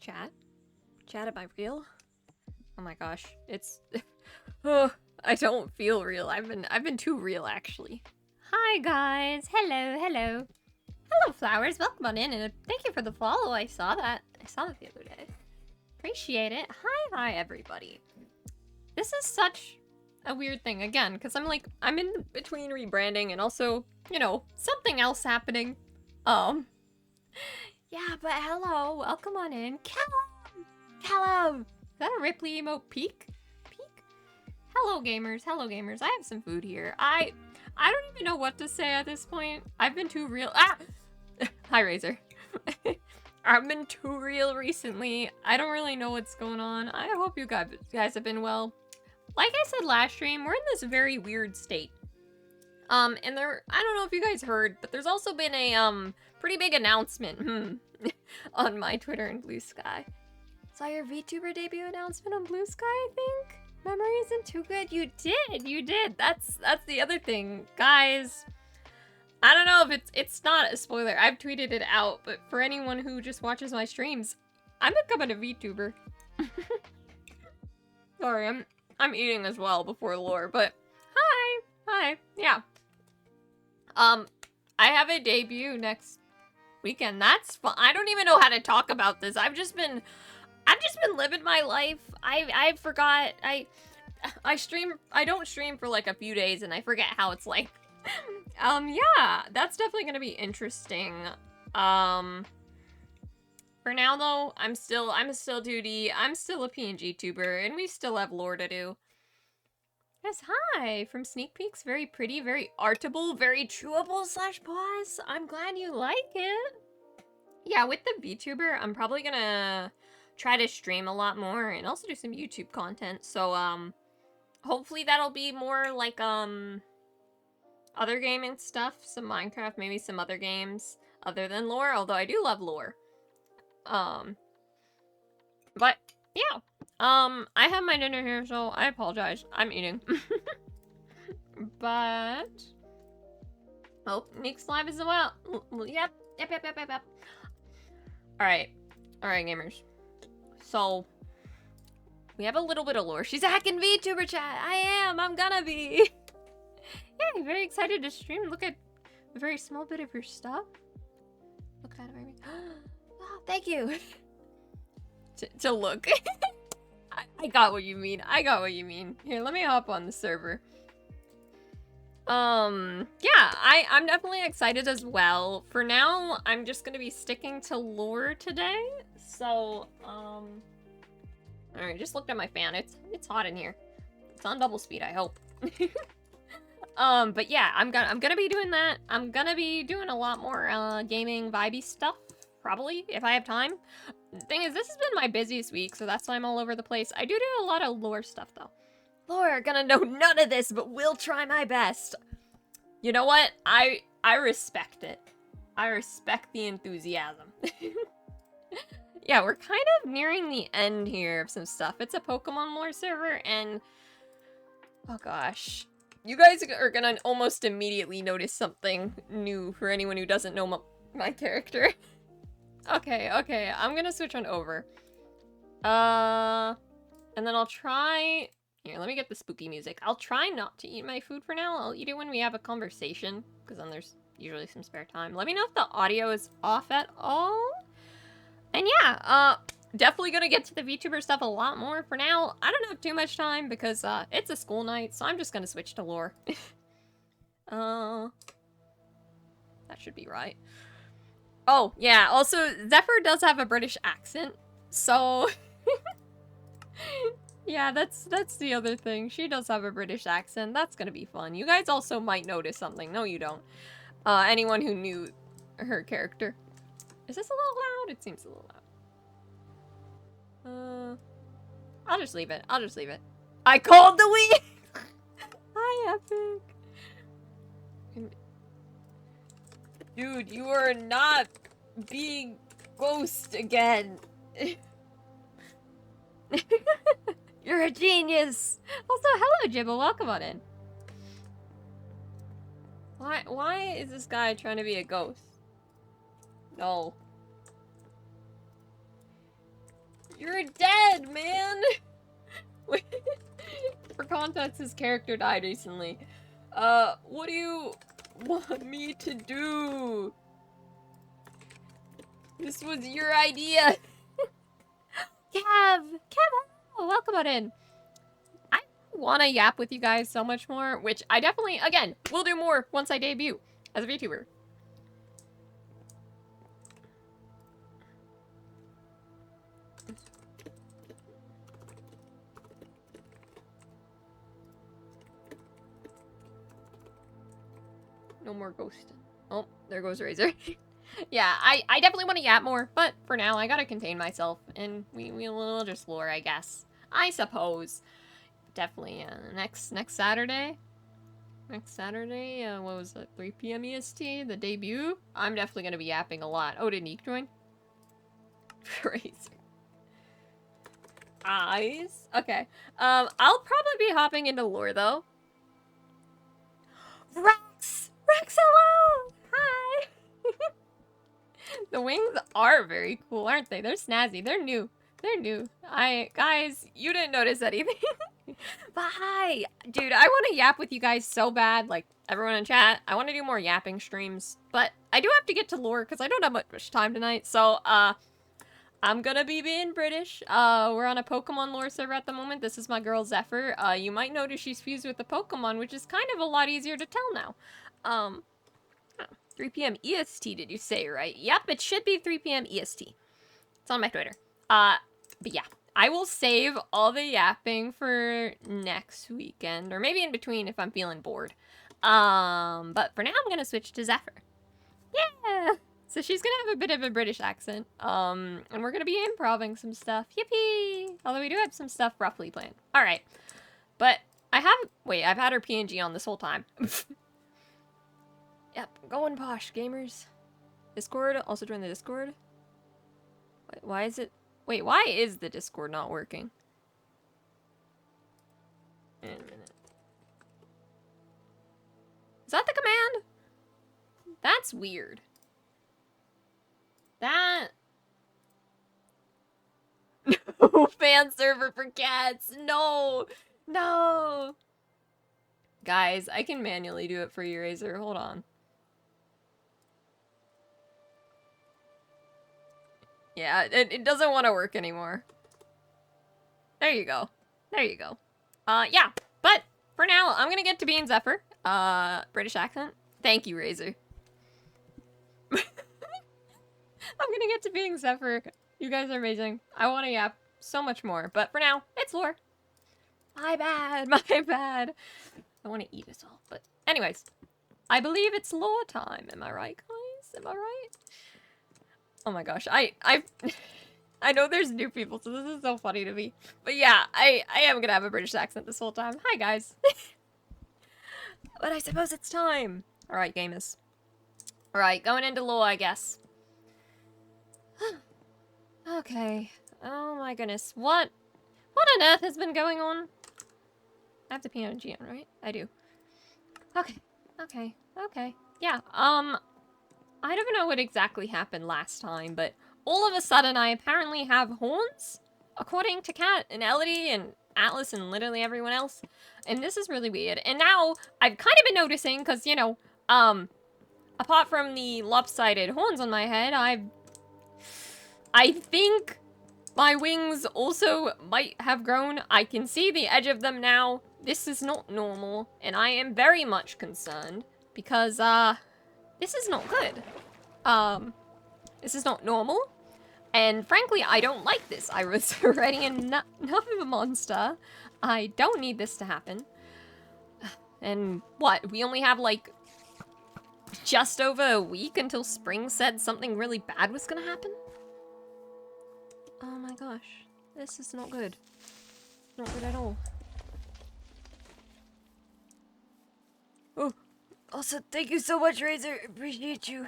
Chat? Chat, am I real? Oh my gosh, it's... oh, I don't feel real. I've been too real, actually. Hi, guys. Hello, hello. Hello, Flowers. Welcome on in, and thank you for the follow. I saw that the other day. Appreciate it. Hi, everybody. This is such a weird thing, again, because I'm in between rebranding and also, you know, something else happening. Yeah, but hello. Welcome on in. Callum! Is that a Ripley emote peek? Hello, gamers. Hello, gamers. I have some food here. I don't even know what to say at this point. I've been too real. Ah! Hi, Razor. I've been too real recently. I don't really know what's going on. I hope you guys have been well. Like I said last stream, we're in this very weird state. And I don't know if you guys heard, but there's also been a, pretty big announcement, on my Twitter and Blue Sky. Saw your VTuber debut announcement on Blue Sky, I think? Memory isn't too good. You did. That's the other thing. Guys, I don't know if it's not a spoiler. I've tweeted it out, but for anyone who just watches my streams, I'm becoming a VTuber. Sorry, I'm eating as well before lore, but hi, yeah. I have a debut next weekend. That's fun. I don't even know how to talk about this. I've just been living my life. I forgot. I don't stream for like a few days and I forget how it's like. Yeah, that's definitely gonna be interesting. For now though, I'm still 2D. I'm still a PNG tuber and we still have lore to do. Yes, hi! From Sneak Peeks, very pretty, very artable, very chewable / pause. I'm glad you like it. Yeah, with the VTuber, I'm probably gonna try to stream a lot more and also do some YouTube content. So, hopefully that'll be more like, other gaming stuff. Some Minecraft, maybe some other games other than lore, although I do love lore. But, yeah. I have my dinner here, so I apologize. I'm eating. But... oh, Nick's live as well. Yep. Alright, gamers. So, we have a little bit of lore. She's a hacking VTuber chat. I'm gonna be. Yeah, I'm very excited to stream. Look at a very small bit of your stuff. Look at it. Oh, thank you. to look. I got what you mean. Here, let me hop on the server. Yeah, I'm definitely excited as well. For now, I'm just gonna be sticking to lore today. So, alright, just looked at my fan. It's hot in here. It's on double speed, I hope. But yeah, I'm gonna be doing that. I'm gonna be doing a lot more, gaming vibey stuff. Probably, if I have time. The thing is, this has been my busiest week, so that's why I'm all over the place. I do a lot of lore stuff, though. Lore, gonna know none of this, but will try my best. You know what? I respect it. I respect the enthusiasm. Yeah, we're kind of nearing the end here of some stuff. It's a Pokemon lore server, and... oh gosh. You guys are gonna almost immediately notice something new for anyone who doesn't know my character. Okay, I'm gonna switch on over. And then I'll try... here, let me get the spooky music. I'll try not to eat my food for now. I'll eat it when we have a conversation, because then there's usually some spare time. Let me know if the audio is off at all. And yeah, definitely gonna get to the VTuber stuff a lot more. For now, I don't have too much time, because it's a school night, so I'm just gonna switch to lore. That should be right. Oh, yeah, also, Zephyr does have a British accent, so... yeah, that's the other thing. She does have a British accent. That's gonna be fun. You guys also might notice something. No, you don't. Anyone who knew her character. Is this a little loud? It seems a little loud. I'll just leave it. I called the week! Hi, Epic. Dude, you are not being ghost again. You're a genius! Also, hello, Jibba. Welcome on in. Why is this guy trying to be a ghost? No. You're dead, man! For context, his character died recently. What do you want me to do? This was your idea! Kev, welcome on in. I want to yap with you guys so much more, which I definitely, again, will do more once I debut as a VTuber. No more ghosting. Oh, there goes Razor. Yeah, I definitely want to yap more, but for now, I gotta contain myself, and we'll just lore, I guess. I suppose. Definitely, next Saturday? Next Saturday, what was it, 3 p.m. EST, the debut? I'm definitely gonna be yapping a lot. Oh, did Neek join? Razor. Eyes? Okay. I'll probably be hopping into lore, though. Rex! Rex, hello! Hi! The wings are very cool, aren't they? They're snazzy. They're new. They're new. Guys, you didn't notice anything. But hi! Dude, I want to yap with you guys so bad. Like, everyone in chat, I want to do more yapping streams. But I do have to get to lore, because I don't have much time tonight. So, I'm gonna be being British. We're on a Pokemon lore server at the moment. This is my girl Zephyr. You might notice she's fused with the Pokemon, which is kind of a lot easier to tell now. 3 p.m. EST, did you say, right? Yep, it should be 3 p.m. EST. It's on my Twitter. But yeah, I will save all the yapping for next weekend, or maybe in between if I'm feeling bored. But for now, I'm gonna switch to Zephyr. Yeah! So she's gonna have a bit of a British accent. And we're gonna be improvising some stuff. Yippee! Although we do have some stuff roughly planned. Alright. But I've had her PNG on this whole time. Yep, going posh, gamers. Discord, also join the Discord. Why is it... Wait, why is the Discord not working? In a minute. Is that the command? That's weird. That... No fan server for cats! No! No! Guys, I can manually do it for you, Razor. Hold on. Yeah, it doesn't want to work anymore. There you go. There you go. Yeah. But, for now, I'm gonna get to being Zephyr. British accent. Thank you, Razor. I'm gonna get to being Zephyr. You guys are amazing. I want to yap so much more. But for now, it's lore. My bad. My bad. I want to eat us all. But anyways, I believe it's lore time. Am I right, guys? Am I right? Oh my gosh, I know there's new people, so this is so funny to me. But yeah, I am gonna have a British accent this whole time. Hi, guys. But I suppose it's time. Alright, gamers. Alright, going into lore, I guess. Okay. Oh my goodness. What on earth has been going on? I have the PNG on, right? I do. Okay. Yeah, I don't know what exactly happened last time, but all of a sudden I apparently have horns, according to Kat and Elodie and Atlas and literally everyone else. And this is really weird. And now I've kind of been noticing, because, you know, apart from the lopsided horns on my head, I think my wings also might have grown. I can see the edge of them now. This is not normal, and I am very much concerned, because, this is not good. This is not normal. And frankly, I don't like this. I was already enough of a monster. I don't need this to happen. And what? We only have like just over a week until spring said something really bad was gonna happen? Oh my gosh. This is not good. Not good at all. Oh. Also, thank you so much, Razor. Appreciate you.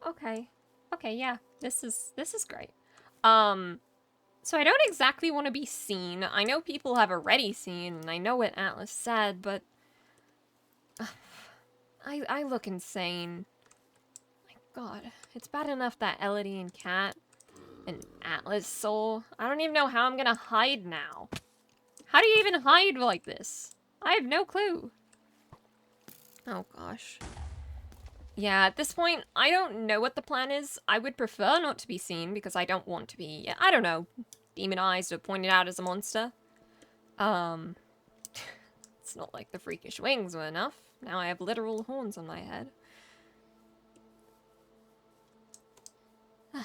Okay. Okay, yeah. This is great. So I don't exactly want to be seen. I know people have already seen, and I know what Atlas said, but... I look insane. My god. It's bad enough that Elodie and Kat An Atlas soul. I don't even know how I'm gonna hide now. How do you even hide like this? I have no clue. Oh gosh. Yeah, at this point, I don't know what the plan is. I would prefer not to be seen because I don't want to be, I don't know, demonized or pointed out as a monster. It's not like the freakish wings were enough. Now I have literal horns on my head. I'm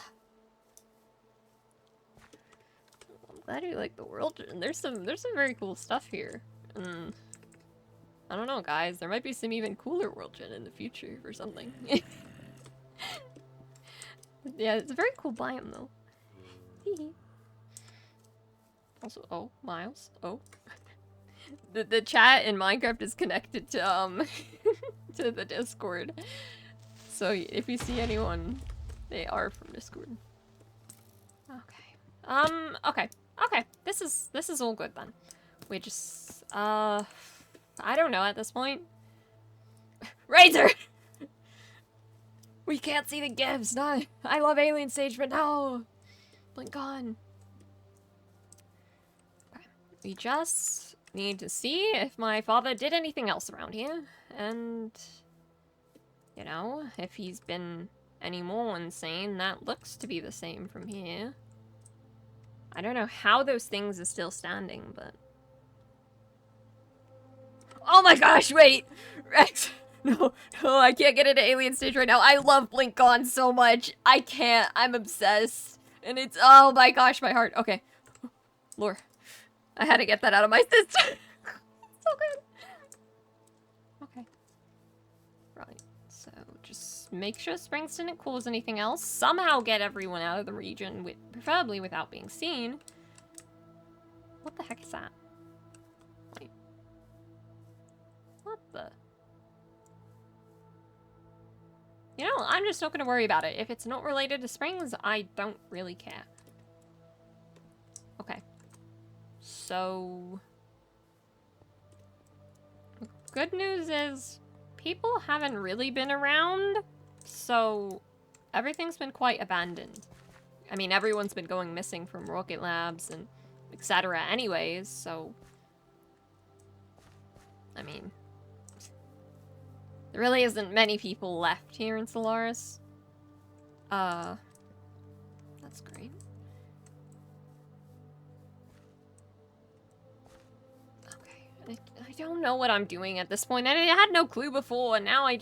glad you like the world. There's some very cool stuff here. I don't know, guys. There might be some even cooler world gen in the future or something. Yeah, it's a very cool biome though. Also, oh, Miles. Oh. The chat in Minecraft is connected to to the Discord. So if you see anyone, they are from Discord. Okay. Okay. This is all good then. We just I don't know at this point. Razor! We can't see the gifts. No, I love Alien Stage, but no. Blink on. Okay. We just need to see if my father did anything else around here, and you know, if he's been any more insane. That looks to be the same from here. I don't know how those things are still standing, but oh my gosh! Wait, Rex. No, I can't get into Alien Stage right now. I love Blink On so much. I can't. I'm obsessed. And it's, oh my gosh, my heart. Okay. Lore. I had to get that out of my system. So good. Okay. Right. So just make sure Springs didn't cause anything else. Somehow get everyone out of the region, preferably without being seen. What the heck is that? Wait. What the? You know, I'm just not going to worry about it. If it's not related to springs, I don't really care. Okay. So... the good news is, people haven't really been around, so everything's been quite abandoned. I mean, everyone's been going missing from Rocket Labs and etc. anyways, so... I mean... there really isn't many people left here in Solaris. That's great. Okay, I don't know what I'm doing at this point. I had no clue before, and now I'm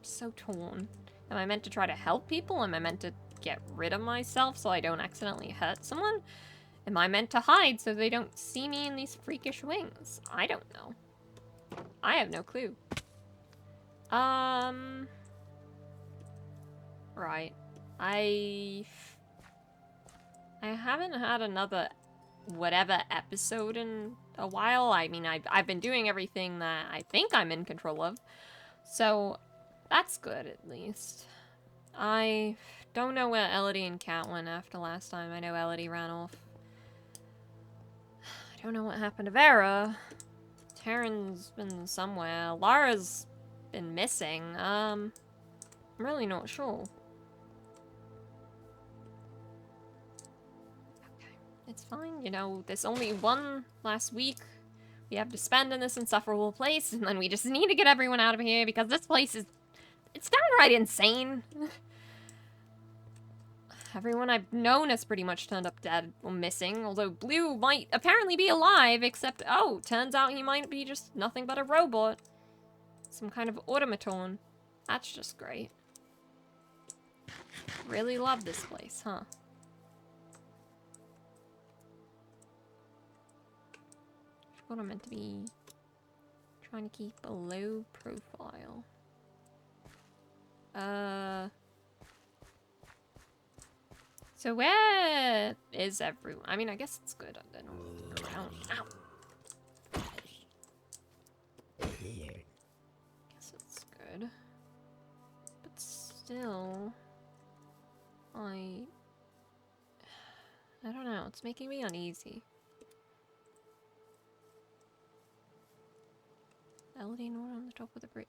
so torn. Am I meant to try to help people? Am I meant to get rid of myself so I don't accidentally hurt someone? Am I meant to hide so they don't see me in these freakish wings? I don't know. I have no clue. Right. I haven't had another whatever episode in a while. I mean, I've been doing everything that I think I'm in control of. So, that's good at least. I don't know where Elodie and Kat went after last time. I know Elodie ran off. I don't know what happened to Vera. Taryn's been somewhere. Lara's been missing. I'm really not sure. Okay, it's fine. You know, there's only one last week we have to spend in this insufferable place, and then we just need to get everyone out of here because this place is... it's downright insane. Everyone I've known has pretty much turned up dead or missing, although Blue might apparently be alive, except, oh, turns out he might be just nothing but a robot. Some kind of automaton. That's just great. Really love this place, huh? What I'm meant to be trying to keep a low profile. So where is everyone? I mean, I guess it's good. They're not around. Ow. Guess it's good. But still, I don't know. It's making me uneasy. Elodie Nord on the top of the bridge.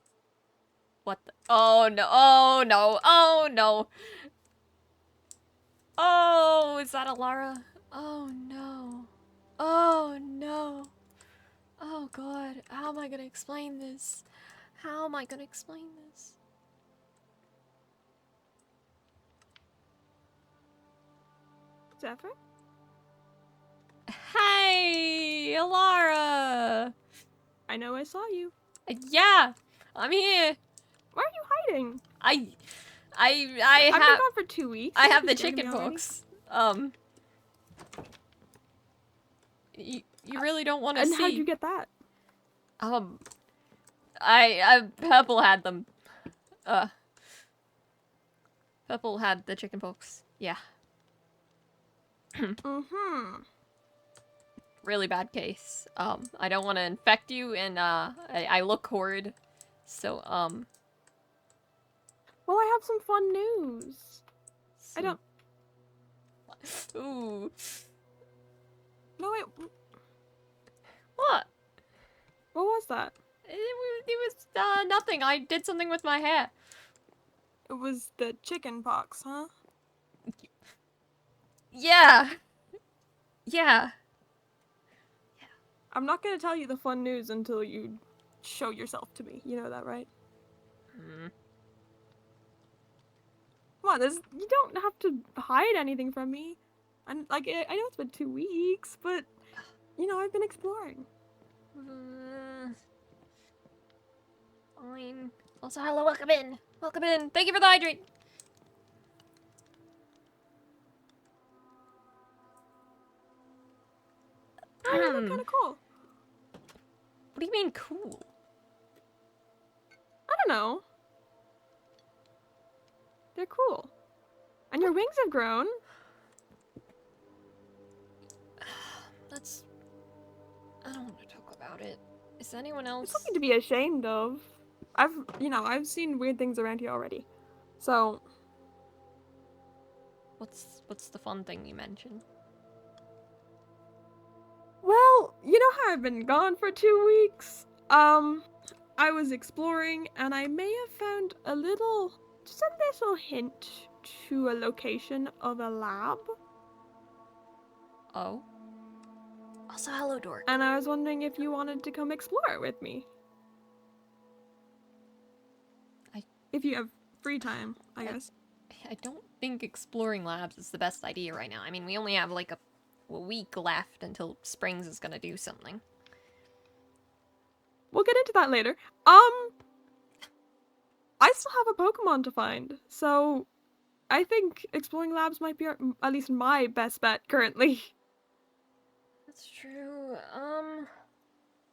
What the? Oh no! Oh no! Oh no! Oh, is that Alara? Oh no. Oh no. Oh god, how am I gonna explain this? How am I gonna explain this? Zephyr? Hey, Alara! I know I saw you. Yeah, I'm here. Why are you hiding? I I've been have gone for 2 weeks. I You have be the scared of me chicken already? pox. You really don't want to And see. how'd you get that? Purple had them. Purple had the chicken pox. Yeah. Mm-hmm. Really bad case. I don't want to infect you, and I look horrid. So Well, I have some fun news. I don't. Ooh. No, wait. What? What was that? It was nothing. I did something with my hair. It was the chicken pox, huh? Yeah. Yeah. I'm not gonna tell you the fun news until you show yourself to me. You know that, right? Hmm. Come on, you don't have to hide anything from me. And like, I know it's been 2 weeks, but you know, I've been exploring. Fine. Also, hello, welcome in. Welcome in. Thank you for the hydrate. Oh, they look kind of cool. What do you mean cool? I don't know. They're cool. And your wings have grown. That's... I don't want to talk about it. Is anyone else... It's something to be ashamed of. I've seen weird things around here already. So... What's the fun thing you mentioned? Well, you know how I've been gone for 2 weeks? I was exploring and I may have found just a little hint to a location of a lab. Oh? Also, hello, Dork. And I was wondering if you wanted to come explore it with me. If you have free time, I guess. I don't think exploring labs is the best idea right now. I mean, we only have like a week left until Springs is gonna do something. We'll get into that later. I still have a Pokemon to find, so I think exploring labs might be at least my best bet currently. That's true.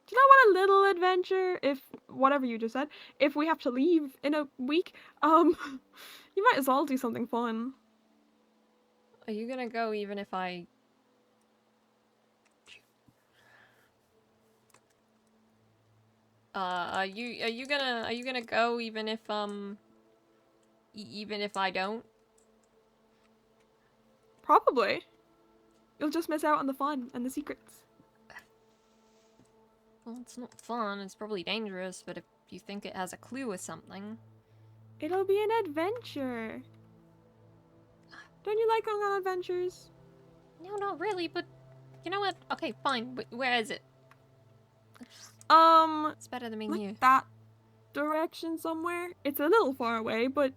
Do you not want a little adventure? If whatever you just said, if we have to leave in a week, you might as well do something fun. Are you gonna go even if I... are you gonna go even if even if I don't? Probably. You'll just miss out on the fun and the secrets. Well, it's not fun. It's probably dangerous, but if you think it has a clue or something... It'll be an adventure. Don't you like going on adventures? No, not really, but... You know what? Okay, fine. Where is it? It's better than being like here. that direction somewhere. It's a little far away, but...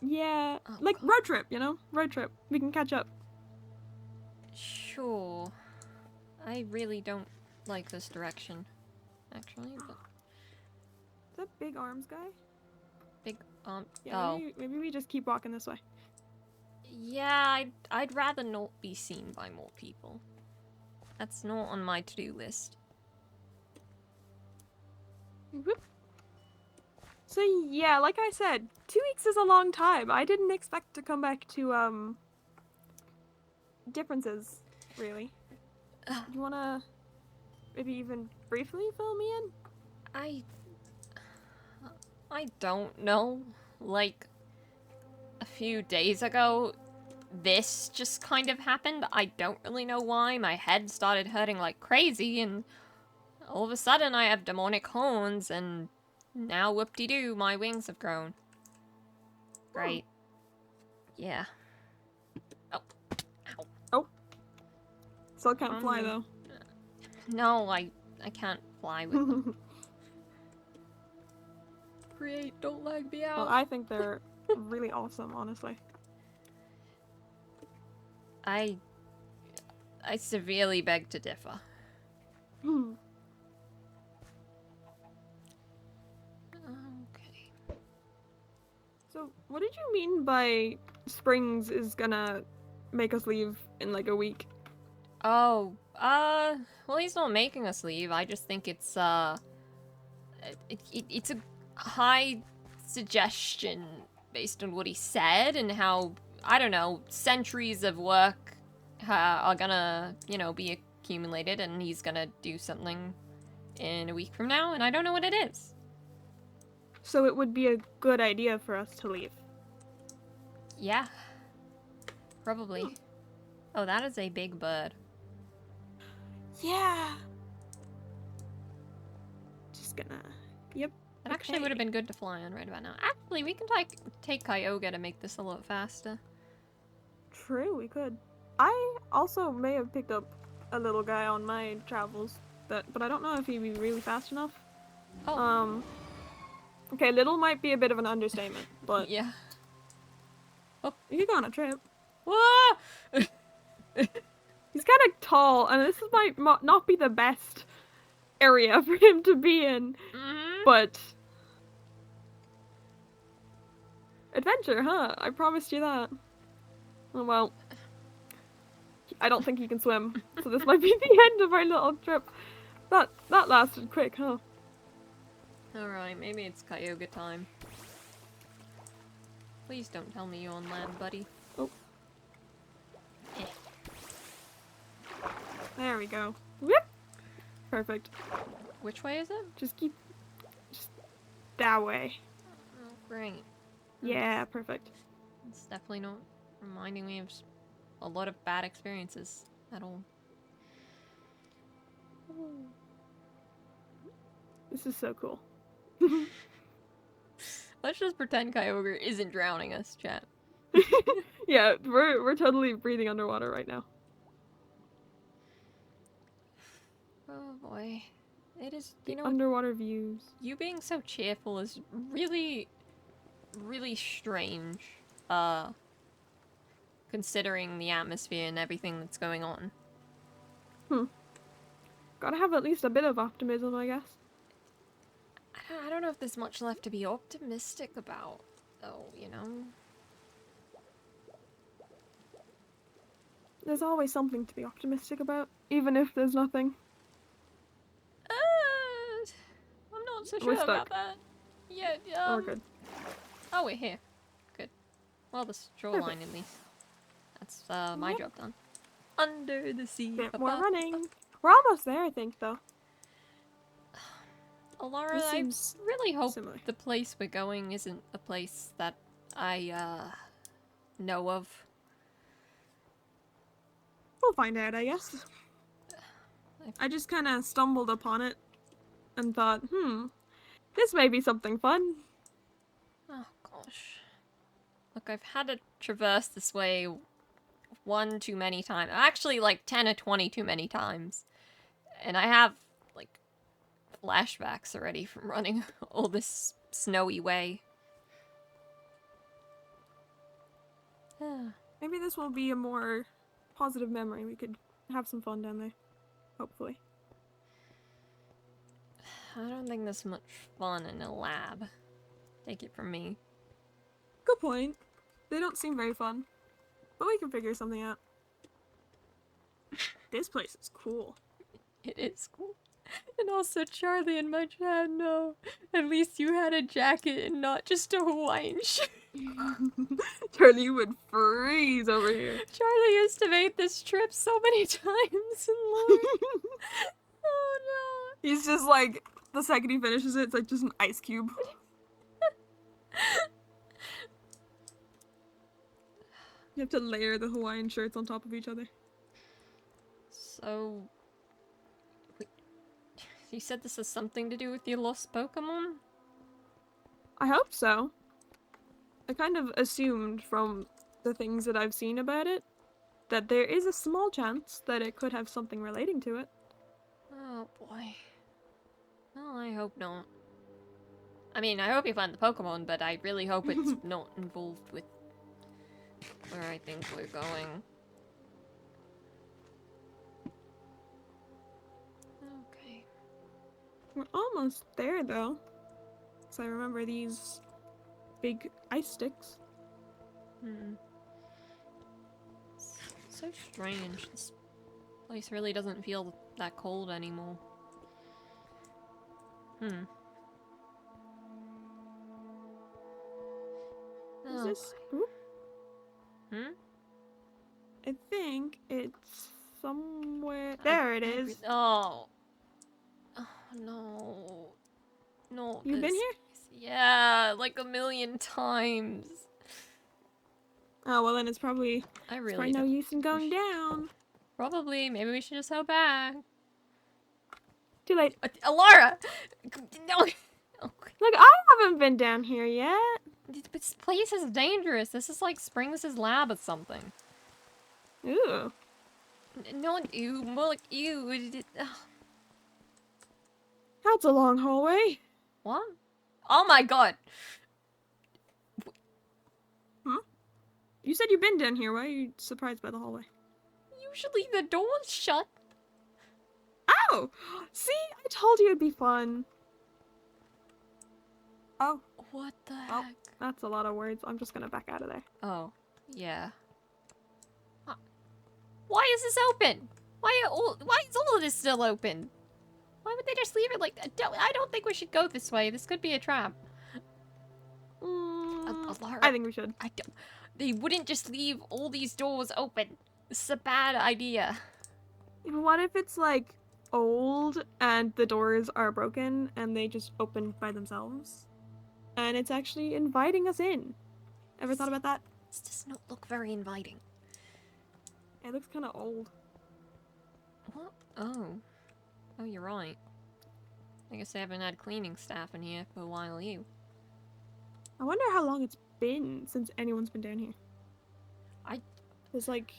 Yeah, oh, like God. road trip, you know? Road trip. We can catch up. Sure. I really don't like this direction, actually, but... Is that Big Arms guy? Big, Yeah, oh. maybe we just keep walking this way. Yeah, I'd rather not be seen by more people. That's not on my to-do list. Whoop. So yeah, like I said, 2 weeks is a long time. I didn't expect to come back to, differences, really. You wanna maybe even briefly fill me in? I don't know. Like, a few days ago, this just kind of happened. I don't really know why. My head started hurting like crazy, and all of a sudden I have demonic horns, and now whoop-de-doo, my wings have grown. Right. Yeah. Still can't fly though. No, I can't fly with them. Create, don't lag me out. Well, I think they're really awesome, honestly. I severely beg to differ. Okay. So, what did you mean by Springs is gonna make us leave in like a week? Oh, well, he's not making us leave. I just think it's it's a high suggestion based on what he said and how, I don't know, centuries of work are gonna, you know, be accumulated, and he's gonna do something in a week from now, and I don't know what it is. So it would be a good idea for us to leave. Yeah. Probably. Oh, that is a big bird. Yeah. Just gonna. Yep. It actually would have been good to fly on right about now. Actually, we can take Kyogre to make this a lot faster. True, we could. I also may have picked up a little guy on my travels, but I don't know if he'd be really fast enough. Oh. Okay, little might be a bit of an understatement, but Yeah. oh, you could go on a trip. Whoa! He's kind of tall, and this might not be the best area for him to be in, but adventure, huh? I promised you that. Oh well. I don't think he can swim, so this might be the end of our little trip. That lasted quick, huh? Alright, maybe it's Kyogre time. Please don't tell me you're on land, buddy. Oh. Eh. There we go. Whoop! Perfect. Which way is it? Just that way. Oh, great. Yeah, perfect. It's definitely not reminding me of a lot of bad experiences at all. This is so cool. Let's just pretend Kyogre isn't drowning us, chat. Yeah, we're totally breathing underwater right now. Oh boy. It is, you know, Underwater views. you being so cheerful is really, really strange, considering the atmosphere and everything that's going on. Gotta have at least a bit of optimism, I guess. I don't know if there's much left to be optimistic about, though, you know? There's always something to be optimistic about, even if there's nothing. I'm not so We're sure about stuck. that. Yeah, Oh, we're good. Oh, we're here. Good. Well, the shoreline at least. That's my job done. Under the sea. Bit more running. We're almost there, I think, though. Alara, This I seems really hope similar. the place we're going isn't a place that I know of. We'll find out, I guess. I just kind of stumbled upon it and thought, this may be something fun. Oh gosh. Look, I've had to traverse this way one too many times. Actually, like 10 or 20 too many times. And I have, like, flashbacks already from running all this snowy way. Maybe this will be a more positive memory. We could have some fun down there. Hopefully. I don't think there's much fun in a lab. Take it from me. Good point. They don't seem very fun. But we can figure something out. This place is cool. It is cool. And also Charlie in my chat, no. At least you had a jacket and not just a Hawaiian shirt. Charlie would freeze over here. Charlie used to make this trip so many times and Lord. Oh no. He's just like, the second he finishes it, it's like just an ice cube. You have to layer the Hawaiian shirts on top of each other. So... You said this has something to do with your lost Pokemon? I hope so. I kind of assumed from the things that I've seen about it. that there is a small chance that it could have something relating to it. Oh boy. Well, I hope not. I mean, I hope you find the Pokemon, but I really hope it's not involved with where I think we're going. Okay. We're almost there, though. So I remember these big ice sticks. So strange. This place really doesn't feel that cold anymore. Is this? Oop. I think it's somewhere. There it is. Oh. Oh no. No. You've been here? Yeah, like a million times. Oh well, then it's probably. I It's really probably no don't. use in going down. Probably. Maybe we should just go back. Too late. Alara! No. Look, I haven't been down here yet. This place is dangerous. This is like Springs' lab or something. Ooh. No, ew, more like ew. That's a long hallway. What? Oh my god. Huh? You said you've been down here. Why are you surprised by the hallway? Usually the door's shut. Oh! See? I told you it'd be fun. Oh. What the Oh. heck? That's a lot of words. I'm just gonna back out of there. Oh, yeah. Why is this open? Why is all of this still open? Why would they just leave it like that? I don't think we should go this way. This could be a trap. Alara, I think we should. I don't. They wouldn't just leave all these doors open. This is a bad idea. What if it's like old and the doors are broken and they just open by themselves? And it's actually inviting us in. Ever thought about that? This does not look very inviting. It looks kind of old. What? Oh. Oh, you're right. I guess they haven't had cleaning staff in here for a while, you. I wonder how long it's been since anyone's been down here. There's like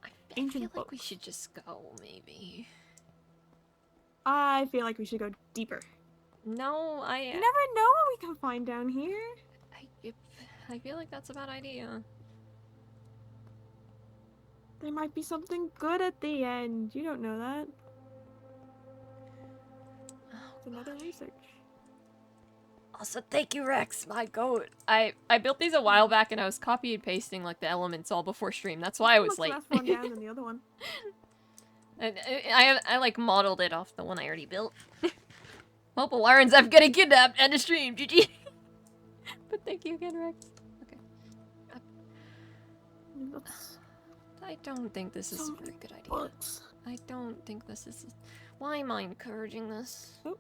I ancient feel like we books. should just go, maybe. I feel like we should go deeper. No, You never know what we can find down here. I feel like that's a bad idea. There might be something good at the end. You don't know that. It's another research. Also, thank you, Rex. My god. I built these a while back and I was copy and pasting like the elements all before stream. That's why I was late. Less one down than the other one. And I like modeled it off the one I already built. Hope Lauren's I'm getting kidnapped and a stream, GG. But thank you again, Rex. Okay. I don't think this is a very good idea. Books. I don't think this is. Why am I encouraging this? Oh.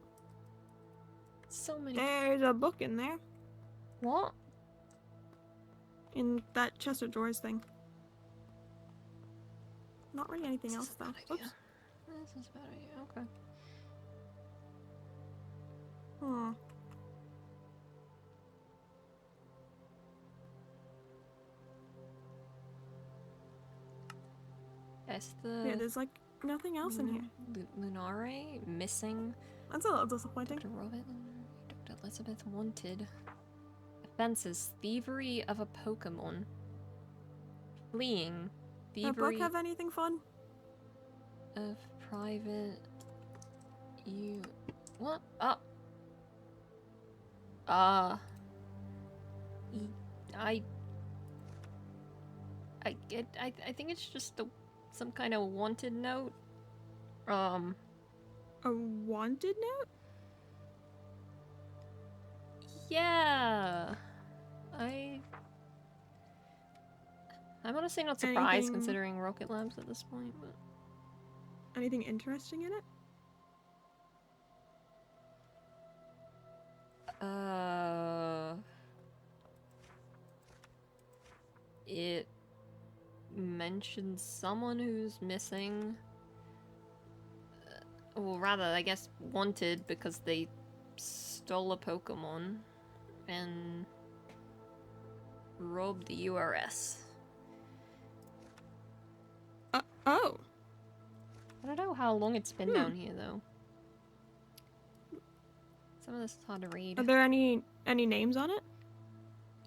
So many. There's a book in there. What? In that chest of drawers thing. Not really anything This else is a though. bad idea. Oops. This is a bad idea. Okay. Hmm. That's the. Yeah, there's like nothing else in here. Lunare missing. That's a little disappointing. Dr. Robert, Dr. Elizabeth wanted. Offenses: thievery of a Pokemon. Fleeing. Does that Thievery book have anything fun? of private. You. What? Oh. I think it's just some kind of wanted note. A wanted note? Yeah. I'm honestly not surprised Anything- considering Rocket Labs at this point, but Anything interesting in it? it mentions someone who's missing. Well, rather, I guess wanted because they stole a Pokemon and robbed the URS. I don't know how long it's been Hmm. down here, though. Some of this is hard to read. Are there any names on it?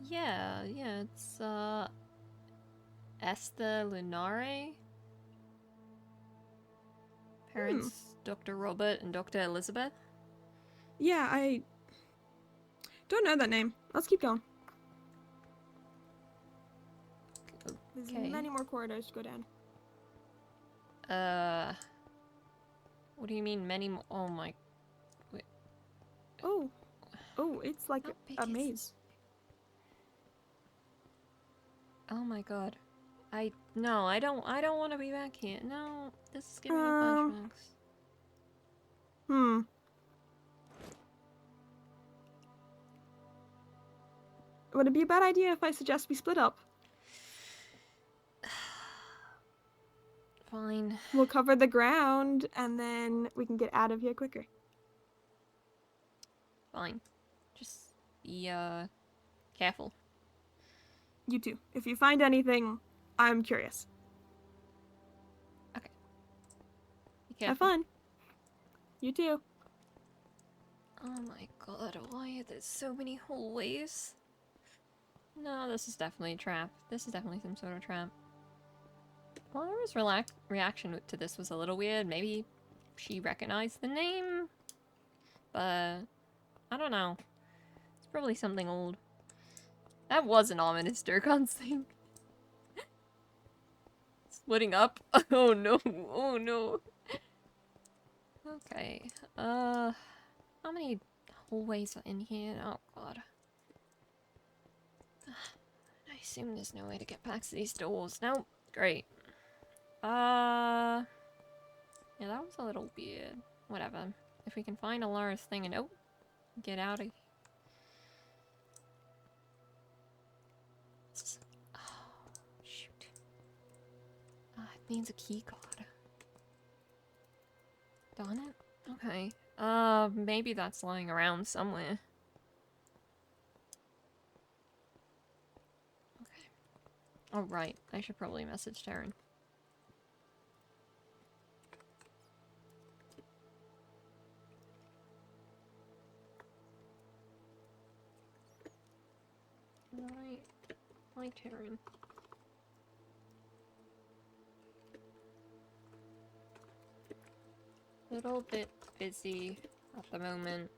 Yeah, it's, Esther Lunare. Parents, Dr. Robert and Dr. Elizabeth. Yeah, I don't know that name. Let's keep going. There's Okay. many more corridors to go down. What do you mean many more? Oh my... Oh, it's like How big a is maze. Oh my god. No, I don't want to be back here. No, this is giving me flashbacks. Would it be a bad idea if I suggest we split up? Fine. We'll cover the ground, and then we can get out of here quicker. Fine. Just be, careful. You too. If you find anything, I'm curious. Okay. Be careful. Have fun. You too. Oh my god, why are there so many hallways? No, this is definitely a trap. This is definitely some sort of trap. Lara's reaction to this was a little weird. Maybe she recognized the name? But I don't know. It's probably something old. That was an ominous Durkon thing. Splitting up? Oh no, oh no. Okay, how many hallways are in here? Oh god. I assume there's no way to get past these doors. No, great. Yeah, that was a little weird. Whatever. If we can find Alara's thing and get out of here. Oh, shoot. It needs a key card. Darn it. Okay. Maybe that's lying around somewhere. Okay. Oh, right. I should probably message Taryn. Right. Hi, Taryn. Little bit busy at the moment.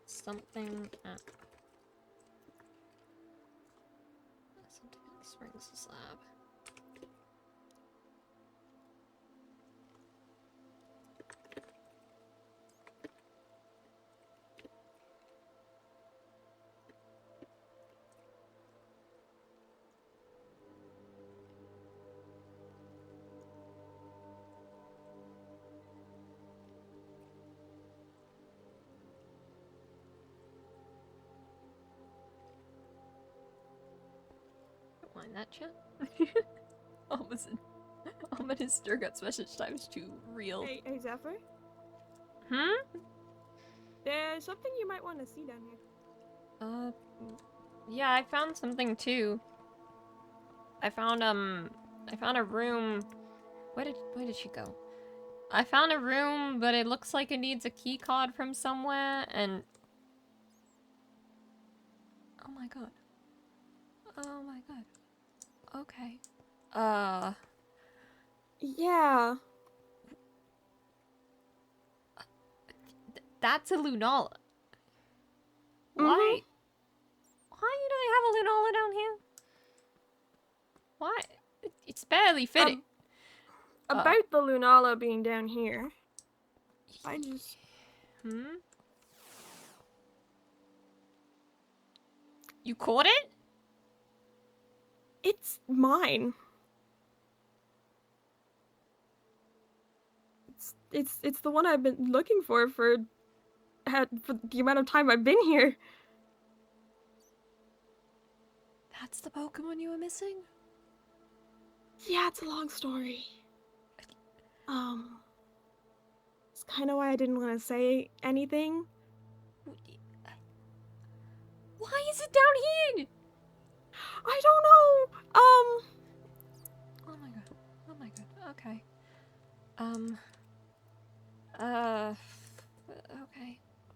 Something at Springs Slab. Don't mind that chat. Ominous Durgut's message times 2 real. Hey, Zephyr? Hmm? There's something you might want to see down here. Yeah, I found something too. I found a room. Where did she go? I found a room, but it looks like it needs a key card from somewhere, and... Oh my god. Oh my god. Okay. Yeah. That's a Lunala. Why? Why do they have a Lunala down here? Why? It's barely fitting. About the Lunala being down here, I just... You caught it? It's mine. It's the one I've been looking for the amount of time I've been here. That's the Pokemon you were missing? Yeah, it's a long story. It's kind of why I didn't want to say anything. Why is it down here? I don't know. Oh my god. Oh my god. Okay. Okay.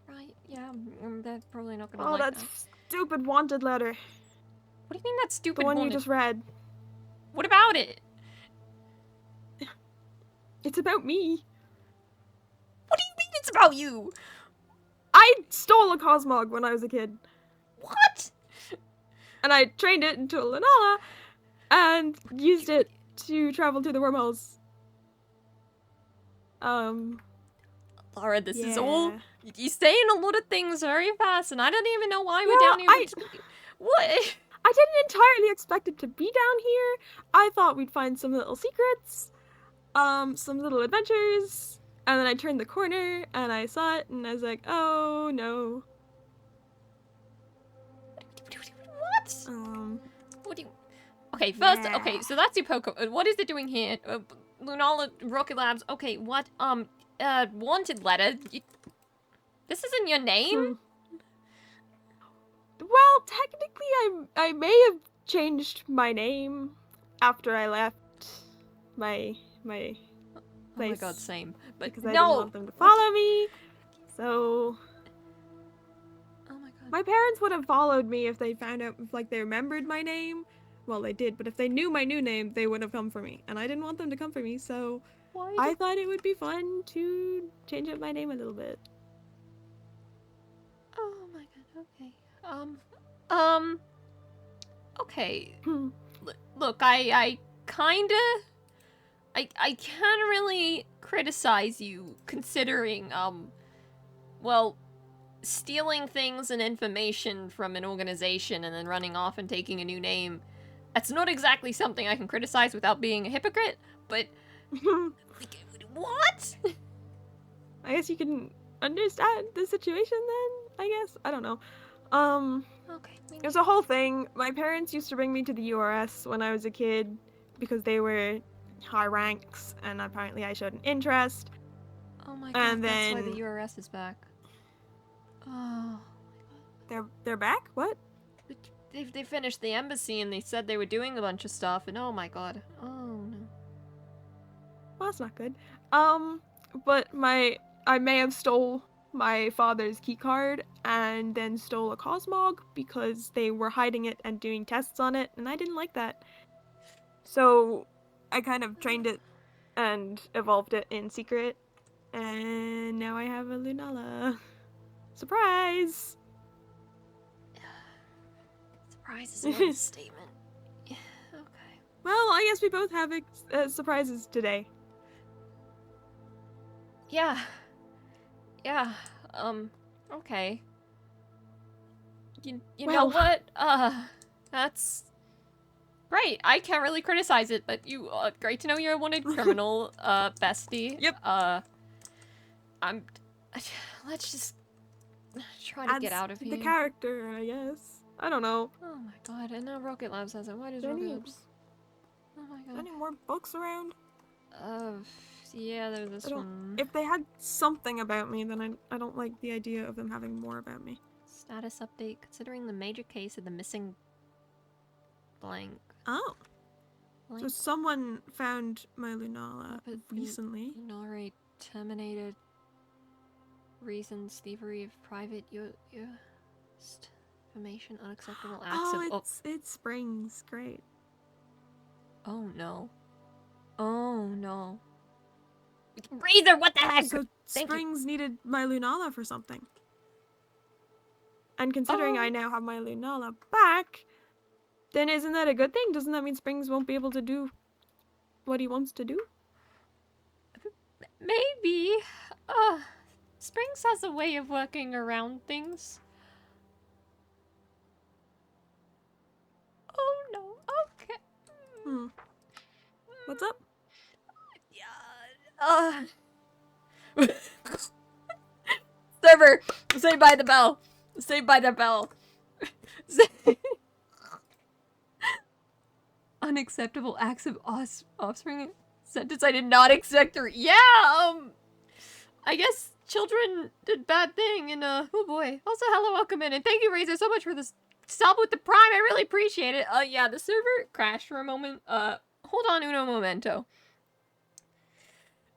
Right, yeah, that's probably not gonna Oh, like that that. stupid wanted letter. What do you mean that stupid The one you wanted? just read. What about it? It's about me. What do you mean it's about you? I stole a Cosmog when I was a kid. What? And I trained it into a Lunala and used it to travel through the wormholes. Laura, this is Yeah. all... You saying a lot of things very fast, and I don't even know why we're Yeah, down here. What? I didn't entirely expect it to be down here. I thought we'd find some little secrets, some little adventures, and then I turned the corner and I saw it and I was like, oh no. What? What do you... Okay, first, Yeah. okay, so that's your Pokemon. What is it doing here? Lunala Rocket Labs. Okay, what? Wanted letter. This isn't your name? Well, technically, I may have changed my name after I left my place. Oh my god, same. But because I no! didn't want them to follow me. So Oh my god. my parents would have followed me if they found out if like they remembered my name. Well, they did, but if they knew my new name, they would have come for me, and I didn't want them to come for me. So Why I thought it would be fun to change up my name a little bit. Oh my god, okay. Okay. Look, I kinda... I can't really criticize you, considering, well, stealing things and information from an organization and then running off and taking a new name. That's not exactly something I can criticize without being a hypocrite, but... What? I guess you can understand the situation then, I guess. I don't know. Okay. It was a whole thing. My parents used to bring me to the URS when I was a kid because they were high ranks and apparently I showed an interest. Oh my god, And that's why then- the URS is back. Oh. They're back? What? They finished the embassy and they said they were doing a bunch of stuff and oh my god. Oh no. Well, that's not good. But I may have stole my father's key card and then stole a Cosmog because they were hiding it and doing tests on it, and I didn't like that. So I kind of trained it and evolved it in secret, and now I have a Lunala. Surprise! Surprise is an understatement. Yeah, okay. Well, I guess we both have surprises today. Yeah. Yeah. Okay. You know Well- what? That's right. I can't really criticize it, but you great to know you're a wanted criminal, bestie. Yep. Let's just try to get Adds out of here. the character, I guess. I don't know. Oh my god, and now Rocket Labs has it. Why does There Rocket any- Labs? Oh my god. Any more books around? Yeah, there's this I don't- one. If they had something about me, then I don't like the idea of them having more about me. Status update. Considering the major case of the missing blank. Oh. So Blank. someone found my Lunala But recently. Nore terminated reasons, thievery of private information, unacceptable acts of... It's Springs. Great. Oh no. Oh no. Razor, what the heck? So Thank you. Springs needed my Lunala for something. And considering I now have my Lunala back, then isn't that a good thing? Doesn't that mean Springs won't be able to do what he wants to do? Maybe. Springs has a way of working around things. Oh no, okay. Hmm. What's up? Yeah, server, say by the bell. Say by the bell. Unacceptable acts of offspring sentence I did not accept her. Yeah, I guess children did bad thing and oh boy. Also, hello, welcome in, and thank you, Razor, so much for this sub with the prime. I really appreciate it. Yeah, the server crashed for a moment. Hold on uno momento.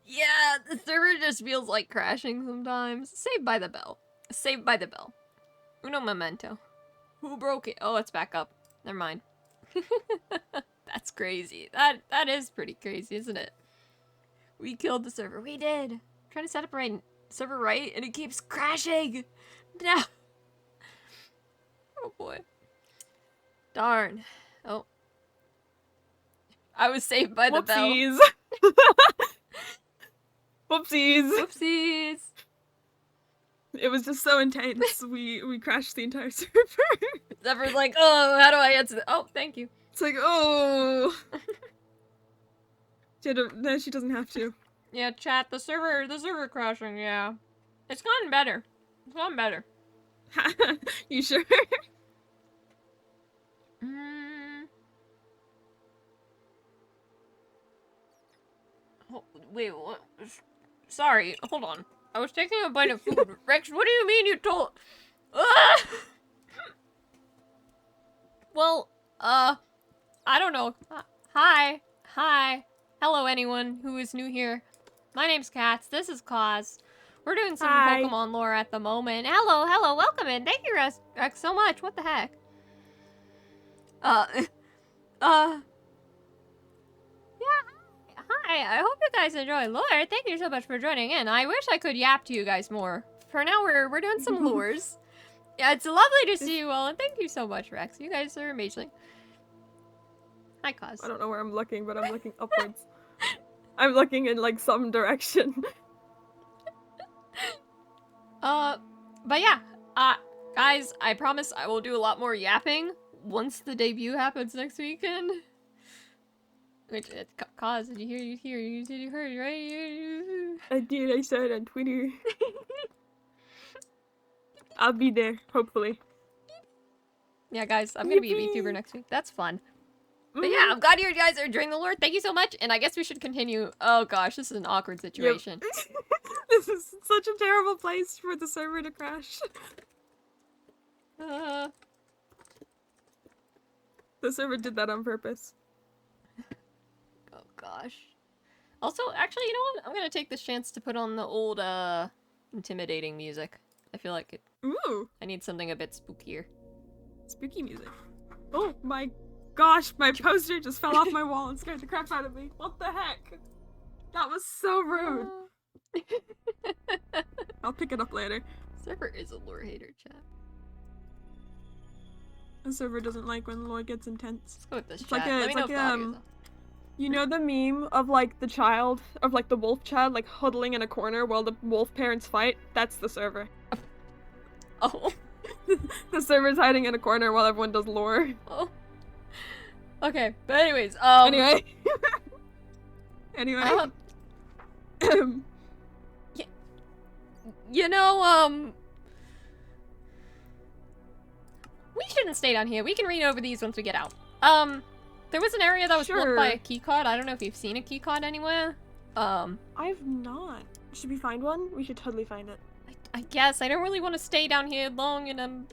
Yeah, the server just feels like crashing sometimes. Saved by the bell. Saved by the bell. Uno memento. Who broke it? Oh, it's back up. Never mind. That's crazy. That is pretty crazy, isn't it? We killed the server. We did. Trying to set up server right, and it keeps crashing. No. Oh boy. Darn. Oh. I was saved by the bell. Whoopsies. Whoopsies. Whoopsies. It was just so intense. We crashed the entire server. Zephyr's like, oh, how do I answer that? Oh, thank you. It's like, oh. No, she doesn't have to. Yeah, chat, the server crashing, yeah. It's gotten better. It's gotten better. You sure? Oh, wait, what? Sorry, hold on. I was taking a bite of food. Rex, what do you mean you told... Ah! Well, I don't know. Hi. Hello, anyone who is new here. My name's Katz. This is Cause. We're doing some Hi. Pokemon lore at the moment. Hello, welcome in. Thank you, Rex, so much. What the heck? Yeah, hi. I hope you guys enjoy lore. Thank you so much for joining in. I wish I could yap to you guys more. For now, we're doing some lures. Yeah, it's lovely to see you all, and thank you so much, Rex. You guys are amazing. Hi, Cause. I don't know where I'm looking, but I'm looking upwards. I'm looking in, like, some direction. But yeah, guys, I promise I will do a lot more yapping once the debut happens next weekend. Which, Cause, did you heard, right? I did, I saw it on Twitter. I'll be there, hopefully. Yeah, guys, I'm gonna be a VTuber next week. That's fun. But yeah, I'm glad you guys are enjoying the lore. Thank you so much, and I guess we should continue. Oh gosh, this is an awkward situation. Yep. This is such a terrible place for the server to crash. The server did that on purpose. Oh gosh. Also, actually, you know what? I'm gonna take this chance to put on the old, intimidating music. I feel like it. Ooh. I need something a bit spookier. Spooky music. Oh my gosh, my poster just fell off my wall and scared the crap out of me. What the heck? That was so rude. I'll pick it up later. Server is a lore hater, chat. The server doesn't like when lore gets intense. Let's go with this It's chat. like Let me know if the audio's off. you know the meme of like the child, of like the wolf child, like huddling in a corner while the wolf parents fight? That's the server. Oh. The server's hiding in a corner while everyone does lore. Oh. Okay, but anyways, Anyway. Anyway. You know, we shouldn't stay down here. We can read over these once we get out. There was an area that was blocked by a keycard. I don't know if you've seen a keycard anywhere. I've not. Should we find one? We should totally find it. I guess. I don't really want to stay down here long and,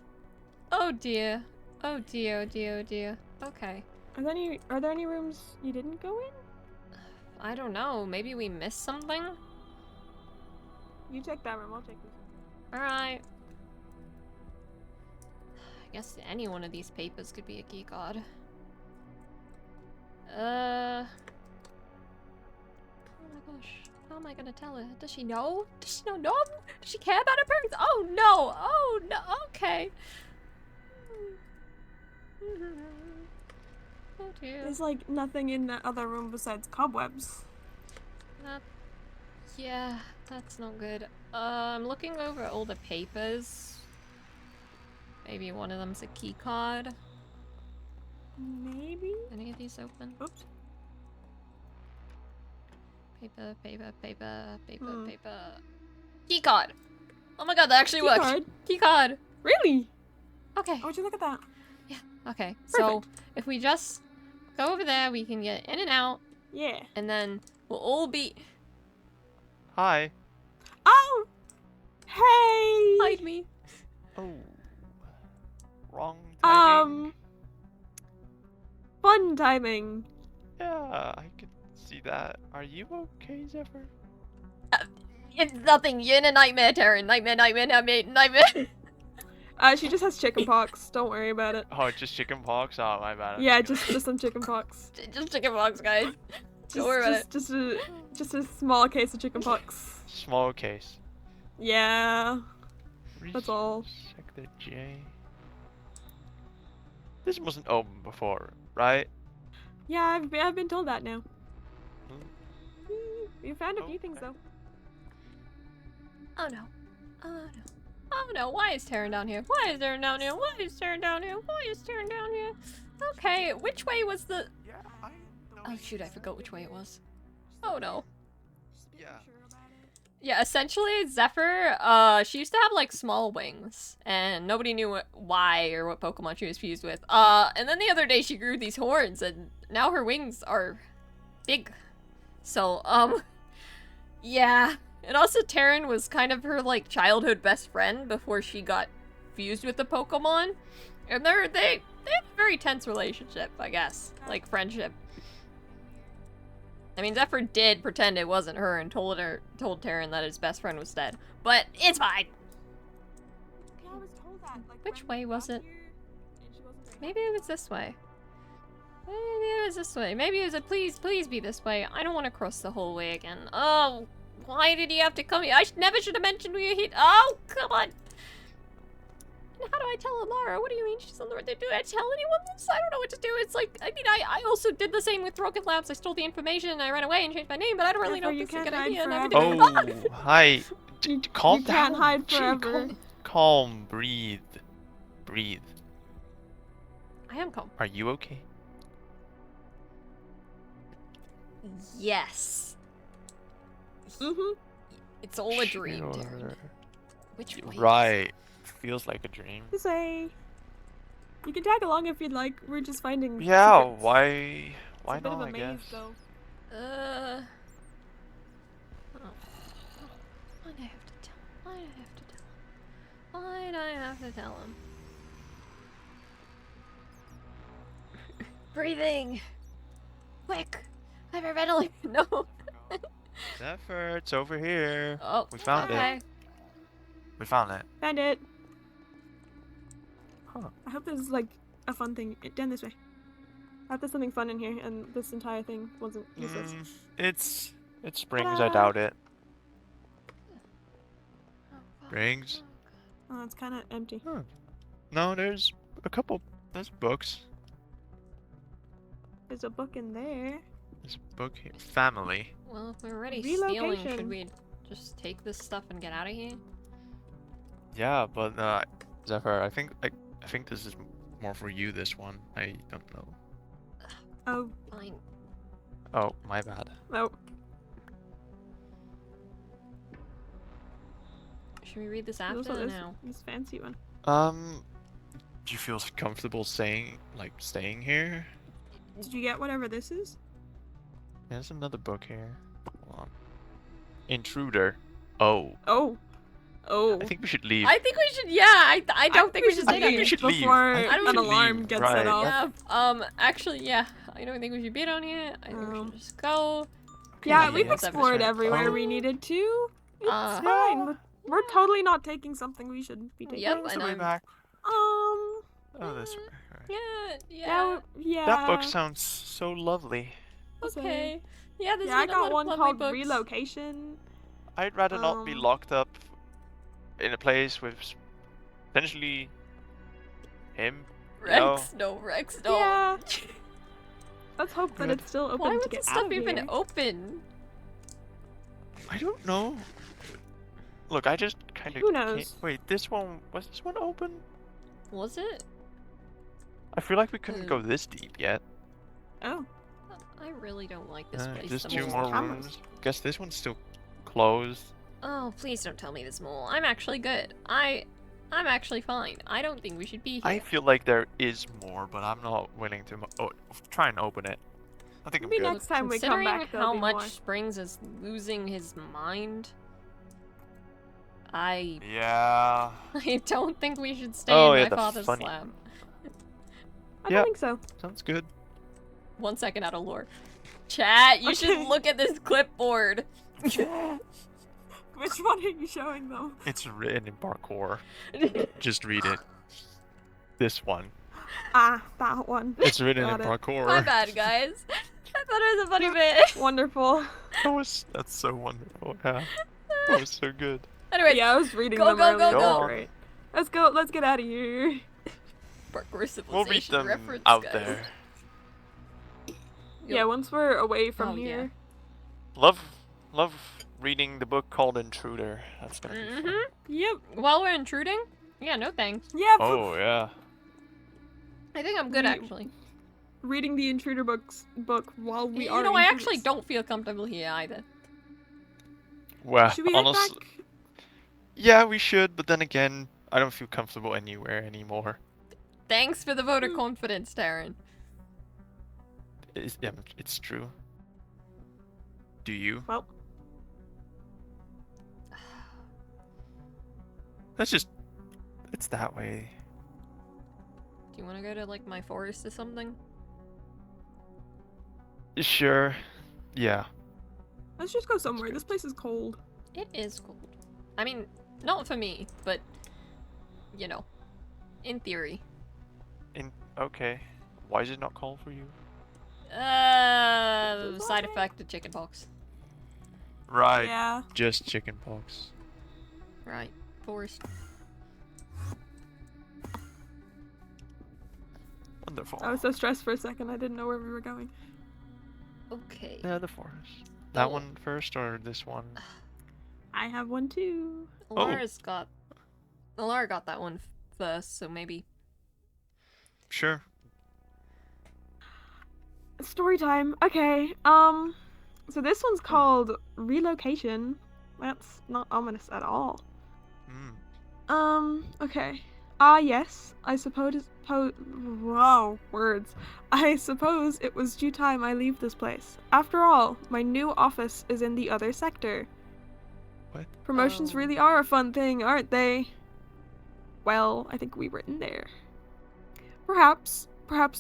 oh dear. Oh dear, oh dear, oh dear. Okay. Are there any rooms you didn't go in? I don't know. Maybe we missed something? You check that room, I'll check this one. Alright. I guess any one of these papers could be a key card. Oh my gosh. How am I gonna tell her? Does she know? Does she know? No? Does she care about her parents? Oh no! Oh no! Okay. Oh dear. There's like nothing in that other room besides cobwebs. Yeah, that's not good. I'm looking over all the papers. Maybe one of them's a key card. Maybe? Any of these open? Oops. Paper. Key card! Oh my god, that actually worked! Card? Key card! Really? Okay. Oh, would you look at that? Yeah, okay. Perfect. So, if we just go over there, we can get in and out. Yeah. And then we'll all be... Hi. Oh! Hey! Hide me. Oh. Wrong timing. Fun timing. Yeah, I could see that. Are you okay, Zephyr? It's nothing. You're in a nightmare, Taryn. Nightmare. She just has chicken pox. Don't worry about it. Oh, just chicken pox? Oh, my bad. Yeah, just some chicken pox. Just chicken pox, guys. Don't worry about it. Just a small case of chicken pox. Small case. Yeah. That's all. Sector J. This wasn't open before, right? Yeah, I've been told that now. We found a few things Okay. though. Oh no. Oh no. Oh no. Why is Taryn down here? Why is Taryn down here? Why is Taryn down here? Why is Taryn down here? Okay, which way was the... Yeah, I know. Oh shoot, I forgot which way it was. Oh no. Yeah. Yeah, essentially, Zephyr, she used to have, like, small wings, and nobody knew why or what Pokemon she was fused with. And then the other day she grew these horns, and now her wings are big. So, yeah. And also Taryn was kind of her, like, childhood best friend before she got fused with the Pokemon. And they have a very tense relationship, I guess. Like, friendship. I mean, Zephyr did pretend it wasn't her and told Taryn that his best friend was dead. But it's fine. Yeah, I was told that. Like, Which when way we was got it? here, and she wasn't very Maybe it was this way. Maybe it was this way. Maybe it was a please be this way. I don't want to cross the whole way again. Oh, why did he have to come here? I never should have mentioned we were here. Oh, come on. And how do I tell Alara? What do you mean she's on the right? Do I tell anyone this? I don't know what to do. It's like, I mean, I also did the same with Rocket Labs. I stole the information and I ran away and changed my name, but I don't really know Zephyr, if you this is a good can't idea. And hide everything. Oh, hi. Calm you down. can't hide Gee, forever. Calm. Breathe. Breathe. I am calm. Are you okay? Yes. Mm-hmm. It's all a dream, Darren. Sure. Which way? Right. Feels like a dream. This way. You can tag along if you'd like. We're just finding. Yeah, secrets. why It's a bit not, of a I maze, guess. though. Oh. Why'd I have to tell him? Why'd I have to tell him? Breathing! Quick! Hyperventilate! No! Zephyr, it's over here. Oh, We found it. okay. We found it. Found it. Huh. I hope there's like a fun thing. Down this way. I hope there's something fun in here, and this entire thing wasn't useless. It's springs, I Ta-da! doubt it. Springs? Oh, it's kind of empty. Huh. No, there's there's books. There's a book in there. There's a book here. Family. Well, if we're already stealing, Relocation. should we just take this stuff and get out of here? Yeah, but Zephyr, I think this is more for you, this one. I don't know. Oh, Fine. Oh, my bad. no. Should we read this There's after also or this, now? this fancy one. Do you feel comfortable staying here? Did you get whatever this is? There's another book here. Hold on. Intruder. Oh. Oh. Oh. I think we should leave. I think we should, yeah, I don't think we should I stay think down we here. should leave. before I think we an should alarm leave, gets right. set off. Yeah, actually, yeah, I don't think we should be down here. I think we Um, should just go. Yeah, Okay, we've that's explored right. everywhere Oh. we needed to. It's Uh, fine. We're totally not taking something we shouldn't be taking. Yep, What's and the way I'm- back? Um. Oh, this way. Alright. Yeah. Yeah. That book sounds so lovely. Okay. Yeah, there's Yeah, I a lot got of one lovely called books. Relocation. I'd rather not be Um, locked up in a place with potentially him. Rex, no, Rex, no. Yeah. Let's hope that Good. it's still open Why to would get this out stuff of even here. open? I don't know. Look, I just kind of. Who knows? Wait, this one was this one open? Was it? I feel like we couldn't go Hmm. this deep yet. Oh. I really don't like this place. There's the two most. more cameras. rooms. Guess this one's still closed. Oh, please don't tell me this, Mole. I'm actually good. I'm actually fine. I don't think we should be here. I feel like there is more, but I'm not willing to try and open it. I think I'm Maybe good. next time we come Considering back, there'll how be much more. Springs is losing his mind, I Yeah. don't think we should stay Oh, in yeah, my the father's funny- lab. I Yeah. don't think so. Sounds good. 1 second out of lore. Chat, you should Okay. look at this clipboard. Come Which one are you showing them? It's written in parkour. Just read it. This one. Ah, that one. It's written in Got it. parkour. My bad, guys. I thought it was a funny bit. Wonderful. That's so wonderful. Yeah. That was so good. Anyway, Yeah, I was reading go, them go, earlier. go, Go go. on. Great. Let's go. Let's get out of here. parkour We'll civilization read them reference, out guys. there. Yeah, once we're away from Oh, yeah. here. Love reading the book called Intruder. That's gonna be fun. Yep. While we're intruding? Yeah, no thanks. Yeah. Oh yeah. I think I'm good, We- actually. Reading the intruder book while we You are. know, I intruders. actually don't feel comfortable here either. Well, Should we head honestly, back? yeah, we should. But then again, I don't feel comfortable anywhere anymore. Thanks for the vote of confidence, Taryn. Yeah, it's true. Do you? Well, It's that way. Do you want to go to, like, my forest or something? Sure. Yeah. let's just go somewhere. good. This place is cold. It is cold. I mean, not for me, but, you know, in theory. Okay. Why is it not cold for you? Side effect of chickenpox. Right. Yeah. Just chickenpox. Right. Forest. Wonderful. I was so stressed for a second. I didn't know where we were going. Okay. Yeah, the forest. That Oh. one first or this one? I have one too. Lara got that one first, so maybe. Sure. Story time. Okay. So this one's called Relocation. That's not ominous at all. Okay. Yes. I suppose. Whoa, words. I suppose it was due time I leave this place. After all, my new office is in the other sector. What? Promotions Oh. really are a fun thing, aren't they? Well, I think we were in there. Perhaps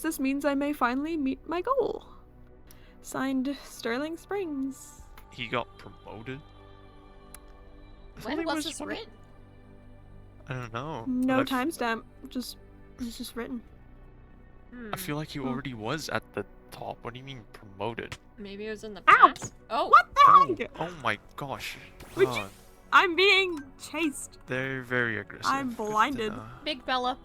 this means I may finally meet my goal. Signed, Sterling Springs. He got promoted? I thought When he was this one of- written? I don't know. No but I f- timestamp. It's just written. I feel like he already was at the top. What do you mean promoted? Maybe it was in the Ow! past. Oh, What the Oh, heck? oh my gosh. Would you- God, I'm being chased. they're very aggressive. I'm Good to blinded. know. big fella.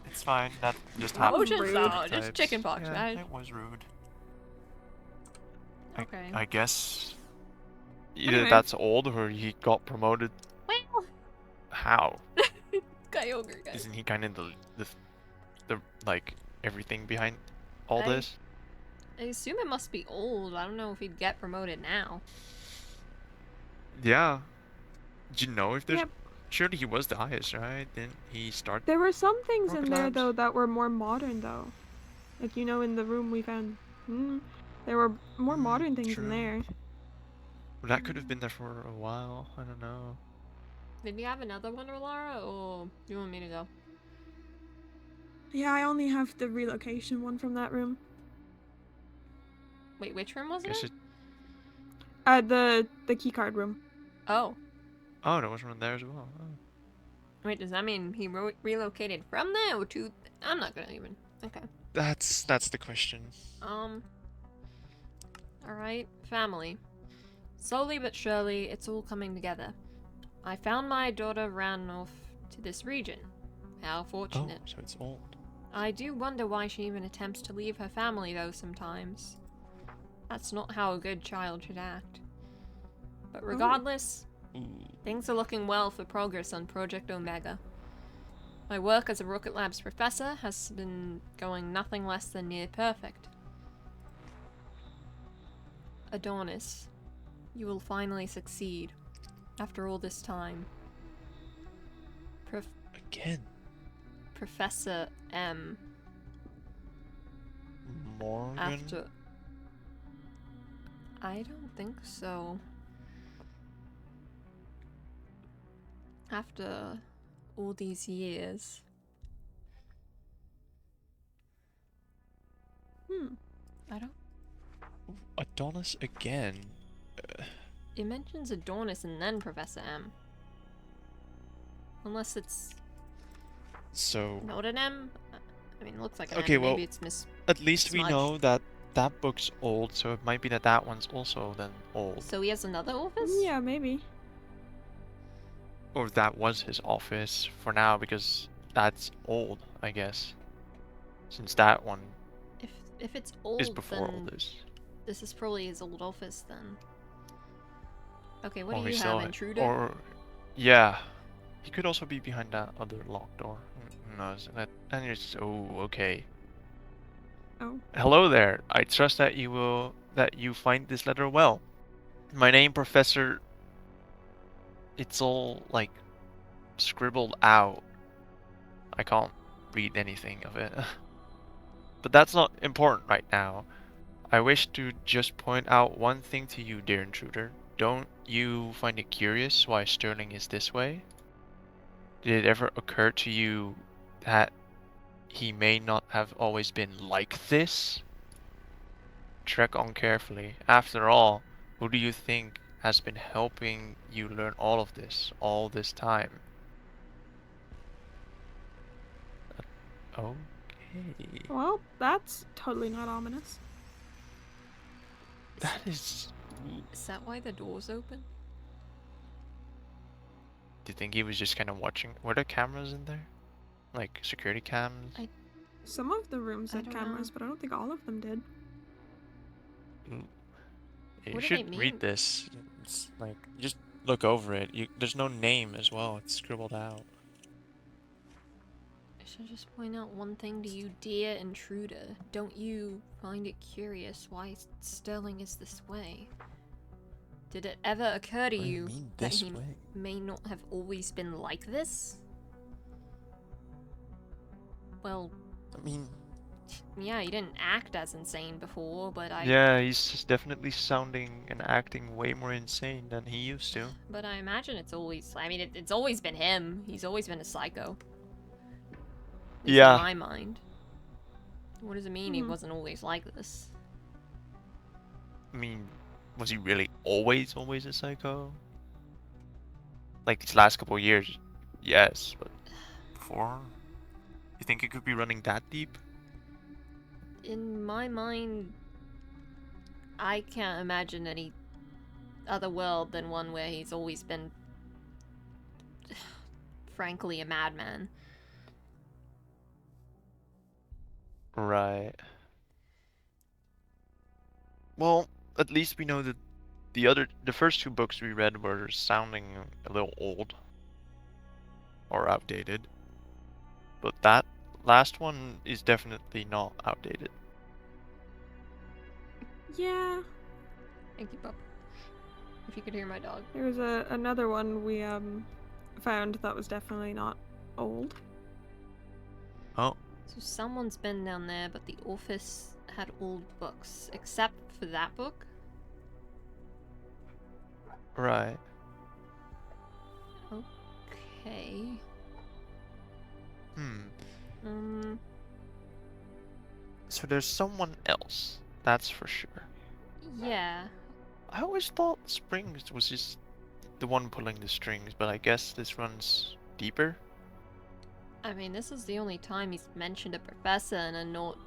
It's fine. That just That was happened. rude. No, just Types. chickenpox, Yeah, guys. it was rude. Okay. I guess either Anyway. that's old or he got promoted. Well, How? Kyogre, guys. Isn't he kind of the like everything behind all I- this? I assume it must be old. I don't know if he'd get promoted now. Yeah. Do you know if there's? Yep. Surely he was the highest, right? Didn't he start? There were some things in Rocket there Labs? though that were more modern though. Like in the room we found. There were more modern things true. in there. Well, that could have been there for a while. I don't know. Did you have another one, Lara, or do you want me to go? Yeah, I only have the relocation one from that room. Wait, which room was Guess it? it. The key card room. Oh. Oh, there was one there as well. Oh. Wait, does that mean he relocated from there or to... I'm not gonna even... Okay. That's the question. Alright, family. Slowly but surely, it's all coming together. I found my daughter ran off to this region. How Oh, fortunate. so it's old. I do wonder why she even attempts to leave her family, though, sometimes. That's not how a good child should act. But regardless, things are looking well for progress on Project Omega. My work as a Rocket Labs professor has been going nothing less than near perfect. Adonis, you will finally succeed. After all this time. Again. Professor M. Morgan. After... I don't think so. After all these years. Hmm. I don't... Adonis again. It mentions Adornis and then Professor M. Unless it's So, not an M. I mean, it looks like an okay, M. well, Maybe it's at least we smudged. know that that book's old, so it might be that that one's also then old. So he has another office? Yeah, maybe. Or that was his office for now, because that's old, I guess. Since that one If it's old, is before all then this. this is probably his old office then. Okay, what Or do he you still have, Intruder? Or, yeah. He could also be behind that other locked door. Who knows? And it's, oh, okay. Oh. Hello there. I trust that you find this letter well. My name, Professor. It's all like scribbled out. I can't read anything of it. But that's not important right now. I wish to just point out one thing to you, dear intruder. Don't you find it curious why Sterling is this way? Did it ever occur to you that he may not have always been like this? Trek on carefully. After all, who do you think has been helping you learn all of this, all this time? Okay. Well, that's totally not ominous. That is... Is that why the door's open? Do you think he was just kind of watching? Were there cameras in there? Like security cams? Some of the rooms I had don't cameras, know. but I don't think all of them did. You What do should they read mean? this. It's like, just look over it. There's no name as well. It's scribbled out. I should just point out one thing to you, dear intruder. Don't you find it curious why Sterling is this way? Did it ever occur to What do you you mean that this he way? may not have always been like this? Well, I mean, yeah, he didn't act as insane before, but yeah, he's just definitely sounding and acting way more insane than he used to. But I imagine it's always, I mean, it's always been him. He's always been a psycho. At least Yeah. in my mind. What does it mean he wasn't always like this? I mean, was he really always a psycho? Like these last couple of years, yes, but before? You think it could be running that deep? In my mind, I can't imagine any other world than one where he's always been, frankly, a madman. Right. Well, at least we know that the first two books we read were sounding a little old or outdated. But that last one is definitely not outdated. Yeah, Thank you, Pup. If you could hear my dog. there was another one we found that was definitely not old. Oh, So someone's been down there, but the office had old books, except for that book. right. Okay. Hmm. So there's someone else, that's for sure. Yeah. I always thought Springs was just the one pulling the strings, but I guess this runs deeper. I mean, this is the only time he's mentioned a professor and a note.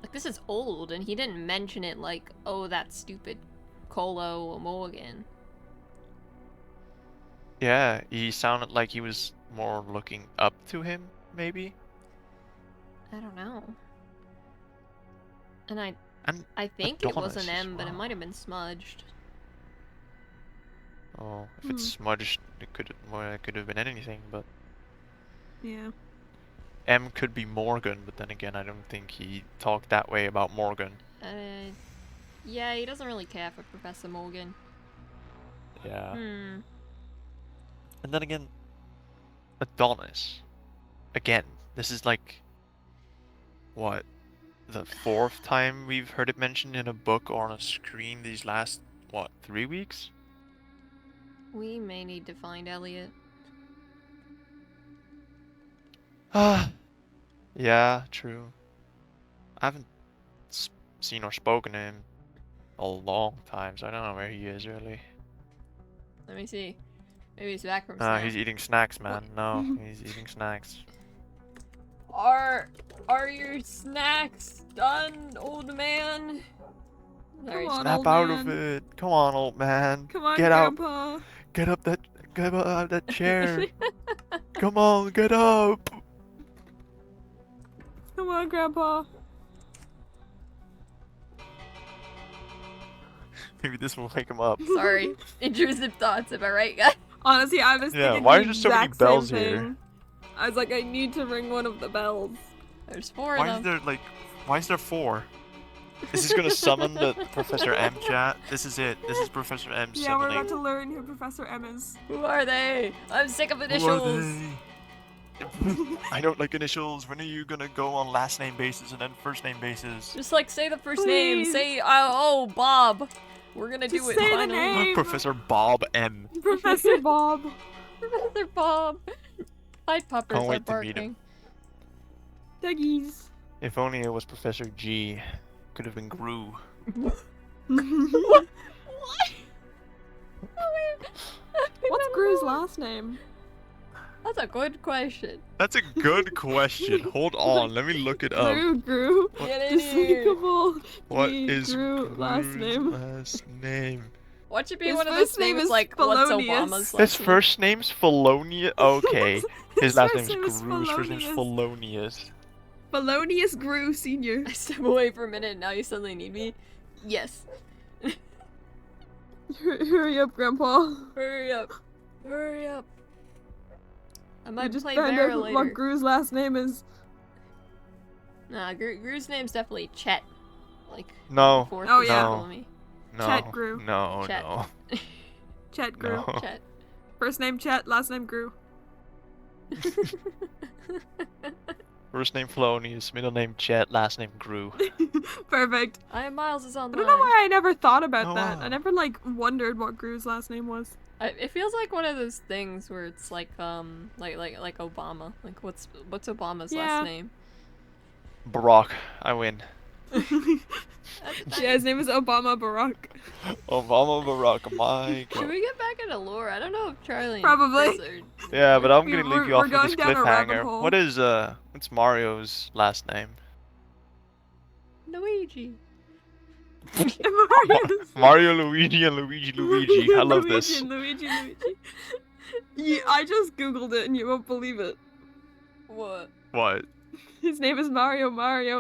Like, this is old, and he didn't mention it like, oh, that stupid Colo or Morgan. Yeah, he sounded like he was more looking up to him, maybe. I don't know. And And I think it was Adonis an as M, but it well. might have been smudged. Oh, if it's smudged, it could have been anything, but Yeah. M could be Morgan, but then again, I don't think he talked that way about Morgan. Yeah, he doesn't really care for Professor Morgan. Yeah. Hmm. And then again, Adonis. Again, this is like, what, the fourth time we've heard it mentioned in a book or on a screen these last, what, 3 weeks? We may need to find Elliot. Yeah, true. I haven't seen or spoken to him. a long time, so I don't know where he is really. Let me see. Maybe he's back from No, snack. he's eating snacks, man. No, he's eating snacks. Are your snacks done, old man? Sorry. Come on, Snap old out man. of it. Come on, old man. Come on, Get out. Grandpa. Get up out of that chair. Come on, get up. Come on, Grandpa. Maybe this will wake him up. Sorry. Intrusive thoughts, am I right, guys? Honestly, I was Yeah, thinking why the are there so many exact same bells here? thing. I was like, I need to ring one of the bells. There's 4 Why of is them. there why is there 4? Is this gonna summon the Professor M chat? This is it. This is Professor M Yeah, we're summoning. about to learn who Professor M is. Who are they? I'm sick of Who are initials. they? I don't like initials. When are you gonna go on last name basis and then first name basis? Just like say the first name. Please. Say, oh, Bob. We're gonna Just do it say the finally. name. Professor Bob M. Professor Bob. Professor Bob. My puppers Can't are wait to meet him. barking. Duggies. If only it was Professor G. Could have been Gru. What? What's Gru's last name? That's a good question. That's a good question. Hold on, let me look it up. Gru. Get in here. Despicable. What Me, is Gru last Gru's name? last name? Watch it be His one of first those name things is like, what's Felonious. Obama's His last name? first name's Felonia. Okay. His last first name's name is Gru. His first name's Felonious. Felonious. Felonious Gru Sr. I step away for a minute, now you suddenly need me? Yes. Hurry up, Grandpa. Hurry up. Hurry up. I I might just play found Vera out later. what Gru's last name is. Nah, Gru's name's definitely Chet. Like, No. fourth Oh, is yeah. follow me. No. Chet Gru. No, Chet. no. Chet Gru. No. Chet. First name Chet, last name Gru. First name Felonious, middle name Chet, last name Gru. Perfect. I am Miles is I online. don't know why I never thought about Oh, that. wow. I never like wondered what Gru's last name was. It feels like one of those things where it's like Obama. Like what's Obama's Yeah. last name? Barack, I win. Yeah, his name is Obama Barack. Obama Barack, my Should god. we get back into lore? I don't know if Charlie and Probably. Chris are... Yeah, but I'm We- gonna we're- leave you off we're with this going down a rabbit cliffhanger. hole. What is what's Mario's last name? Luigi. Mario's- Mario, Luigi, and Luigi. I love Luigi this. and Luigi. Yeah, I just googled it and you won't believe it. What? What? His name is Mario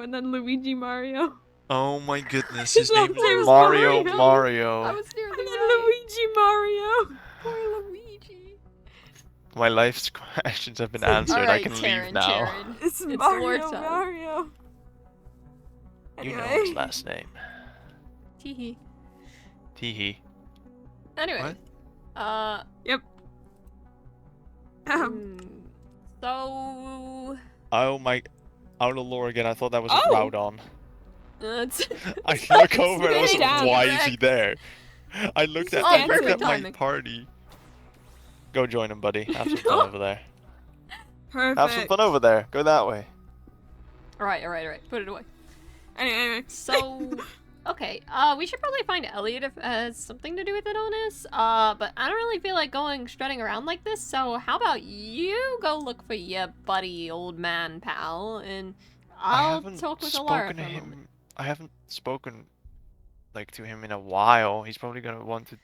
and then Luigi Mario. Oh my goodness, His his name last name is is Mario Mario. I Mario. was nearly And then right. Luigi Mario. Poor Luigi. My life's questions have been answered. I Alright, can Taryn, leave now. Taryn. It's It's Mario lore time. Mario. You know Anyway. his last name. Teehee. Teehee. Anyway. What? So... Oh my. Out of lore again. I thought that was a Oh! Groudon. It's... I look over and I was Stay like, down. why is he there? I looked at, Oh, I looked perfect at my timing. party. Go join him, buddy. Have some fun over there. Perfect. Have some fun over there. Go that way. Alright. Put it away. Anyway. So... Okay, we should probably find Elliot if it has something to do with it on this. But I don't really feel like going strutting around like this, so how about you go look for your buddy, old man pal, and I'll talk with Alara for a moment. I haven't spoken like to him in a while. He's probably gonna want to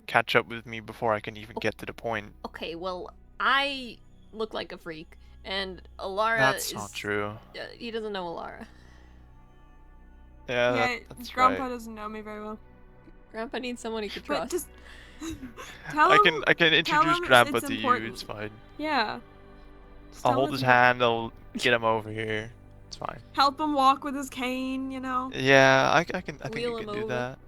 catch up with me before I can even get to the point. Okay, well, I look like a freak, and Alara That's is... not true. He doesn't know Alara. Yeah, Yeah, that's Grandpa right. doesn't know me very well. Grandpa needs someone he could But trust. just tell him. I can tell introduce him Grandpa it's to you. important. It's fine. Yeah. Just I'll tell him hold it's his hand. I'll get him over here. It's fine. Help him walk with his cane, you know. Yeah, I think Wheel you him can do over. that.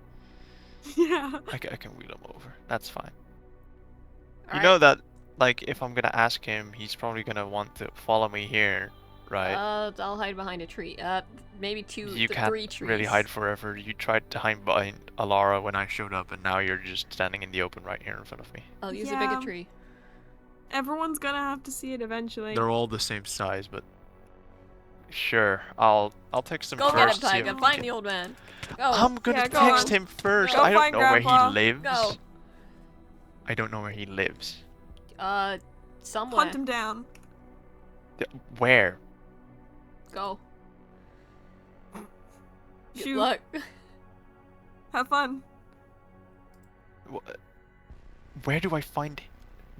Yeah. I can wheel him over. That's fine. You Alright. know that, like, if I'm gonna ask him, he's probably gonna want to follow me here, right? I'll hide behind a tree. Maybe You three can't trees. really hide forever. You tried to hide behind Alara when I showed up, and now you're just standing in the open right here in front of me. I'll use a Yeah. bigger tree. Everyone's gonna have to see it eventually. They're all the same size, but Sure, I'll text him Go first. get him, see if Tiger. we Find can- the old man. Go. I'm gonna Yeah, go text on. him first. Go I don't find know where Grandpa. he lives. Go. I don't know where he lives. Somewhere. Hunt him down. Where? Go. Good Shoot. luck. Have fun. Where do I find?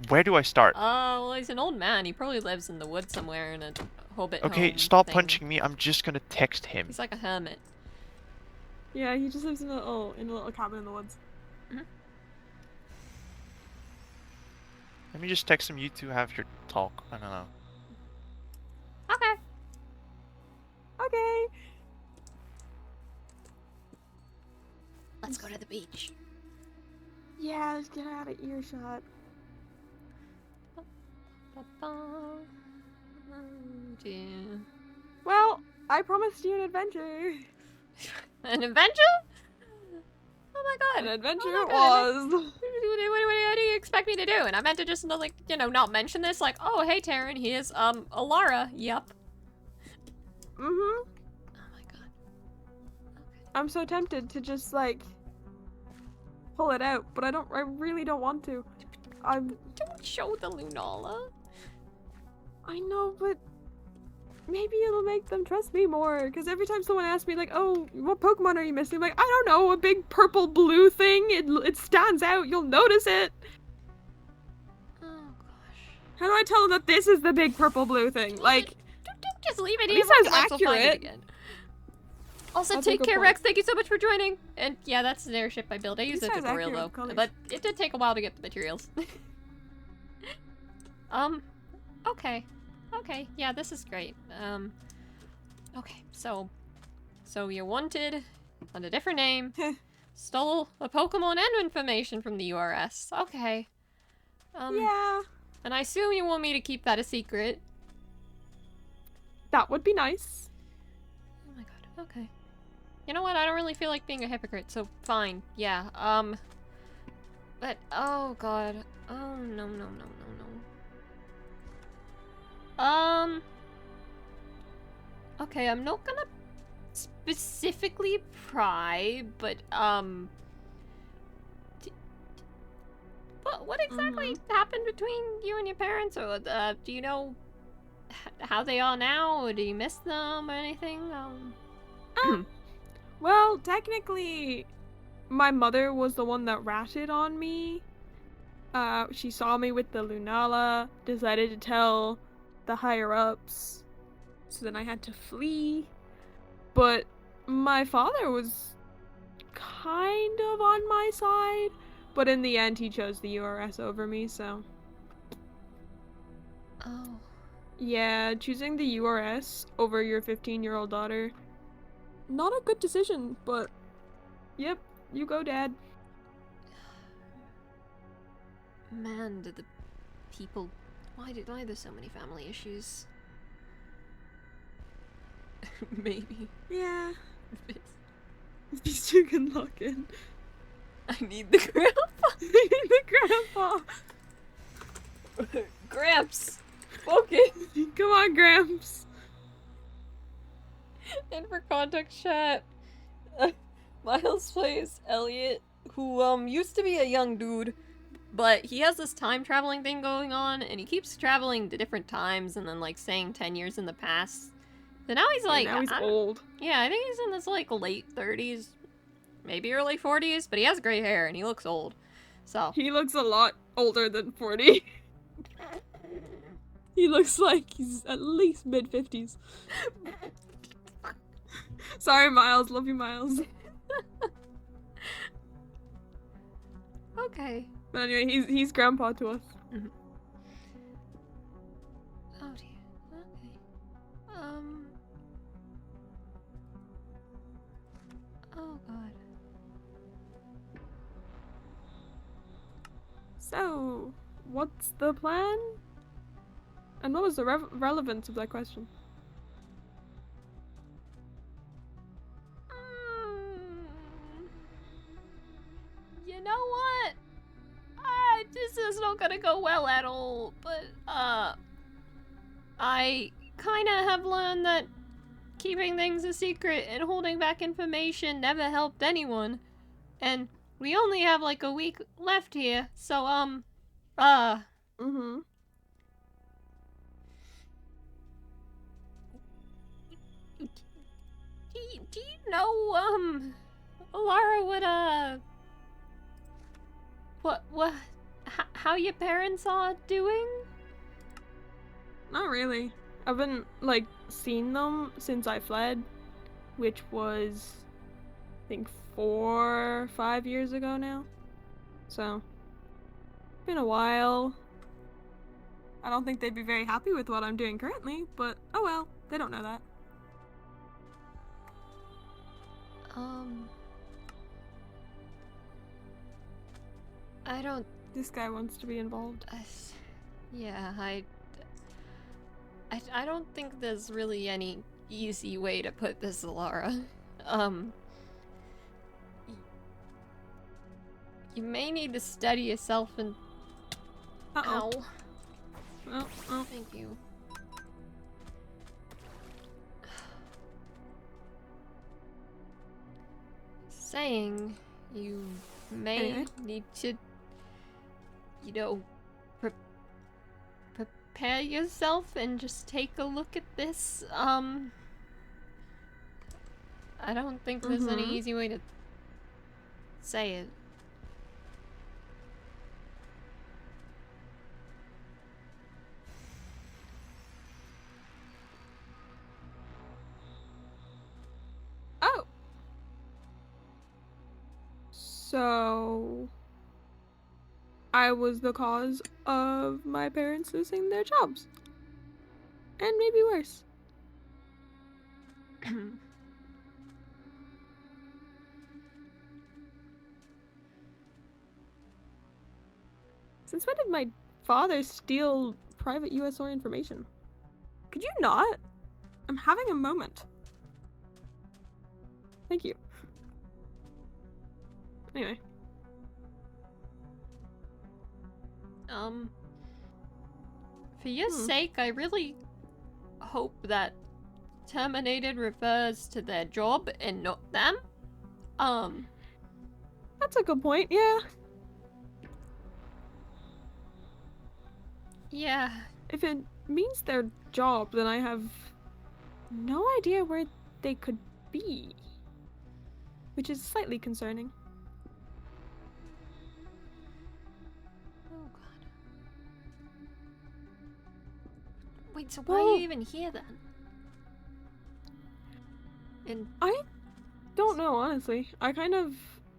Where do I start? Well, he's an old man. He probably lives in the woods somewhere in a hobbit Okay, home stop thing. punching me. I'm just gonna text him. He's like a hermit. Yeah, he just lives in a little cabin in the woods. Let me just text him. You two have your talk. I don't know. Okay. Okay. Let's go to the beach. Yeah, let's get out of earshot. Oh, dear. Well, I promised you an adventure. An adventure? Oh my god. An adventure Oh it my God. was. What do you expect me to do? And I meant to just, like, you know, not mention this. Like, oh, hey, Taryn, here's, Alara. Yup. Mhm. Oh my god. I'm so tempted to just like pull it out, but I really don't want to. Don't show the Lunala. I know, but maybe it'll make them trust me more. Because every time someone asks me, like, "Oh, what Pokemon are you missing?" I'm like, I don't know, a big purple blue thing. It stands out. You'll notice it. Oh gosh. How do I tell them that this is the big purple blue thing? Like, Don't just leave it At here. least that's Rex will find it accurate. again. Also, That's a take good care, point. Rex. Thank you so much for joining. And yeah, that's an airship I built. I used These a guys tutorial accurate though, colours. but it did take a while to get the materials. Okay. Okay, yeah, this is great. Okay, so you wanted on a different name, stole a Pokemon and information from the URS. Okay. yeah, And I assume you want me to keep that a secret. that would be nice. Oh my god, okay. You know what, I don't really feel like being a hypocrite, so fine, yeah, but, oh god. Oh, no, no, no, no, no. Okay, I'm not gonna specifically pry, but, what exactly happened between you and your parents, or, do you know how they are now, or do you miss them, or anything? Well, technically, my mother was the one that ratted on me. She saw me with the Lunala, decided to tell the higher-ups, so then I had to flee. But my father was kind of on my side, but in the end he chose the URS over me, so... Oh. Yeah, choosing the URS over your 15-year-old daughter, not a good decision, but yep, you go, Dad. Man, did the people... Why are there so many family issues? Maybe. Yeah. These two can lock in. I need the grandpa. The grandpa. Gramps! Focus! Come on, Gramps. And for context chat, Miles plays Elliot, who used to be a young dude, but he has this time traveling thing going on, and he keeps traveling to different times and then like saying 10 years in the past. So now he's like, now he's I don't- old. yeah, I think he's in his like late 30s, maybe early 40s, but he has gray hair and he looks old. So He looks a lot older than 40. He looks like he's at least mid-50s. Sorry, Miles. Love you, Miles. okay. But anyway, he's grandpa to us. Oh dear. Okay. Oh god. So, what's the plan? And what was the relevance of that question? You know what? This is not gonna go well at all, but, I kinda have learned that keeping things a secret and holding back information never helped anyone. And we only have like a week left here, so, Mm-hmm. do you know, Lara would, how your parents are doing? Not really. I haven't, like, seen them since I fled, which was, I think, 4 or 5 years ago now. So, been a while. I don't think they'd be very happy with what I'm doing currently, but oh well, they don't know that. I don't, This guy wants to be involved. yeah, I don't think there's really any easy way to put this, Lara. You may need to steady yourself and... Uh-oh. Ow. Oh. Thank you. Saying you may Okay. need to, you know, prepare yourself and just take a look at this. I don't think there's any Mhm. easy way to say it. Oh! So... I was the cause of my parents losing their jobs. And maybe worse. Since when did my father steal private USO information? Could you not? I'm having a moment. Thank you. Anyway. For your sake, I really hope that terminated refers to their job and not them. That's a good point, yeah. Yeah. If it means their job, then I have no idea where they could be. Which is slightly concerning. Oh god. Wait, so why are you even here then? And I don't know, honestly. I kind of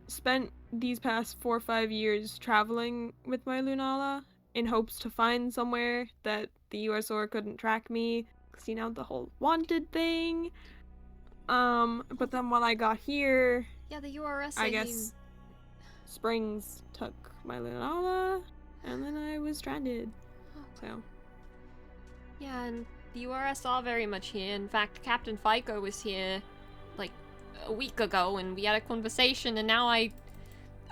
spent these past 4 or 5 years traveling with my Lunala in hopes to find somewhere that the USOR couldn't track me. 'Cause, you know, the whole wanted thing. But then when I got here, yeah, the URS. I guess Springs took my Lunala, and then I was stranded. So, Yeah, and the URS are very much here. In fact, Captain FICO was here like a week ago, and we had a conversation. And now I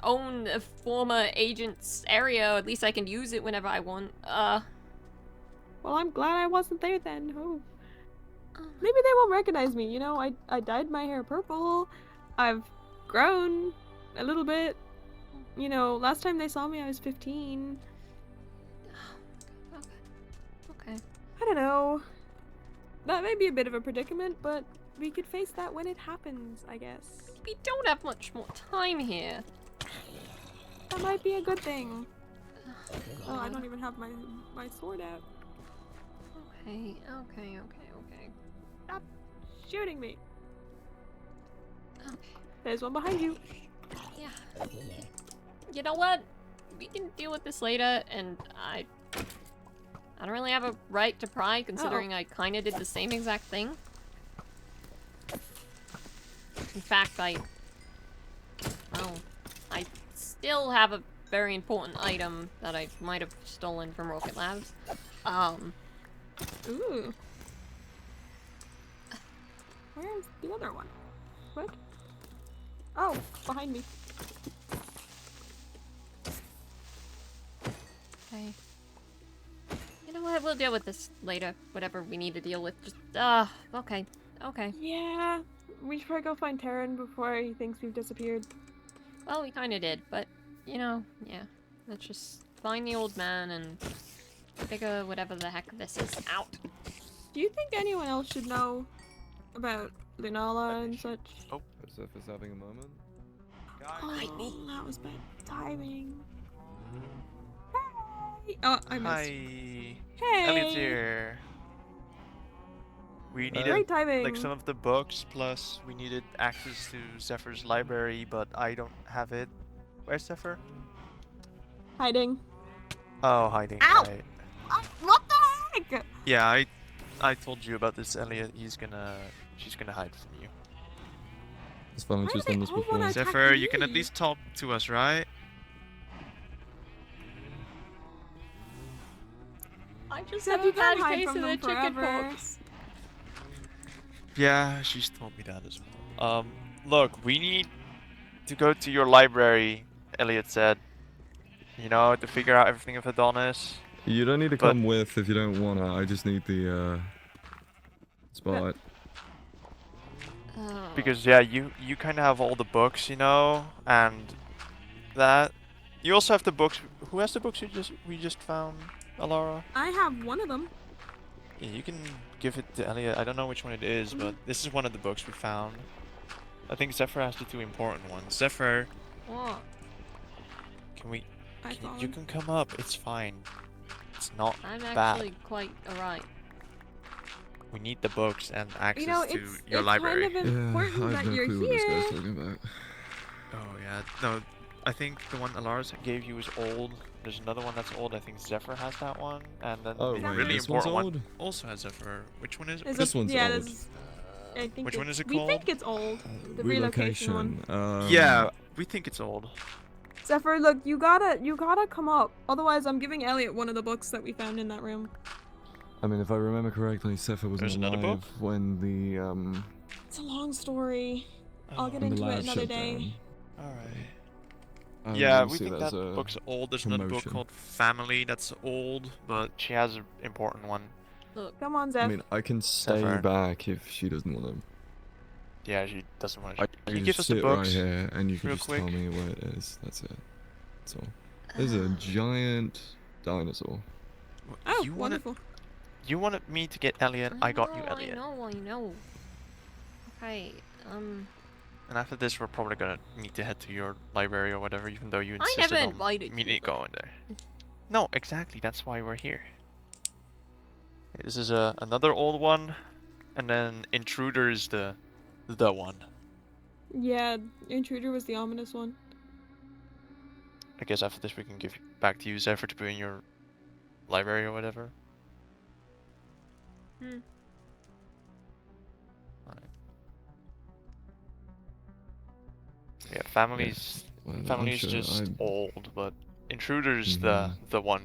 own a former agent's area. At least I can use it whenever I want. well, I'm glad I wasn't there then. Oh. Maybe they won't recognize me, you know, I dyed my hair purple, I've grown a little bit, you know, last time they saw me I was 15. Okay. I don't know, that may be a bit of a predicament, but we could face that when it happens, I guess. We don't have much more time here. That might be a good thing. Oh, I don't even have my sword out. Okay. Stop shooting me. Okay. There's one behind you. Yeah. You know what? We can deal with this later, and I don't really have a right to pry, considering I kind of did the same exact thing. In fact, I still have a very important item that I might have stolen from Rocket Labs. Ooh. Where's the other one? What? Oh, behind me. Okay. You know what? We'll deal with this later. Whatever we need to deal with. Just, okay. Okay. Yeah, we should probably go find Taryn before he thinks we've disappeared. Well, we kind of did, but you know, yeah. Let's just find the old man and figure whatever the heck this is out. Do you think anyone else should know about Lunala and such? Oh. Joseph is having a moment. Oh, that was bad timing. Hey! Oh, I missed. Hi. Hey! Elliot's here. We needed Great timing. like some of the books, plus we needed access to Zephyr's library, but I don't have it. Where's Zephyr? Hiding. Oh, hiding. Ow! Right. What the heck? Yeah, I told you about this, Elliot. She's gonna hide from you. It's fine, Why she's do done they this all before. wanna attack Zephyr, you can at me? least talk to us, right? I just Except have you a bad can't hide case from of the them chicken forever. pox. Yeah, she's told me that as well. Look, we need to go to your library, Elliot said. You know, to figure out everything of Adonis. You don't need to But- come with if you don't wanna. I just need the spot. Oh. Because yeah, you kind of have all the books, you know, and that. You also have the books. Who has the books we just found, Alara? I have one of them. Yeah, you can give it to Elliot. I don't know which one it is, but this is one of the books we found. I think Zephyr has the two important ones. Zephyr, What? can we? I You can come up. It's fine. It's not I'm bad. actually quite alright. We need the books and access You know, to it's your library. kind of important I that have no you're clue what this guy's here. talking about. Oh yeah, no, I think the one Alaris gave you is old. There's another one that's old. I think Zephyr has that one, and then Oh, the wait, really this one's important one old? also has Zephyr. Which one is it? Is This it- one's yeah, old. this- I think Which one is it We think called? it's old. The relocation one. Yeah, we think it's old. Zephyr, look, you gotta come up. Otherwise, I'm giving Elliot one of the books that we found in that room. I mean, if I remember correctly, Zephyr wasn't There's another alive book? when the It's a long story. I'll get when the into it lab another shut day. down. Alright. I don't Yeah, really we see think that as that a book's old. There's another book promotion. called Family that's old, but she has an important one. Look, Come on, I Zeph. mean, I can stay Zephyr. back if she doesn't want to. Yeah, she doesn't want I to. can Can you give just us the sit books? right here, and you can real just quick? tell me where it is. That's it. That's all. There's a giant dinosaur. Oh, you wanted, wonderful. you wanted me to get Elliot. I got you, know, Elliot. I know. Okay, And after this, we're probably gonna need to head to your library or whatever, even though you I insisted never on invited me you, to go in there. No, exactly. That's why we're here. This is another old one, and then Intruder is the one. Yeah, Intruder was the ominous one. I guess after this, we can give back to you, Zephyr, to put in your library or whatever. Hmm. Alright. Yeah, family's Well, I'm family's sure just I- old, but Intruder's Mhm. the one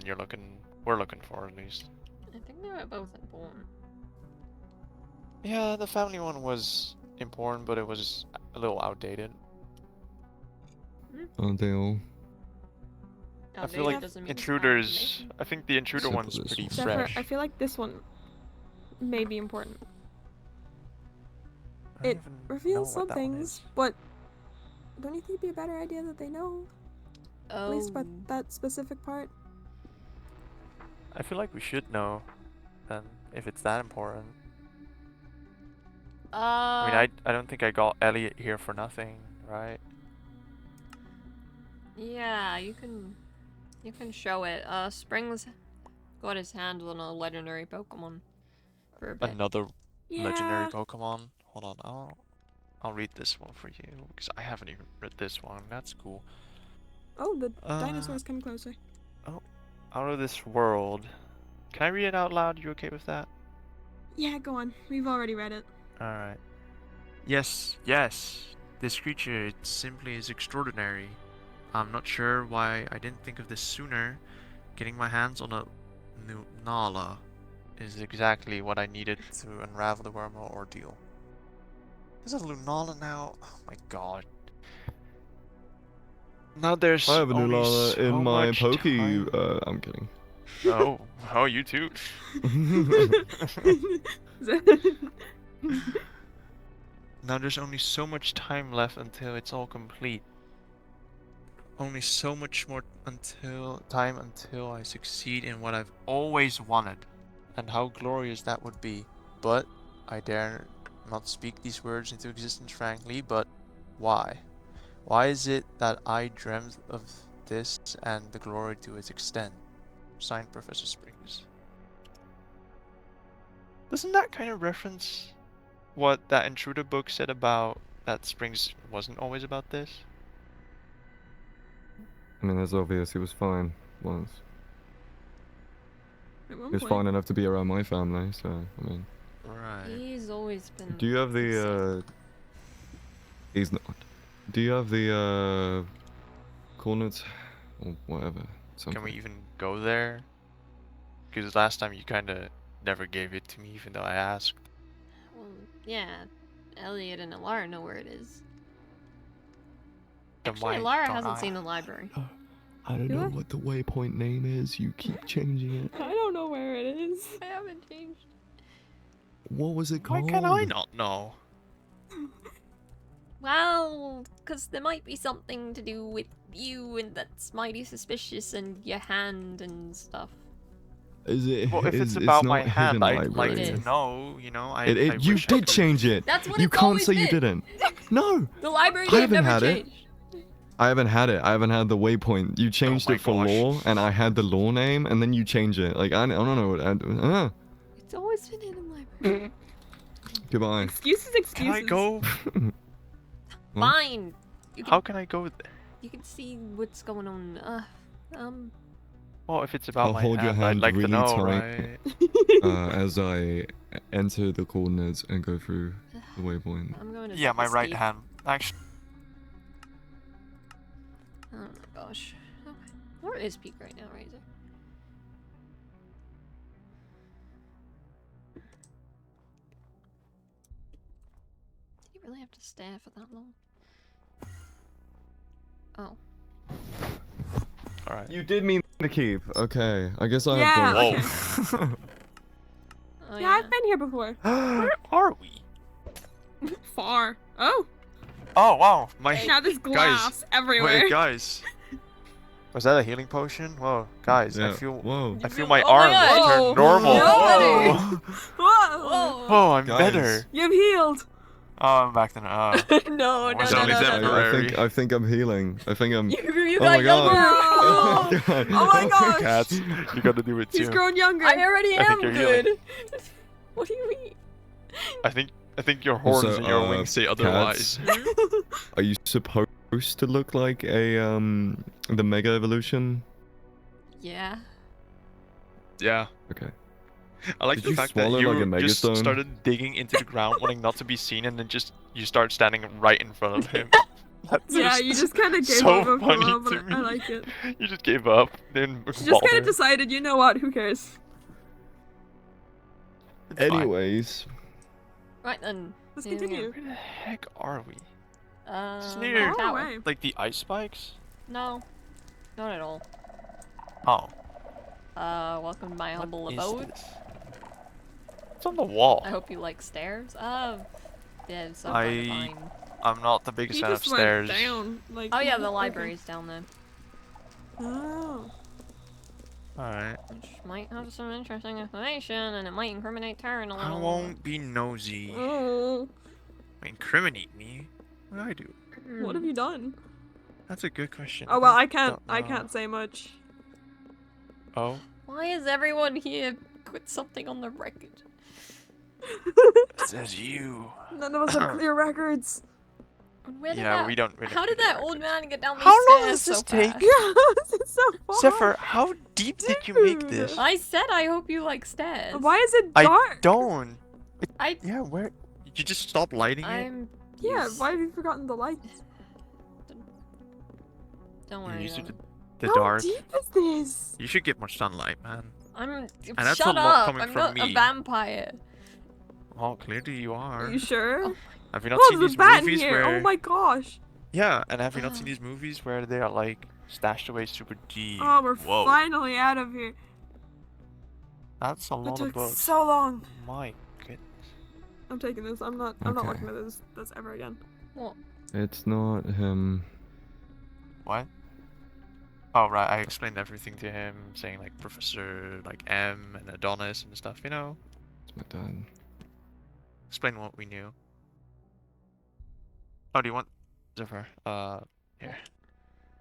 we're looking for at least. I think they were both important. Yeah, the family one was important, but it was a little outdated. Aren't they all? I feel Outdated like doesn't mean it's bad Intruders. information. I think the Intruder Simple one's this pretty one. Zephyr, fresh. I feel like this one may be important. I don't It even reveals know some what that one things, is. but don't you think it'd be a better idea that they know? At least about Oh. that specific part? I feel like we should know, then, if it's that important. I mean, I don't think I got Elliot here for nothing, right? Yeah, you can show it. Spring's got his hands on a legendary Pokemon for a bit. Another legendary Yeah. Pokemon. Hold on, I'll read this one for you because I haven't even read this one. That's cool. Oh, the Uh, dinosaur's coming closer. Out of this world. Can I read it out loud? You okay with that? Yeah, go on. We've already read it. Alright. Yes, yes. This creature, it simply is extraordinary. I'm not sure why I didn't think of this sooner. Getting my hands on a Nala is exactly what I needed to unravel the wormhole ordeal. There's a Lunala now. Oh my god. Now there's I have a only Nulala so in my much Poke. time. I'm kidding. Oh, you too. Now there's only so much time left until it's all complete. Only so much more until I succeed in what I've always wanted. And how glorious that would be. But I dare not speak these words into existence frankly, but why? Why is it that I dreamt of this and the glory to its extent? Signed, Professor Springs. Doesn't that kind of reference what that Intruder book said about that Springs wasn't always about this? I mean, that's obvious. He was fine once. At one He was point. fine enough to be around my family, so, I mean. Right. He's always been. Do you have the, He's not. Do you have the, coordinates? Or whatever. Something. Can we even go there? Because last time you kind of never gave it to me, even though I asked. Well, yeah. Elliot and Alara know where it is. Then Actually, why Alara don't hasn't I? seen the library. I don't Do know I? what the waypoint name is. You keep changing it. I don't know where it is. I haven't changed. What was it Why called? can I not know? Well, because there might be something to do with you, and that's mighty suspicious, and your hand and stuff. Is it? Well, if is- it's about not my hidden hand, I'd library. like It to is. know, you know, I You wish I did could- change it. That's what You it's can't always say you been. didn't. No, The library I name haven't never had it. changed. I haven't had it. I haven't had the waypoint. You changed my it for gosh. law, and I had the law name, and then you change it. Like I don't know what. It's always been in the library. Goodbye. Excuses, Can I excuses. go? What? Fine. You can, How can I go there? you can see what's going on. Well, if it's about I'll my hold your hand, I'd hand like to really know, tight. right? As I enter the coordinates and go through the waypoint. I'm going to. Yeah, zip my this right key. hand. Actually, Oh my gosh. Okay. Where is Peak right now, Razor? Did you really have to stare for that long? Oh. all right. You did mean to keep. Okay, I guess I Yeah, have both. okay. Oh Yeah, I've been here before. Where are we? Far. Oh, Oh wow, my now there's glass everywhere. wait, guys. Was that a healing potion? Whoa, guys, Yeah. I feel Whoa. I feel my Oh my arms gosh. turn Whoa. normal. Nobody. Whoa. Whoa. Oh, I'm Guys. better. You've healed. Oh, I'm back to No, no, Was no, only no, no, temporary. no. I think I'm healing. I think I'm. You Oh got my God. younger. Oh, oh my gosh. Cats, you gotta do it too. He's grown younger. I already I think am you're healing. good. What do you mean? I think your horns Also, and your wings say otherwise. Are you supposed to look like a the Mega Evolution? Yeah. Yeah. Okay. I like Did the you fact that swallow you like a just megastone? started digging into the ground, wanting not to be seen, and then you start standing right in front of him. That's Yeah, you just kind of gave so up for a funny while, to but me. I like it. You just gave up. Didn't She just kind bother. of decided, you know what, who cares? It's fine. Anyways, Right then. Let's Here we go. continue. Where the heck are we? It's near- Far away. Like the ice spikes? No. Not at all. Oh. Welcome to my humble What is abode. this? It's on the wall. I hope you like stairs. Yeah, it's so I- fun to find. I'm not the biggest He fan of just went stairs. down. Like, Oh yeah, the okay. library's down there. Oh. Alright. Which might have some interesting information, and it might incriminate Taryn a I little. won't be nosy. Oh. Incriminate me? What do I do? What have you done? That's a good question. Oh well, I can't. don't I know. can't say much. Oh, Why is everyone here put something on the record? it says you. None of us have clear records. Where did Yeah, that, we don't. How did that old man get down these How long stairs does this so take? fast? Yeah, it's so far. Zephyr, how deep did you make this? I said I hope you like stairs. Why is it I dark? don't. I- Yeah, where? You just stop lighting it? I'm. Yeah, used- why have you forgotten the lights? Don't You're worry. used to about it. the How dark. deep is this? You should get more sunlight, man. I'm. that's Shut a lot up! coming I'm from not a me. vampire. Oh, clearly you are. Are you sure? Oh, Have you not Oh, seen there's these a bat in movies here. where? Oh my gosh. Yeah, and have you not Oh. seen these movies where they are like stashed away super deep? Oh, we're Whoa, finally out of here. that's a That lot of took books. so long. My goodness. I'm taking this. I'm not looking Okay. at this ever again. Well, It's not him. What? Oh, right, I explained everything to him, saying, like, Professor, like, M and Adonis and stuff, you know? It's my dad. Explain what we knew. Oh, do you want... Zephyr, here.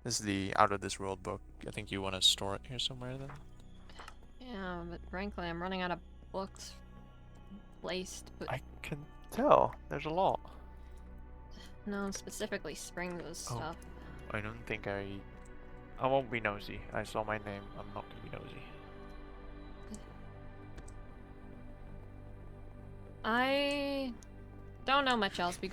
This is the Out of This World book. I think you want to store it here somewhere, then? yeah, but frankly, I'm running out of books placed, but I can tell. There's a lot. no, specifically Spring's Oh. stuff. I don't think I won't be nosy. I saw my name. I'm not gonna be nosy. I don't know much else. We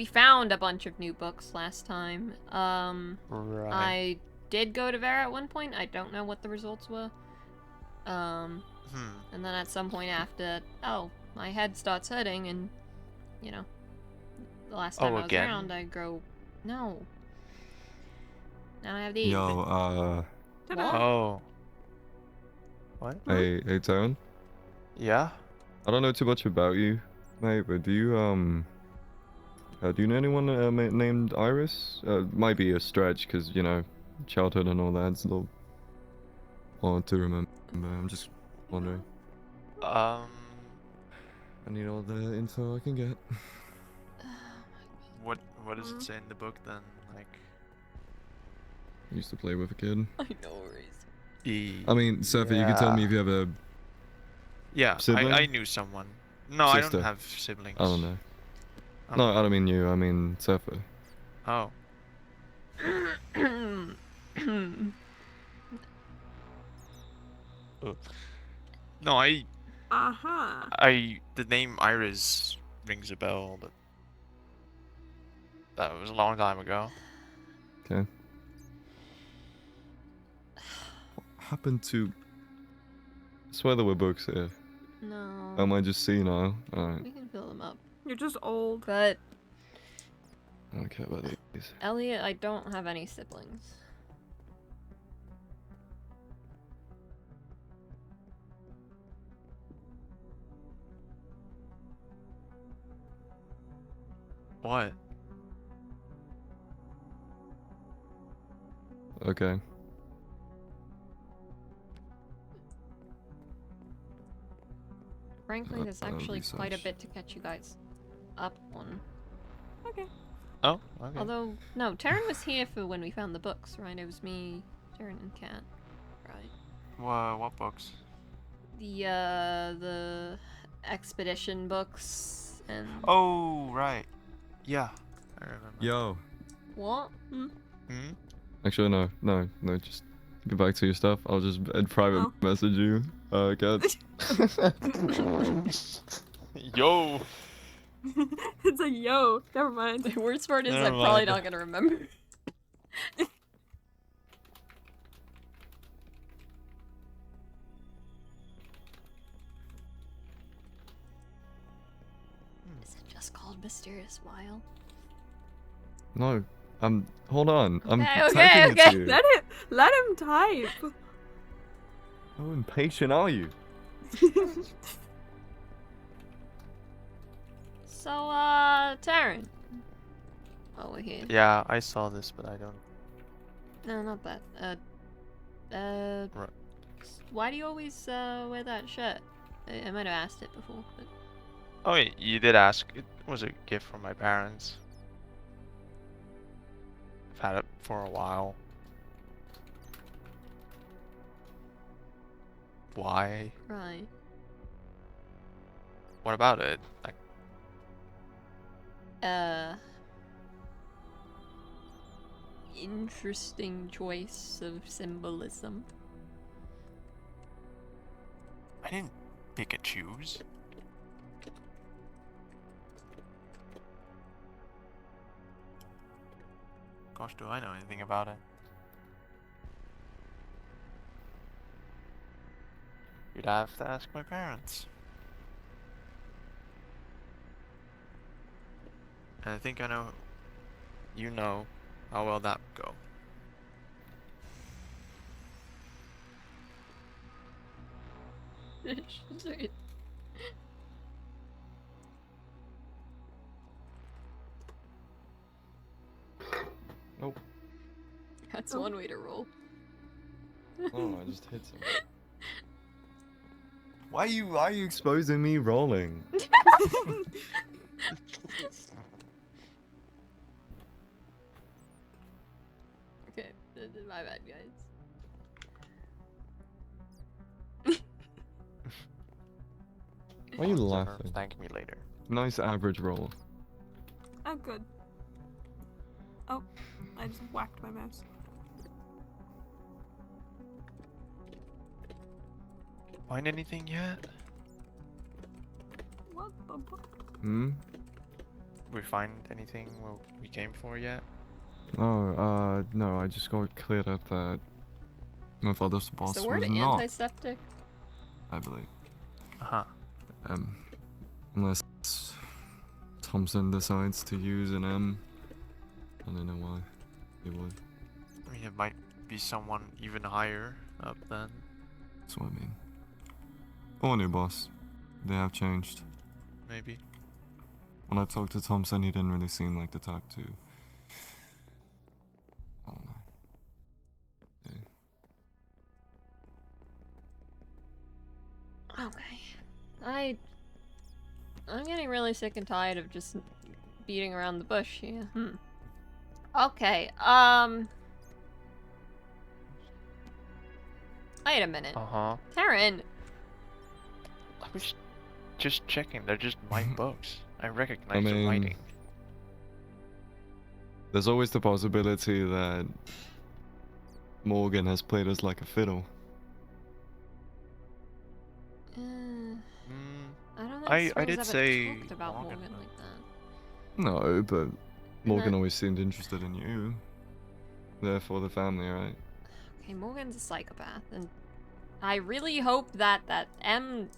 found a bunch of new books last time. Right. I did go to Vera at one point. I don't know what the results were. And then at some point after, my head starts hurting, and you know, the last time I was again? around, no. Now I have these. Yo, Ta-da. What? Oh. What? hey, Taryn. Yeah? I don't know too much about you, mate, but do you know anyone named Iris? Might be a stretch, cause you know, childhood and all that. It's a little hard to remember. I'm just wondering. I need all the info I can get. What does it say in the book then? Like, I used to play with a kid. I know, Reese. I mean, Surfer, you can tell me if you have a Yeah, sibling? I knew someone. No, I Sister? don't have siblings. I don't know. I No, don't I don't mean you. I mean Surfer. Oh. No, Aha. the name Iris rings a bell, but that was a long time ago. Okay. What happened to? I swear there were books here. No. Am I just senile? Alright. We can fill them up. You're just old. But, I don't care about these. Elliot, I don't have any siblings. What? Okay. Frankly, there's that'll be actually quite a such. bit to catch you guys up on. Okay. Oh, okay. Although, no, Taryn was here for when we found the books, right? It was me, Taryn, and Kat, right? What books? The expedition books and... Oh, right. Yeah, I remember. Yo. What? Hmm? Actually, no. Just get back to your stuff. I'll just private message you. Kat. Yo. It's like, yo, never mind. The worst part is Never I'm probably mind. not gonna remember. Is it just called Mysterious Wild? No. Hold on. I'm Okay, typing it okay. to you. Let him type. How impatient are you? So, Taryn. Oh, we're here. Yeah, I saw this, but I don't. No, not that. Right. Why do you always, wear that shirt? I might have asked it before, but... Oh, wait, you did ask. It was a gift from my parents. I've had it for a while. Why? Right. What about it? Like, Interesting choice of symbolism. I didn't pick and choose. Gosh, do I know anything about it? You'd have to ask my parents. And I think I know, you know, how well that would go. That's Oh. one way to roll. Oh, I just hit something. Why are you exposing me rolling? Okay, my bad, guys. Why are you Tell her laughing? Thank me later. Nice average roll. I'm good. Oh, I just whacked my mouse. Find anything yet? What the fuck? Hmm? We find anything we came for yet? Oh, no, I just got cleared up that my father's boss Is the word was not, antiseptic? I believe. Uh-huh. Unless Thompson decides to use an M. I don't know why he would. I mean, it might be someone even higher up then. That's what I mean. Or new boss. They have changed. Maybe. When I talked to Thompson, he didn't really seem like the type to... I don't know. Yeah. Okay. I'm getting really sick and tired of just beating around the bush here. Okay, wait a minute. Uh-huh. Taryn! I was just checking. They're just my books. I recognize I the mean, writing. there's always the possibility that Morgan has played us like a fiddle. I don't think I Springs did ever say talked about Morgan, Morgan but- like that. No, but Morgan No. always seemed interested in you. Therefore the family, right? Okay, Morgan's a psychopath, and I really hope that that M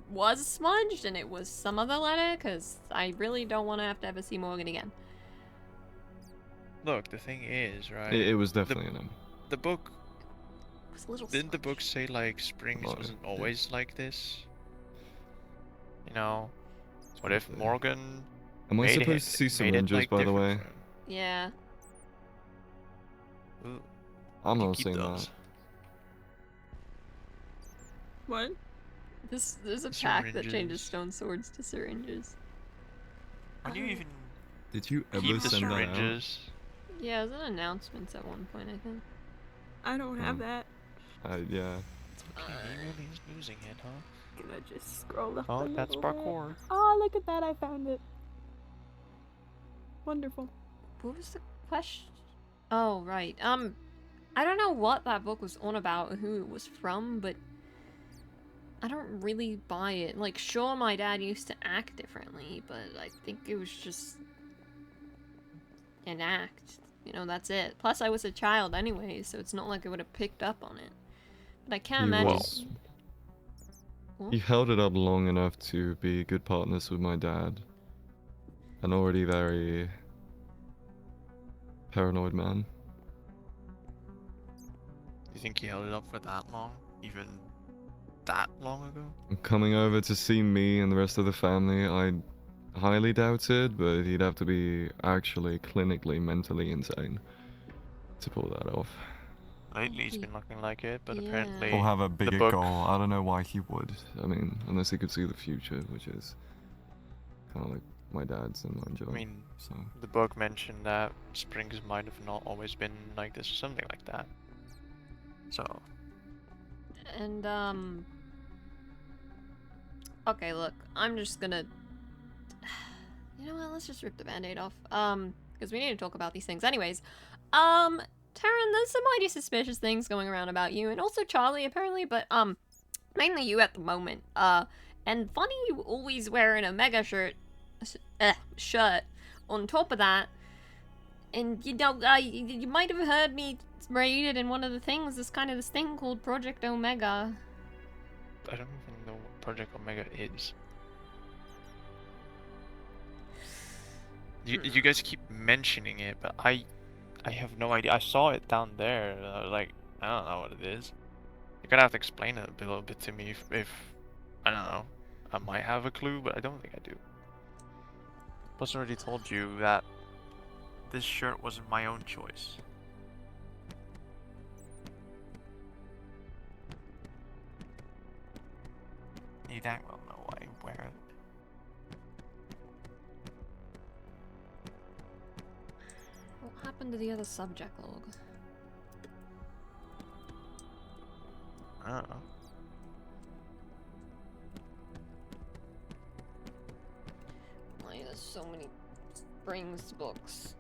was smudged and it was some other letter, because I really don't want to have to ever see Morgan again. Look, the thing is, right? It was definitely an M. The book... It was a little Didn't the book smudged. say, like, Springs Oh, wasn't yeah. always like this? You know? What if Probably. Morgan Am I made supposed it, to see made it, syringes, like, by the different way? for him? Yeah. Ooh, I'm you not keep saying those. that. What? There's a pack that changes Syringes. stone swords to syringes. When you even Did you ever keep the send that out? syringes? Yeah, it was an announcement at one point, I think. I don't have that. Yeah. Okay, he really is using it, huh? Gonna just scroll up Oh, a that's little bit. parkour. Oh, look at that! I found it. Wonderful. What was the question? Oh, right. I don't know what that book was on about or who it was from, but I don't really buy it. Like, sure, my dad used to act differently, but I think it was just an act. You know, that's it. Plus, I was a child anyway, so it's not like I would have picked up on it. But I can't He imagine. was- What? He held it up long enough to be good partners with my dad. An already very paranoid man. You think he held it up for that long? Even that long ago? Coming over to see me and the rest of the family, I highly doubt it, but he'd have to be actually clinically mentally insane to pull that off. Lately, it's been looking like it, but Yeah. apparently Or have a bigger book- goal. I don't know why he would. I mean, unless he could see the future, which is kind of like my dad's and my job. I mean, So the book mentioned that Springs might have not always been like this or something like that. So, And, okay, look, I'm just gonna... You know what, let's just rip the band-aid off. Because we need to talk about these things. Anyways, Taryn, there's some mighty suspicious things going around about you, and also Charlie, apparently, but, mainly you at the moment. And funny you always wearing a mega shirt on top of that. And, you know, you might have heard me rated in one of the things, this thing called Project Omega. I don't even know what Project Omega is. You guys keep mentioning it, but I have no idea. I saw it down there. Like, I don't know what it is. You're gonna have to explain it a little bit to me if I don't know. I might have a clue, but I don't think I do. Plus, I already told you that this shirt wasn't my own choice. You dang well know I wear it. What happened to the other subject log? I don't know. Why there's so many Springs books?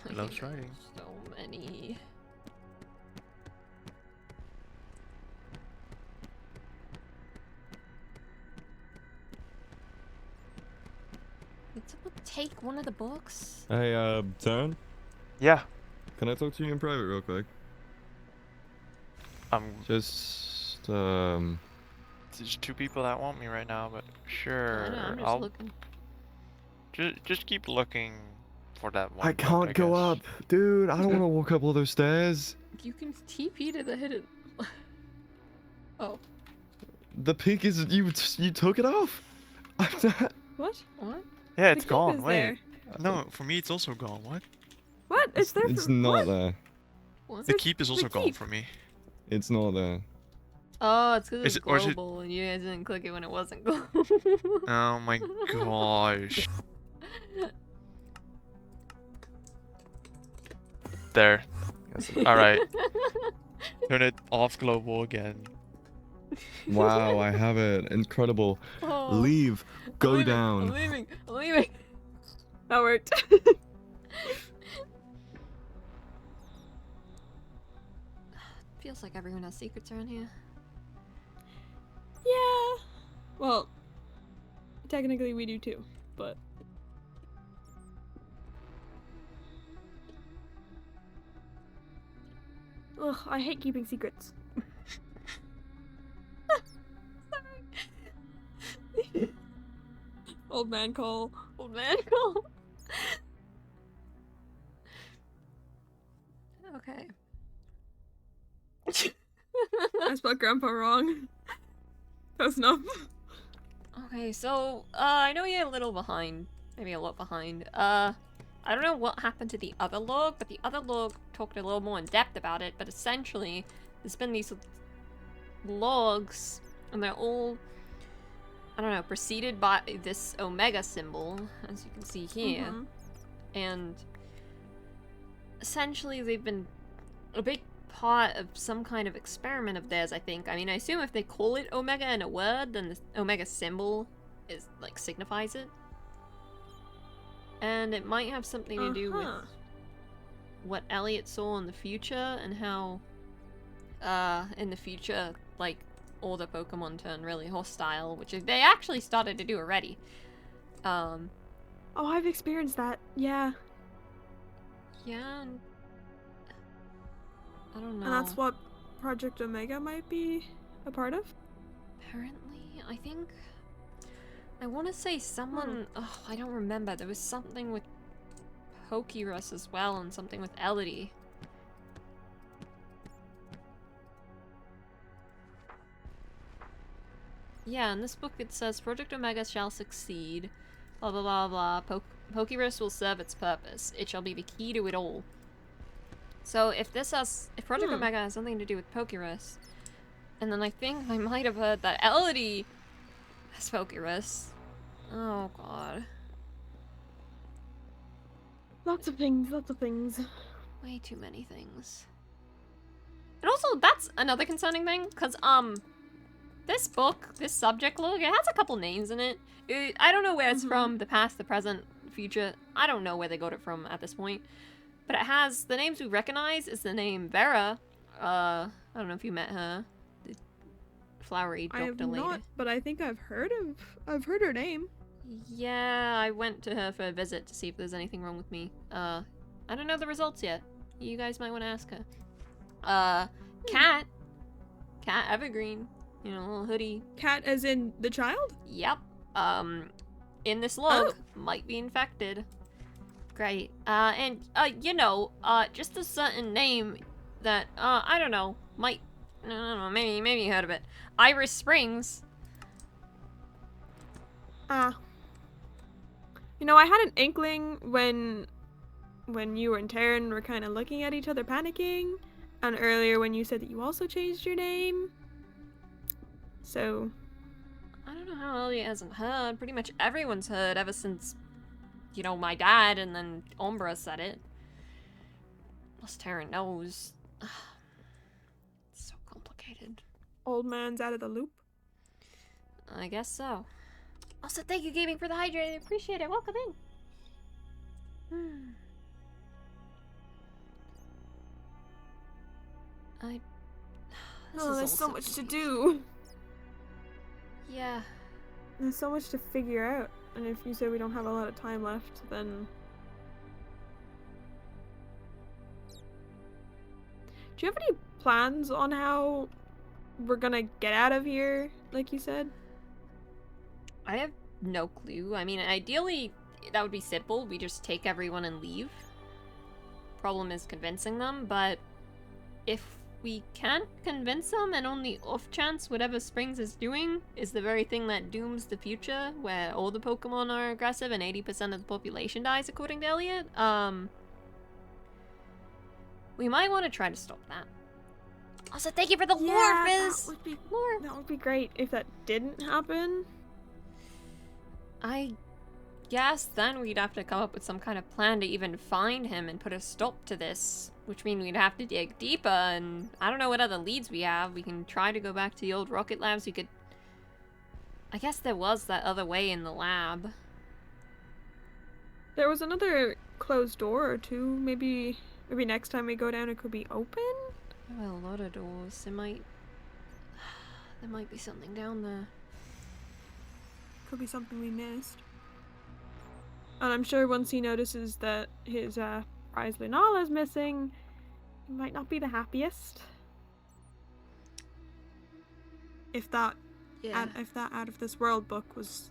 He loves writing. So many. Did someone take one of the books? Hey, Taryn, Yeah. can I talk to you in private real quick? Just, There's two people that want me right now, but sure. I know, I'm just I'll looking. just keep looking for that one. I can't go up, dude. I don't want to walk up all those stairs. You can TP to the hidden. Oh. The peak is you took it off. What? What? Yeah, it's The keep gone. is Wait. there. No, for me it's also gone. What? What? It's there. It's for, not what? there. What? The keep is also the gone keep. for me. It's not there. Oh, it's because Is it's it- or is it- global and you guys didn't click it when it wasn't global. Oh my gosh. There. Alright. Turn it off global again. Wow, I have it. Incredible. Oh, Leave. I'm Go leaving, down. I'm leaving. I'm leaving. That worked. Feels like everyone has secrets around here. Yeah. Well, technically we do too, but. Ugh, I hate keeping secrets. Old man call. Old man call. Okay. I spelled grandpa wrong. Close enough. Okay, so, I know you're a little behind. Maybe a lot behind. I don't know what happened to the other log, but the other log talked a little more in depth about it, but essentially, there's been these logs, and they're all, I don't know, preceded by this omega symbol, as you can see here. Mhm. And essentially they've been a big part of some kind of experiment of theirs, I think. I mean, I assume if they call it omega in a word, then the omega symbol is like signifies it. And it might have something to do with Uh-huh. what Elliot saw in the future and how in the future, like, all the Pokemon turn really hostile, which they actually started to do already. Oh, I've experienced that. Yeah. Yeah, and I don't know. And that's what Project Omega might be a part of? Apparently, I think I want to say someone. Oh, I don't remember. There was something with Pokérus as well, and something with Elodie. Yeah, in this book it says Project Omega shall succeed. Blah blah blah blah. Pokérus will serve its purpose. It shall be the key to it all. So if Project Omega has something to do with Pokérus, and then I think I might have heard that Elodie has Pokérus. Oh god. Lots of things, lots of things. Way too many things. And also, that's another concerning thing, because, this book, this subject log, it has a couple names in it. I don't know where it's from, the past, the present, future. I don't know where they got it from at this point. But it has, the names we recognize is the name Vera. I don't know if you met her. The flowery I have doctor lady. not, but I think I've heard her name. Yeah, I went to her for a visit to see if there's anything wrong with me. I don't know the results yet. You guys might want to ask her. Cat Evergreen, you know, little hoodie. Cat as in the child? Yep. In this log, might be infected. Great. And, you know, just a certain name that, I don't know, might, I don't know, maybe you heard of it. Iris Springs. You know, I had an inkling when you and Taryn were kind of looking at each other panicking, and earlier when you said that you also changed your name. So, I don't know how Elliot hasn't heard. Pretty much everyone's heard ever since, you know, my dad and then Umbra said it. Plus Terra knows. It's so complicated. old man's out of the loop. I guess so. Also, thank you, Gaming, for the hydrate. I appreciate it. Welcome in. This Oh, is there's so also much to confusing. do. Yeah. There's so much to figure out. And if you say we don't have a lot of time left, then... Do you have any plans on how we're gonna get out of here, like you said? I have no clue. I mean, ideally, that would be simple. We just take everyone and leave. Problem is convincing them, but if we can't convince them and on the off chance whatever Springs is doing is the very thing that dooms the future, where all the Pokemon are aggressive and 80% of the population dies, according to Elliot, we might want to try to stop that. Also, thank you for the lore, Fizz! That would be great if that didn't happen. I guess then we'd have to come up with some kind of plan to even find him and put a stop to this, which means we'd have to dig deeper, and I don't know what other leads we have. We can try to go back to the old rocket labs. We could... I guess there was that other way in the lab. There was another closed door or two. Maybe next time we go down it could be open? There are a lot of doors. There might be something down there. Could be something we missed. And I'm sure once he notices that his prize Lunala is missing, he might not be the happiest. If that Out of This World book was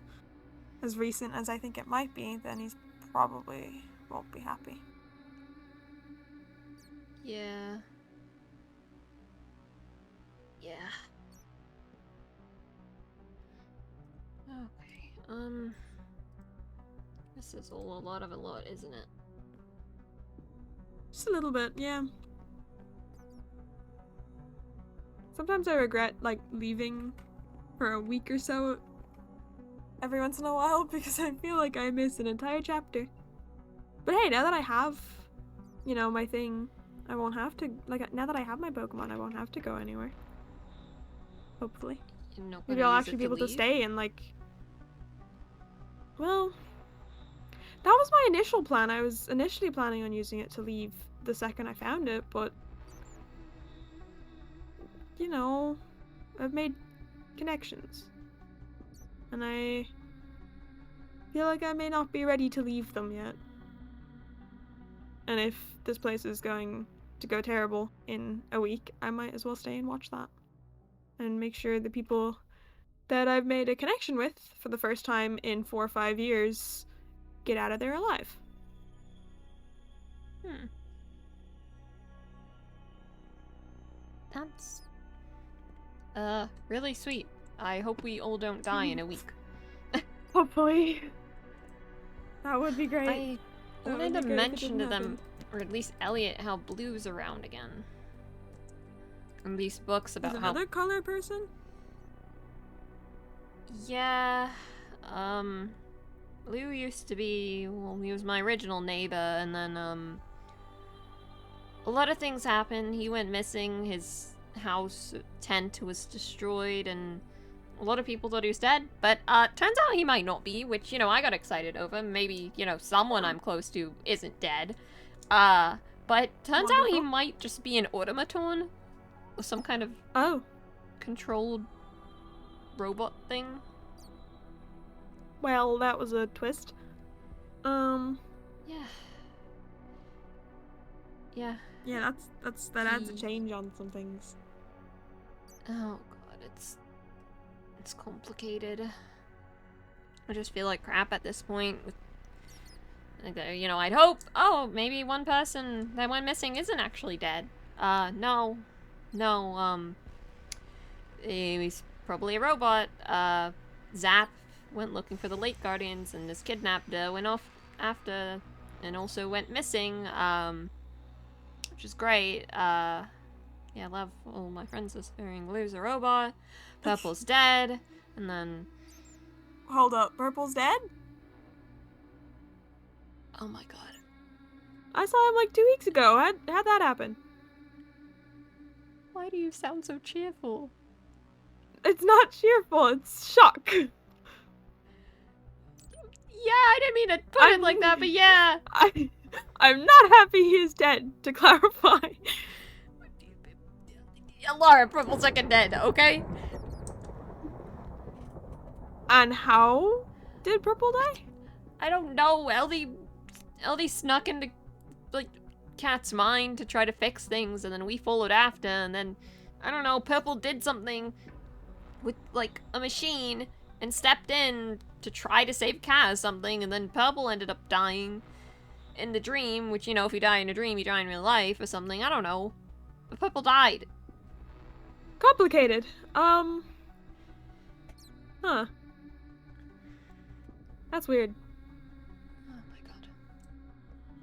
as recent as I think it might be, then he's probably won't be happy. Yeah. Yeah. Okay, this is all a lot, isn't it? Just a little bit, yeah. Sometimes I regret, like, leaving for a week or so every once in a while because I feel like I miss an entire chapter. But hey, now that I have, you know, my thing, I won't have to, like, now that I have my Pokemon, I won't have to go anywhere. Hopefully. Maybe I'll actually be able to stay and, like... Well... That was my initial plan. I was initially planning on using it to leave the second I found it, but... You know... I've made connections. And I... feel like I may not be ready to leave them yet. And if this place is going to go terrible in a week, I might as well stay and watch that. And make sure the people that I've made a connection with for the first time in 4 or 5 years get out of there alive. That's really sweet. I hope we all don't die in a week. Hopefully. That would be great. I wanted to mention to them, or at least Elliot, how Blue's around again. And these books about Is another color person? Yeah, Blue used to be, well, he was my original neighbor, and then, a lot of things happened. He went missing, his house tent was destroyed, and a lot of people thought he was dead, but, turns out he might not be, which, you know, I got excited over. Maybe, you know, someone I'm close to isn't dead. But turns out he might just be an automaton, or some kind of controlled robot thing. Well, that was a twist. Yeah. Yeah, that adds a change on some things. Oh god, it's complicated. I just feel like crap at this point. You know, I'd hope, oh, maybe one person that went missing isn't actually dead. No, he's probably a robot. Zap went looking for the late Guardians and this kidnapped went off after and also went missing, which is great. Yeah, love. All my friends are saying blue's a robot, purple's dead, and then. Hold up, Purple's dead? Oh my god. I saw him like 2 weeks ago. How'd that happen? Why do you sound so cheerful? It's not cheerful, it's shock. Yeah, I didn't mean to put it like that, but yeah. I'm not happy he's dead, to clarify. Laura, Purple's second dead, okay? And how did Purple die? I don't know. LD snuck into, like, Cat's mind to try to fix things, and then we followed after, and then, I don't know, Purple did something with, like, a machine and stepped in to try to save Cat or something, and then Purple ended up dying in the dream, which, you know, if you die in a dream, you die in real life or something. I don't know. But Purple died. Complicated. Huh. That's weird. Oh my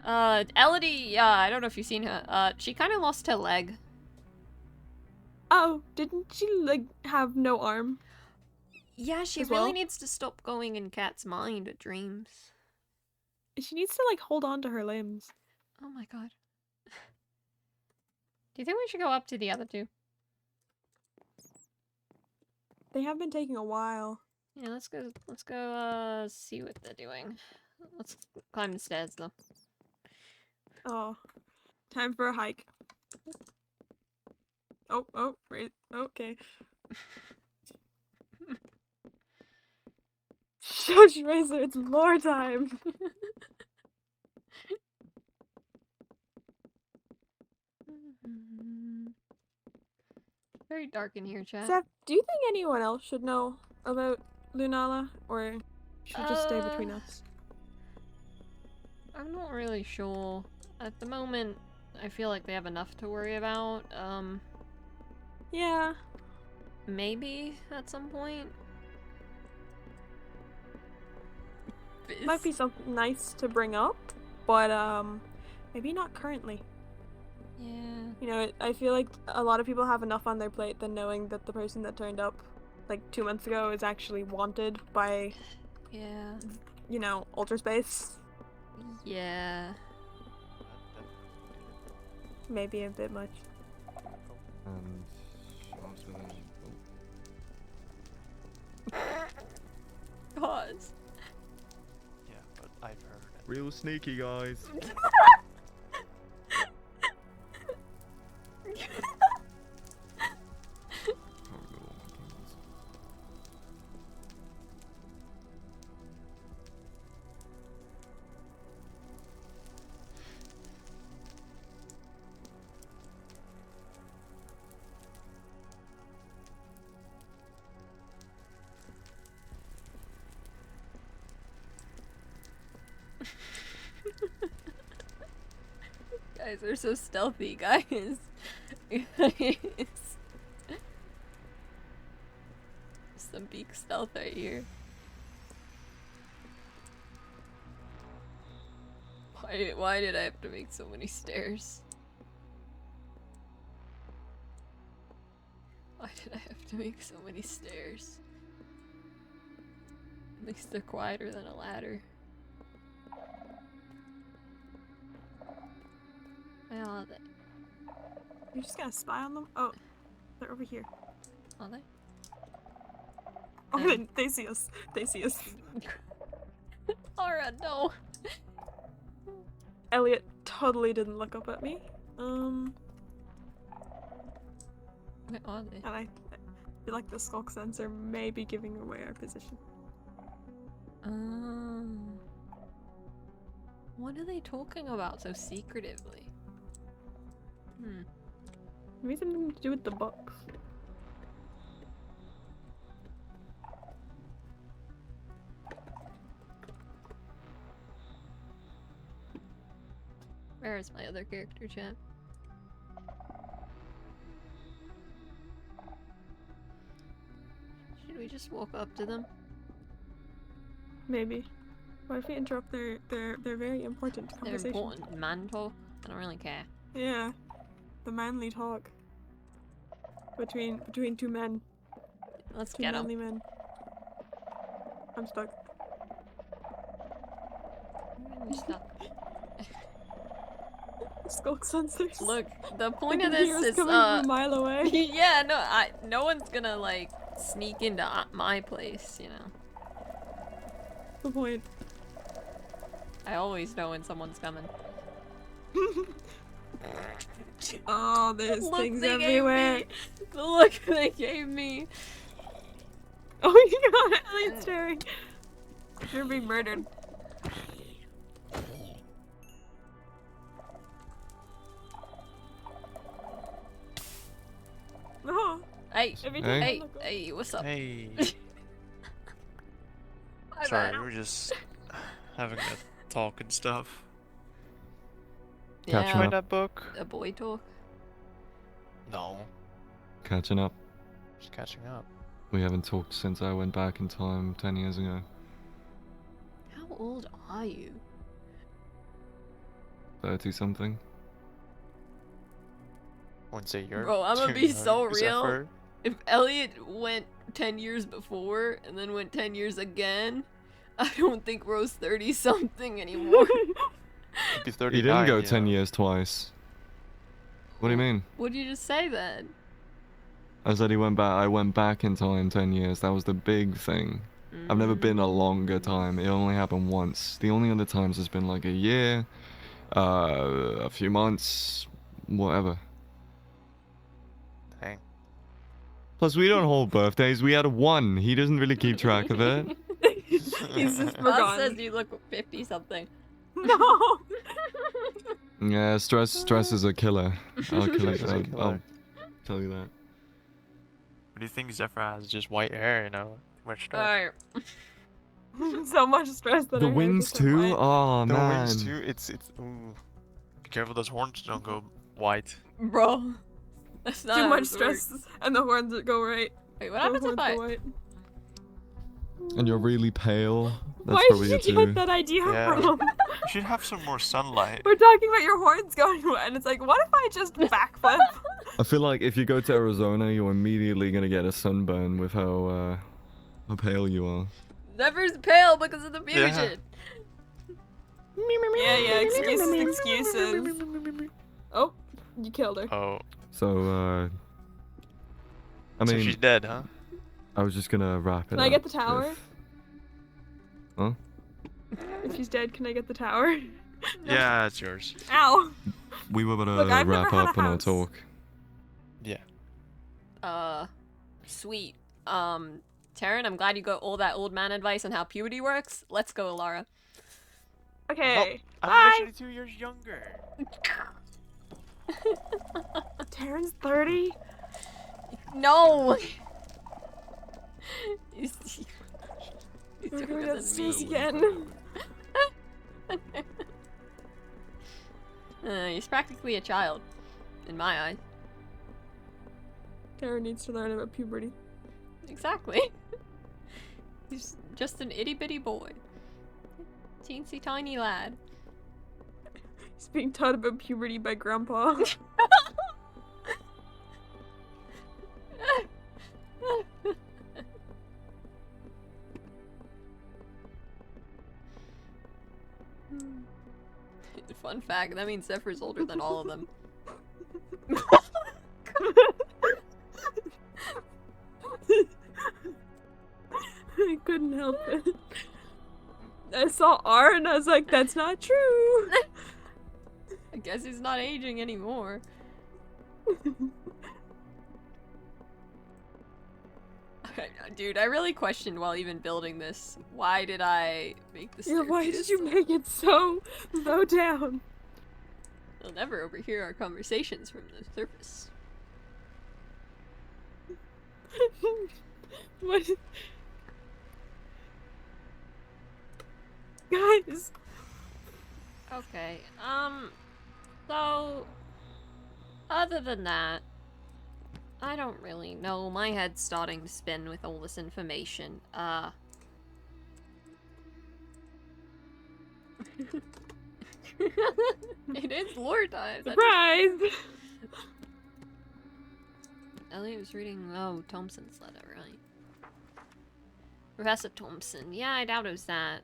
god. Elodie, I don't know if you've seen her. She kind of lost her leg. Oh, didn't she, like, have no arm? Yeah, she As really well? needs to stop going in Cat's mind at dreams. She needs to, like, hold on to her limbs. Oh my god. Do you think we should go up to the other two? They have been taking a while. Yeah, let's go, see what they're doing. Let's climb the stairs, though. Oh. Time for a hike. Oh, right. Okay. Shush, Razor, it's lore time. Very dark in here, chat. Zeph, do you think anyone else should know about Lunala, or should it just stay between us? I'm not really sure. At the moment, I feel like they have enough to worry about. Yeah. Maybe at some point. Might be something nice to bring up, but maybe not currently. Yeah. You know, I feel like a lot of people have enough on their plate than knowing that the person that turned up like 2 months ago is actually wanted by, Yeah. you know, Ultra Space. Yeah. Maybe a bit much. And after that, Pause. Yeah, but I've heard it. real sneaky guys. Guys, they're so stealthy, guys. Some peak stealth right here. Why did I have to make so many stairs? Why did I have to make so many stairs? At least they're quieter than a ladder. Where are they? You're just gonna spy on them? Oh, they're over here. Are they? Oh, they see us. They see us. Alright, no. Elliot totally didn't look up at me. Where are they? And I feel like the skulk sensor may be giving away our position. What are they talking about so secretively? Maybe something to do with the books. Where is my other character, chat? Should we just walk up to them? Maybe. What if we interrupt their very important They're conversation? important man talk. I don't really care. Yeah. The manly talk. Between two men. Let's Two get manly him. men. I'm stuck. Skulk sensors. Look, the point I of can hear this us is coming from a mile away. yeah, no one's gonna like sneak into my place, you know. Good point. I always know when someone's coming. Oh, there's Look things they gave everywhere. me. The look they gave me. Oh my god, Elliot's staring. You're being murdered. Oh, Hey, every Hey. time I hey, look up- hey, what's up? Hey. My Sorry, bad. we were just having a talk and stuff. Catching Yeah, Find that book? a boy talk. No, Catching up. just catching up. We haven't talked since I went back in time 10 years ago. How old are you? 30 something. Wouldn't say you're. Bro, I'm gonna too be young, so except real. for- If Elliot went 10 years before and then went 10 years again, I don't think Rose 30 something anymore. He'd be 39. He didn't go you 10 know. years twice. What do you mean? What'd you just say then? I said he went back. I went back in time 10 years. That was the big thing. I've never been a longer time. It only happened once. The only other times has been like a year, a few months, whatever. Dang. Plus, we don't hold birthdays. We had one. He doesn't really keep track of it. He's just Boss says forgotten. you look 50 something. No. Yeah, stress is a killer. I'll kill Stress you. is a I'll killer. tell you that. What do you think Zephyr has? Just white hair, you know? Too much stuff. Alright. So much stress that The our hair wings just went too. white. Oh The man. wings too. It's. Ooh. Be careful, those horns don't go white. Bro. That's not Too how much this stress, works. and the horns that go right. Wait, what The happens if horns I... go white. And you're really pale. That's Why probably did it you too. get that idea Yeah. from? You should have some more sunlight. We're talking about your horns going wet, and it's like, what if I just backflip? I feel like if you go to Arizona, you're immediately gonna get a sunburn with how pale you are. Zephyr's pale because of the Yeah. fusion. Yeah, excuses. Oh, you killed her. Oh, So I so mean, she's dead, huh? I was just gonna wrap it Can up. I get the tower? with- Huh? If she's dead, can I get the tower? Yeah, it's yours. Ow! We were gonna Look, I've wrap never had up a on our house. talk. Yeah. Sweet. Taryn, I'm glad you got all that old man advice on how puberty works. Let's go, Lara. Okay. I'm Bye. literally 2 years younger. Taryn's 30? No! He's We're younger going than downstairs me. again. He's practically a child, in my eyes. Taryn needs to learn about puberty. Exactly. He's just an itty bitty boy. Teensy tiny lad. He's being taught about puberty by Grandpa. Fun fact, that means Zephyr's older than all of them. I couldn't help it. I saw R and I was like, that's not true. I guess he's not aging anymore. Dude, I really questioned while even building this. Why did I make this? Yeah, why did you make it so low down? They'll never overhear our conversations from the surface. What? Guys, Okay, so, other than that, I don't really know. My head's starting to spin with all this information. It is lore time. surprise! Elliot was reading, oh, Thompson's letter, right? Professor Thompson. Yeah, I doubt it was that.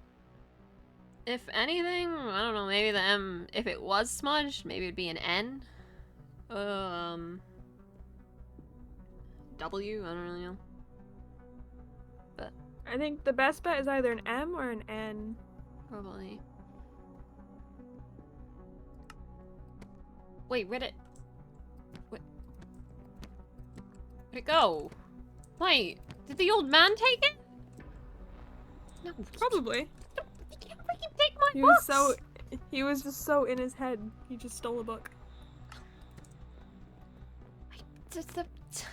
If anything, I don't know, maybe the M, if it was smudged, maybe it'd be an N. W, I don't really know. But I think the best bet is either an M or an N. probably. Wait, where'd it go? Wait, did the old man take it? No, Probably. you can't freaking take my He books! he was just so in his head. He just stole a book.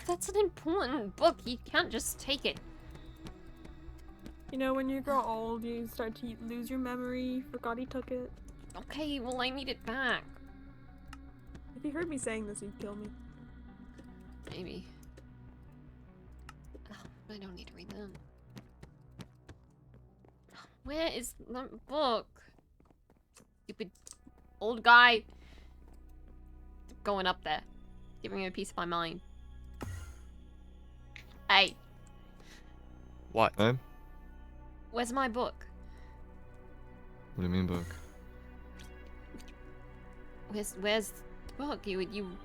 That's an important book. You can't just take it. You know, when you grow old, you start to lose your memory. Forgot he took it. Okay, well, I need it back. If he heard me saying this, he'd kill me. Maybe. Oh, I don't need to read them. Where is the book? Stupid old guy. Going up there. Giving me a piece of my mind. Hey, What? Eh? where's my book? What do you mean, book? Where's the book? You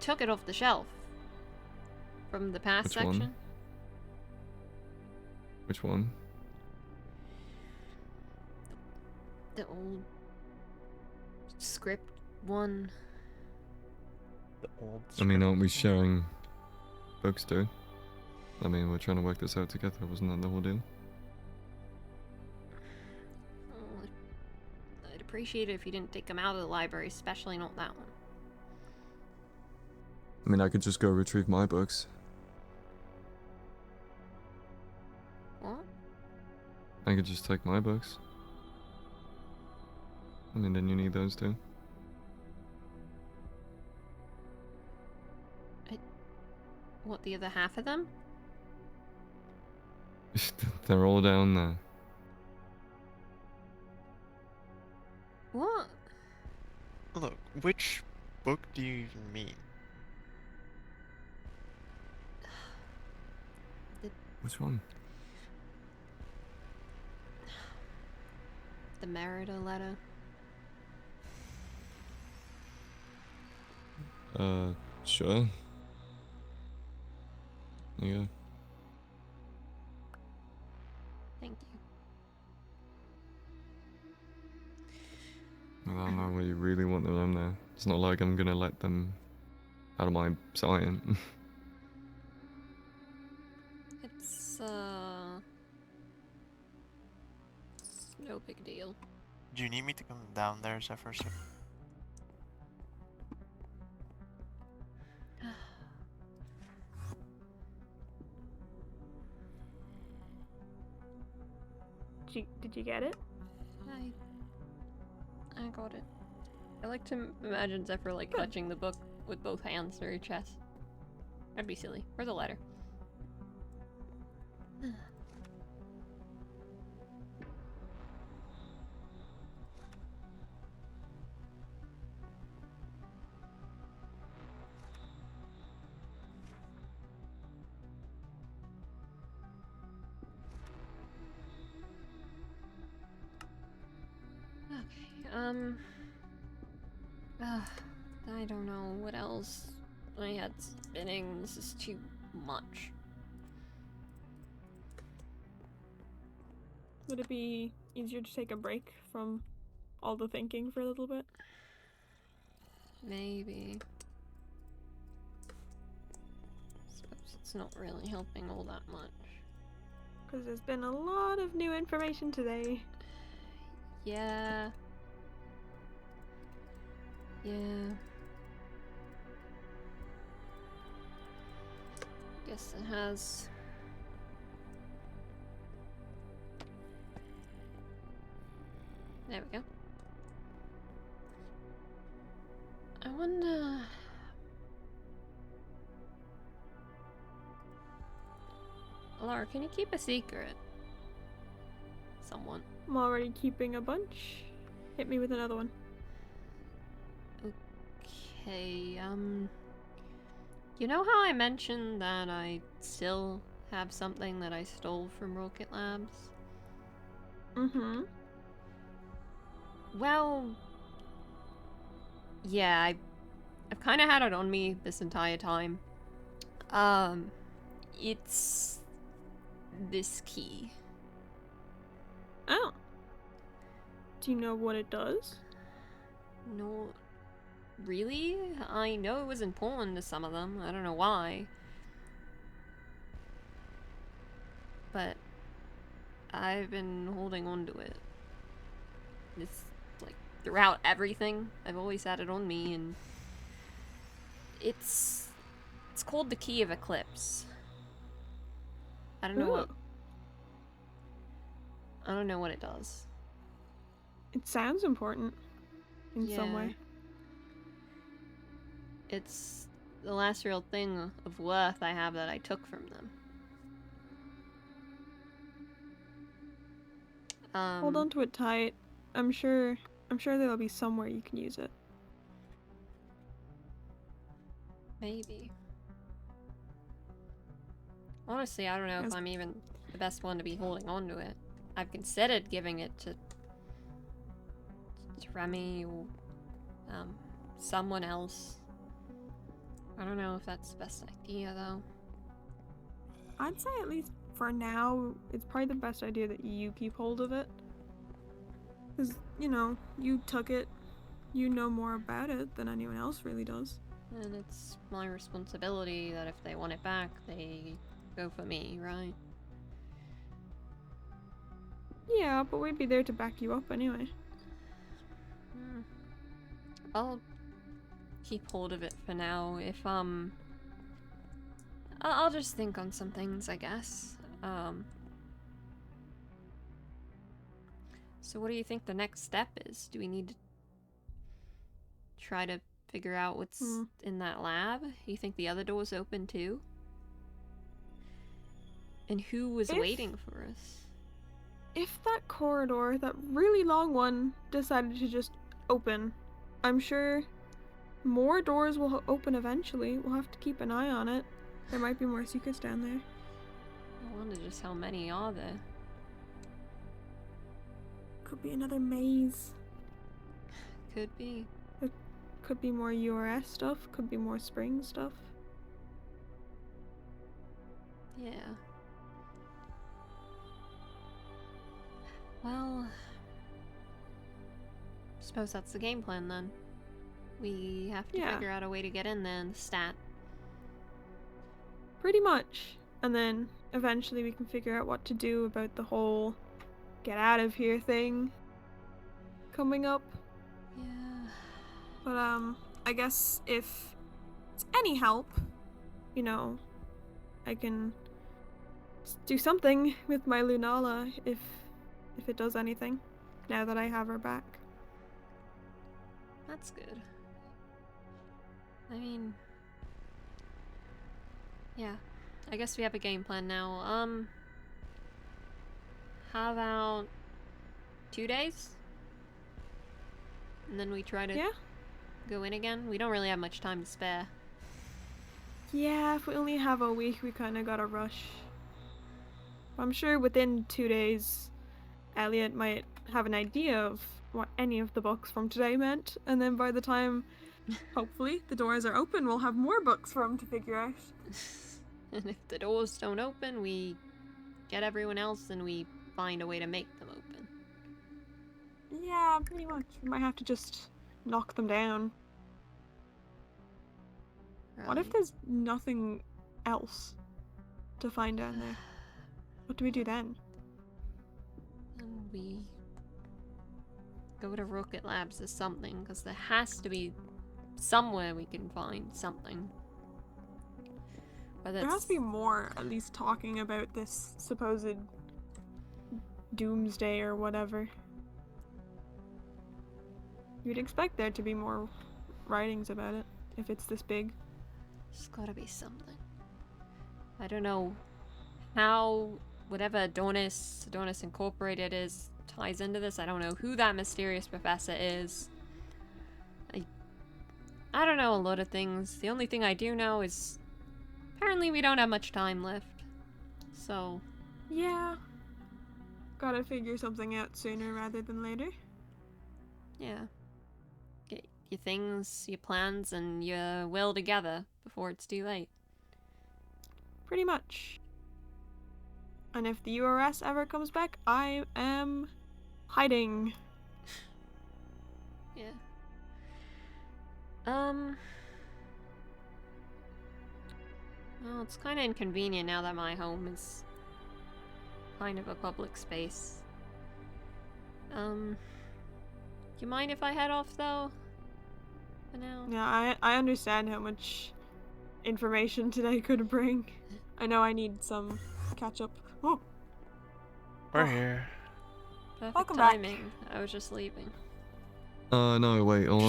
took it off the shelf. From the past Which section? one? Which one? The old script one. The old. I mean, aren't we sharing books, dude? I mean, we're trying to work this out together. Wasn't that the whole deal? Oh, I'd appreciate it if you didn't take them out of the library, especially not that one. I mean, I could just go retrieve my books. What? I could just take my books. I mean, then you need those too. What, the other half of them? They're all down there. What? Look, which book do you even mean? Which one? The Merida letter? Sure. There you go. Thank you. I don't know where you really want them there. It's not like I'm gonna let them out of my sight. It's no big deal. Do you need me to come down there, Zephyr? Did you get it? I got it. I like to imagine Zephyr like clutching the book with both hands to her chest. That'd be silly. Where's the letter? I don't know what else. My head's spinning. This is too much. Would it be easier to take a break from all the thinking for a little bit? Maybe. Suppose it's not really helping all that much. Because there's been a lot of new information today. Yeah. Yeah. Guess it has. There we go. I wonder. Laura, can you keep a secret? Someone. I'm already keeping a bunch. Hit me with another one. Okay, You know how I mentioned that I still have something that I stole from Rocket Labs? Mm-hmm. Well, yeah, I've kind of had it on me this entire time. It's this key. Oh. Do you know what it does? No, really? I know it was important to some of them. I don't know why. But I've been holding on to it. It's like throughout everything. I've always had it on me, and it's called the Key of Eclipse. I don't know what Ooh. I don't know what it does. It sounds important in some Yeah. way. It's the last real thing of worth I have that I took from them. Hold on to it tight. I'm sure there'll be somewhere you can use it. Maybe. Honestly, I don't know if I'm even the best one to be holding on to it. I've considered giving it to Remy or someone else. I don't know if that's the best idea, though. I'd say at least for now, it's probably the best idea that you keep hold of it. Because, you know, you took it, you know more about it than anyone else really does. And it's my responsibility that if they want it back, they go for me, right? Yeah, but we'd be there to back you up anyway. I'll keep hold of it for now. If I'll just think on some things, I guess. So what do you think the next step is? Do we need to try to figure out what's in that lab? You think the other door's open too? And who was waiting for us? If that corridor, that really long one, decided to just open, I'm sure more doors will open eventually. We'll have to keep an eye on it. There might be more secrets down there. I wonder just how many are there. Could be another maze. Could be. Could be more URS stuff. Could be more spring stuff. Yeah. Well, suppose that's the game plan then. We have to figure out a way to get in there and stat. Pretty much. And then eventually we can figure out what to do about the whole get out of here thing coming up. Yeah. But I guess if it's any help, you know, I can do something with my Lunala if it does anything, now that I have her back. That's good. I mean, yeah, I guess we have a game plan now. How about 2 days? And then we try to go in again? We don't really have much time to spare. Yeah, if we only have a week, we kind of gotta rush. I'm sure within 2 days, Elliot might have an idea of what any of the books from today meant, and then by the time, hopefully, the doors are open, we'll have more books for him to figure out. And if the doors don't open, we get everyone else and we find a way to make them open. Yeah, pretty much. We might have to just knock them down. Right. What if there's nothing else to find down there? What do we do then? And we go to Rocket Labs or something, because there has to be somewhere we can find something. There has to be more, at least talking about this supposed doomsday or whatever. You'd expect there to be more writings about it, if it's this big. There's gotta be something. I don't know how whatever Adonis Incorporated is ties into this. I don't know who that mysterious professor is. I don't know a lot of things. The only thing I do know is apparently we don't have much time left. So, Yeah. Gotta figure something out sooner rather than later. yeah. Get your things, your plans, and your will together before it's too late. Pretty much. And if the URS ever comes back, I am hiding. Yeah. Well, it's kind of inconvenient now that my home is kind of a public space. Do you mind if I head off, though? For now? Yeah, I understand how much information today could bring. I know I need some catch up. Oh, We're here. Perfect Welcome back. timing. I was just leaving. No, wait, hold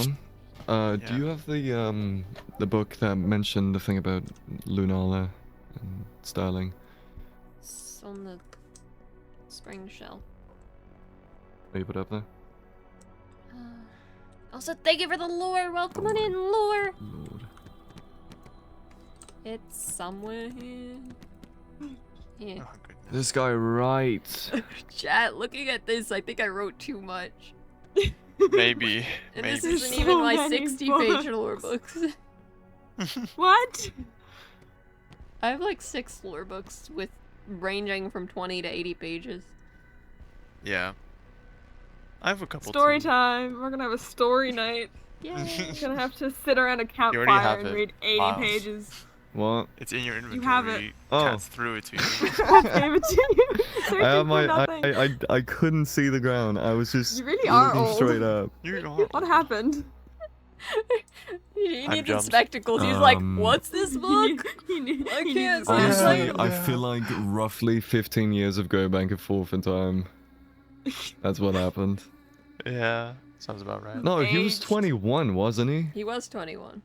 on. Do Yeah. you have the book that mentioned the thing about Lunala and Sterling? It's on the spring shelf. Are you put up there? Also, thank you for the lure. Welcome on in, lure. Lord. It's somewhere here. Yeah. Oh, goodness. This guy writes. Chat, looking at this, I think I wrote too much. Maybe. And maybe. this isn't So even my many 60-page lore books. books. what? I have like 6 lore books with ranging from 20 to 80 pages. Yeah. I have a couple Story too. time. We're gonna have a story night. Yay! We're gonna have to sit around a already campfire have and it. read 80 Wow. pages. What? It's in your inventory. have it. Oh. Cat threw it to you. I gave it to you. Searching I have for my nothing. I couldn't see the ground. I was just You really are looking old. straight up. You What happened? He I'm needs the jumped. spectacles. He's like, Um, what's this book? I can't see Honestly, it. I feel like roughly 15 years of going back and forth in time. That's what happened. Yeah, sounds about right. No, he was Aged. 21, wasn't he? He was 21.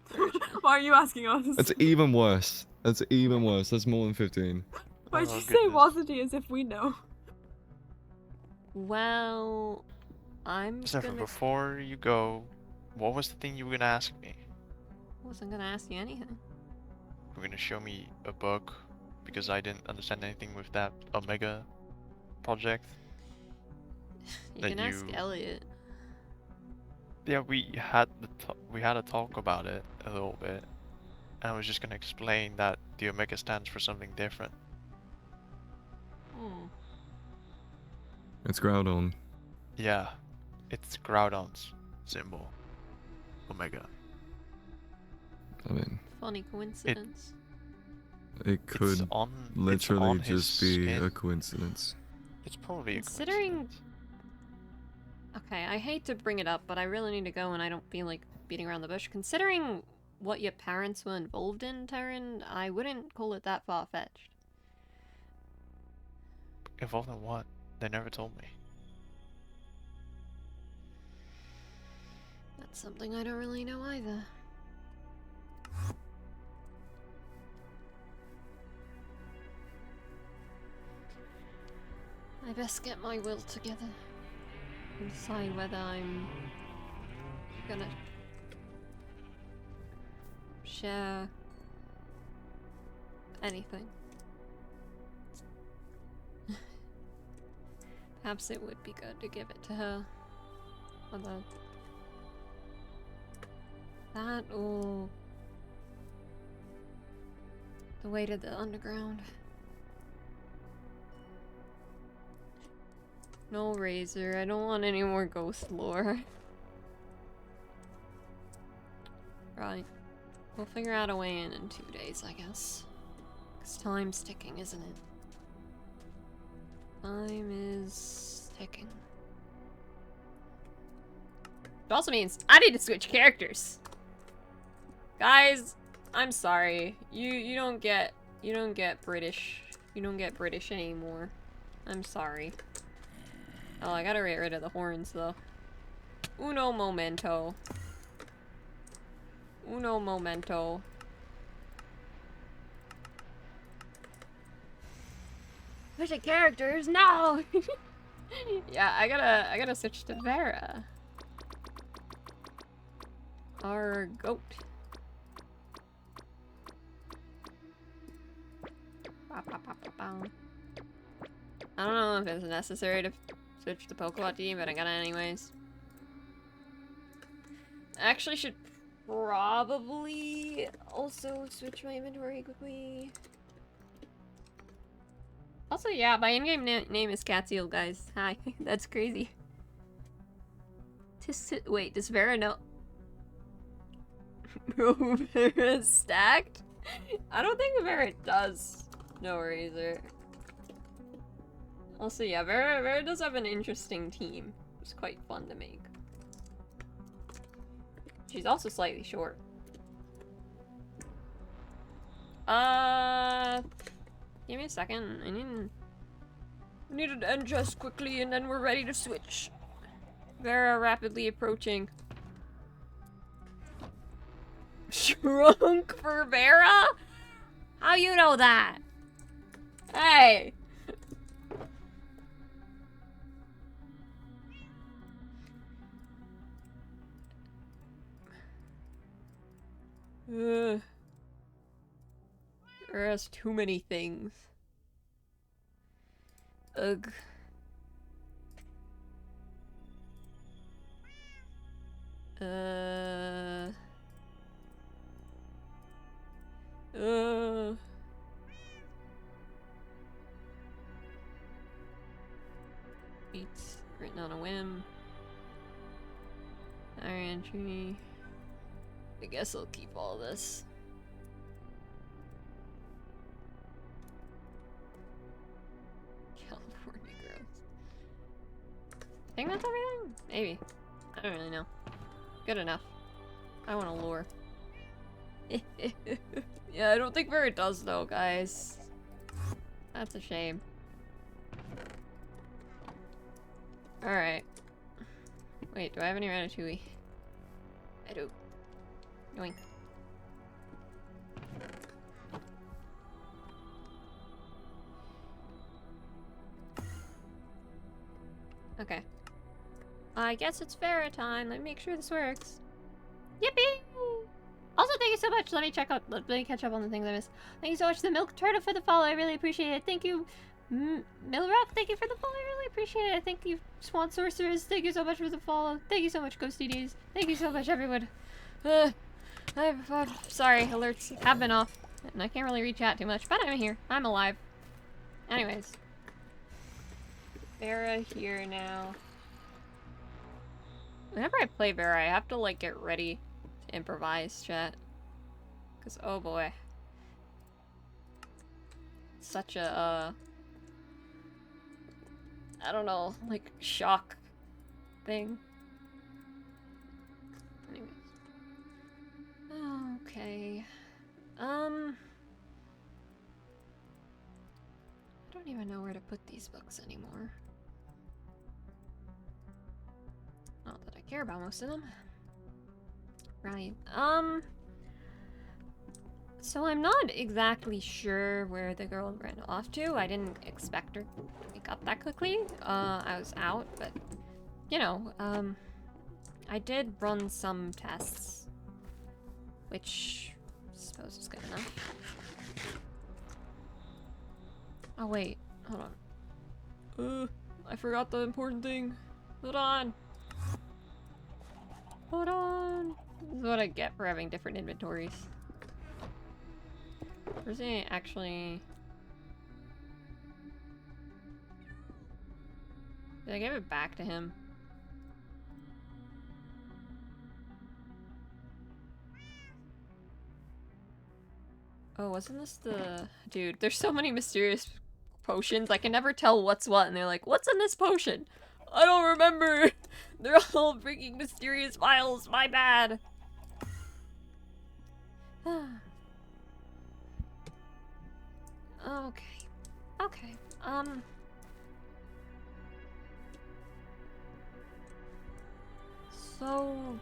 Why are you asking us? That's even worse. That's even worse. That's more than 15. Why'd Oh, you say goodness. wasn't he as if we know? Well, I'm Stefan, gonna... before you go, what was the thing you were gonna ask me? wasn't gonna ask you anything. You're gonna show me a book because I didn't understand anything with that Omega project. You That can ask you- Elliot. Yeah, we had a talk about it a little bit, and I was just gonna explain that the Omega stands for something different. Hmm. It's Groudon. Yeah, it's Groudon's symbol, Omega. I mean, Funny coincidence. it could it's on literally his just be skin. a coincidence. It's probably Considering- a coincidence. Okay, I hate to bring it up, but I really need to go and I don't feel like beating around the bush. Considering what your parents were involved in, Terran, I wouldn't call it that far-fetched. Involved in what? They never told me. That's something I don't really know either. I best get my will together and decide whether I'm gonna share anything. Perhaps it would be good to give it to her. Although that or the way to the underground. No razor, I don't want any more ghost lore. Right. We'll figure out a way in 2 days, I guess. 'Cause time's ticking, isn't it? Time is ticking. It also means I need to switch characters. Guys, I'm sorry. You don't get British. You don't get British anymore. I'm sorry. Oh, I gotta get rid of the horns though. Uno momento. Uno momento. Switch of characters, no! Yeah, I gotta switch to Vera. Our goat. I don't know if it's necessary to switch the Pokeball team, but I got it anyways. I actually should probably also switch my inventory quickly. Also, yeah, my in-game name is Catseal, guys. Hi. That's crazy. Wait, does Vera know? Bro, Vera's stacked? I don't think Vera does know Razor. Also, yeah, Vera does have an interesting team. It's quite fun to make. She's also slightly short. Give me a second. I need an end chest quickly, and then we're ready to switch. Vera rapidly approaching. Shrunk for Vera? How you know that? Hey! Vera's too many things. Ugh. Beats written on a whim. Diary entry. I guess I'll keep all this. California girls. I think that's everything? Maybe. I don't really know. Good enough. I want a lure. Yeah, I don't think Vera does though, guys. That's a shame. Alright. Wait, do I have any Ratatouille? I do. Yoink. Okay. I guess it's Vera time. Let me make sure this works. Yippee! Also, thank you so much. Let me catch up on the things I missed. Thank you so much, the Milk Turtle, for the follow. I really appreciate it. Thank you, Milrock. Thank you for the follow. I really appreciate it. Thank you, Swan Sorceress. Thank you so much for the follow. Thank you so much, Ghosty D's. Thank you so much, everyone. Sorry, alerts have been off. And I can't really reach out too much, but I'm here. I'm alive. Anyways. Vera here now. Whenever I play Vera, I have to, like, get ready to improvise, chat. Because, oh boy. Such a, I don't know, like, shock thing. Anyways. Okay. I don't even know where to put these books anymore. Not that I care about most of them. Right. So I'm not exactly sure where the girl ran off to. I didn't expect her to wake up that quickly. I was out, but, you know, I did run some tests, which I suppose is good enough. Oh, wait. Hold on. I forgot the important thing. Hold on. Hold on. This is what I get for having different inventories. Where's he actually... Did I give it back to him? Oh, wasn't this the... Dude, there's so many mysterious potions. I can never tell what's what, and they're like, what's in this potion? I don't remember! They're all freaking mysterious vials, my bad! Okay. Okay. So...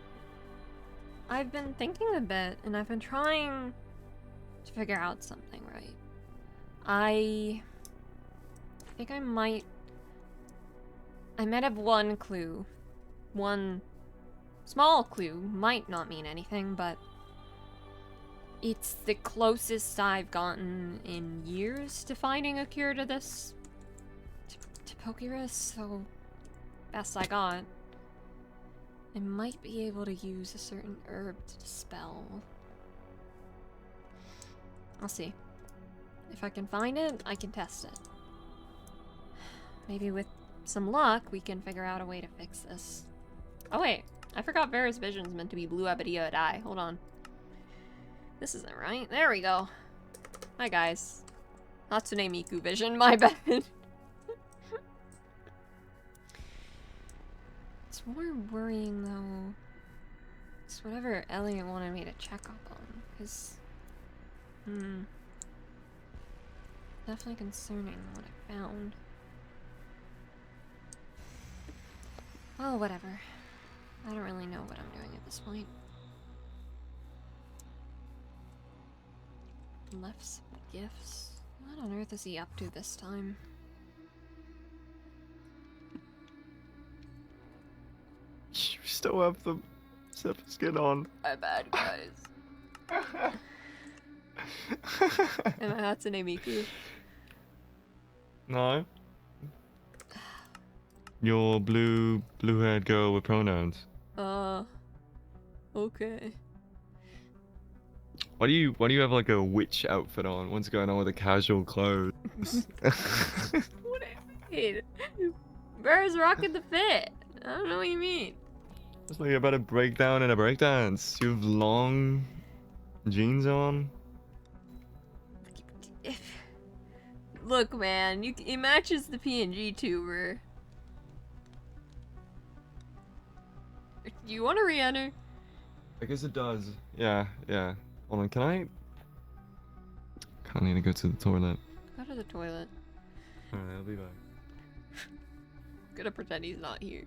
I've been thinking a bit, and I've been trying to figure out something, right? I think I might have one clue. One small clue. Might not mean anything, but It's the closest I've gotten in years to finding a cure to this to Pokérus, so best I got. I might be able to use a certain herb to dispel. I'll see. If I can find it, I can test it. Maybe with some luck, we can figure out a way to fix this. Oh wait, I forgot Vera's vision's meant to be blue Abadia die. Hold on. This isn't right. There we go. Hi guys. Hatsune Miku vision, my bad. It's more worrying though. It's whatever Elliot wanted me to check up on, because definitely concerning what I found. Oh, whatever. I don't really know what I'm doing at this point. Left some gifts. What on earth is he up to this time? You still have the zipper skin on. My bad, guys. Am I Hatsune Miku? No. Your blue-haired girl with pronouns. Okay. Why do you have like a witch outfit on? What's going on with the casual clothes? What I mean? Bear's rocking the fit. I don't know what you mean. It's like you're about to break down in a breakdance. You have long jeans on. Look, man, it matches the PNG tuber. Do you want to re-enter? I guess it does. Yeah. Hold on, can I need to go to the toilet. Go to the toilet. Alright, I'll be back. Gonna pretend he's not here.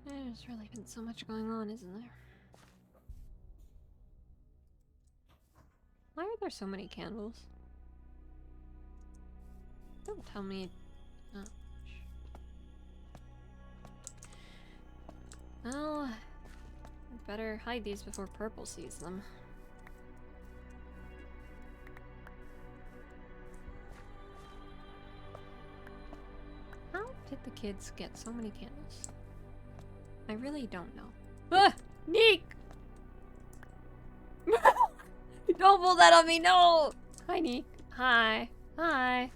There's really been so much going on, isn't there? Why are there so many candles? Don't tell me. Oh. Well, I'd better hide these before Purple sees them. How did the kids get so many candles? I really don't know. Ah! Neek! Don't pull that on me, no! Hi, Neek. Hi. Hi.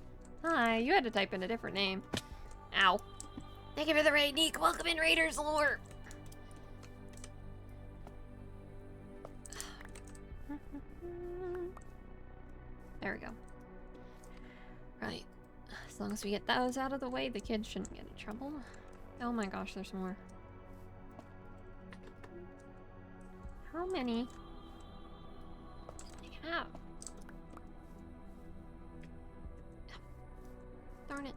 Hi. You had to type in a different name. Ow. Thank you for the raid, Neek. Welcome in, Raiders lore. There we go. Right. As long as we get those out of the way, the kids shouldn't get in trouble. Oh my gosh, there's more. How many do they have? Darn it.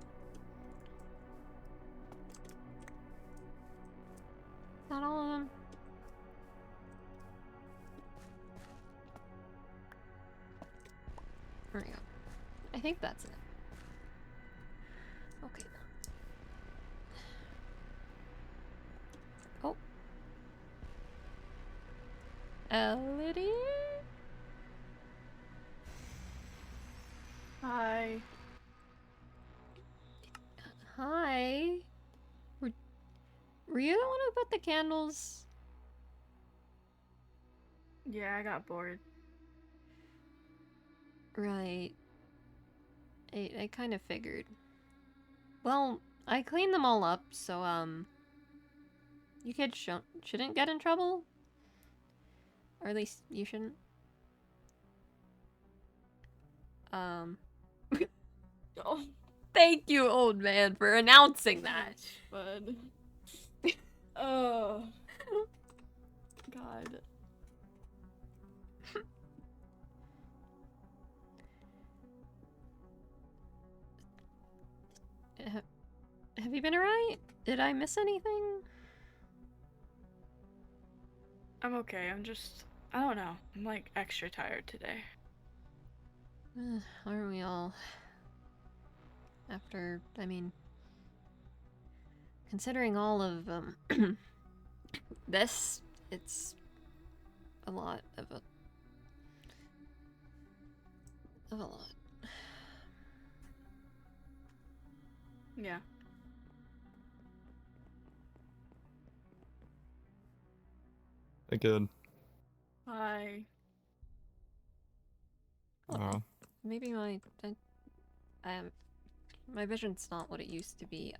Not all of them. There we go. I think that's it. Okay. Oh. Elodie? Hi. Hi. Were you the one who put the candles? Yeah, I got bored. Right. I kind of figured. Well, I cleaned them all up, so, you kids shouldn't get in trouble? Or at least you shouldn't. Oh, Thank you, old man, for announcing that. bud. Oh. God. Have you been alright? Did I miss anything? I'm okay. I don't know. I'm like extra tired today. Aren't we all? After, I mean, considering all of this, it's a lot of a lot. Yeah. Again. Hi. Oh. Maybe my vision's not what it used to be.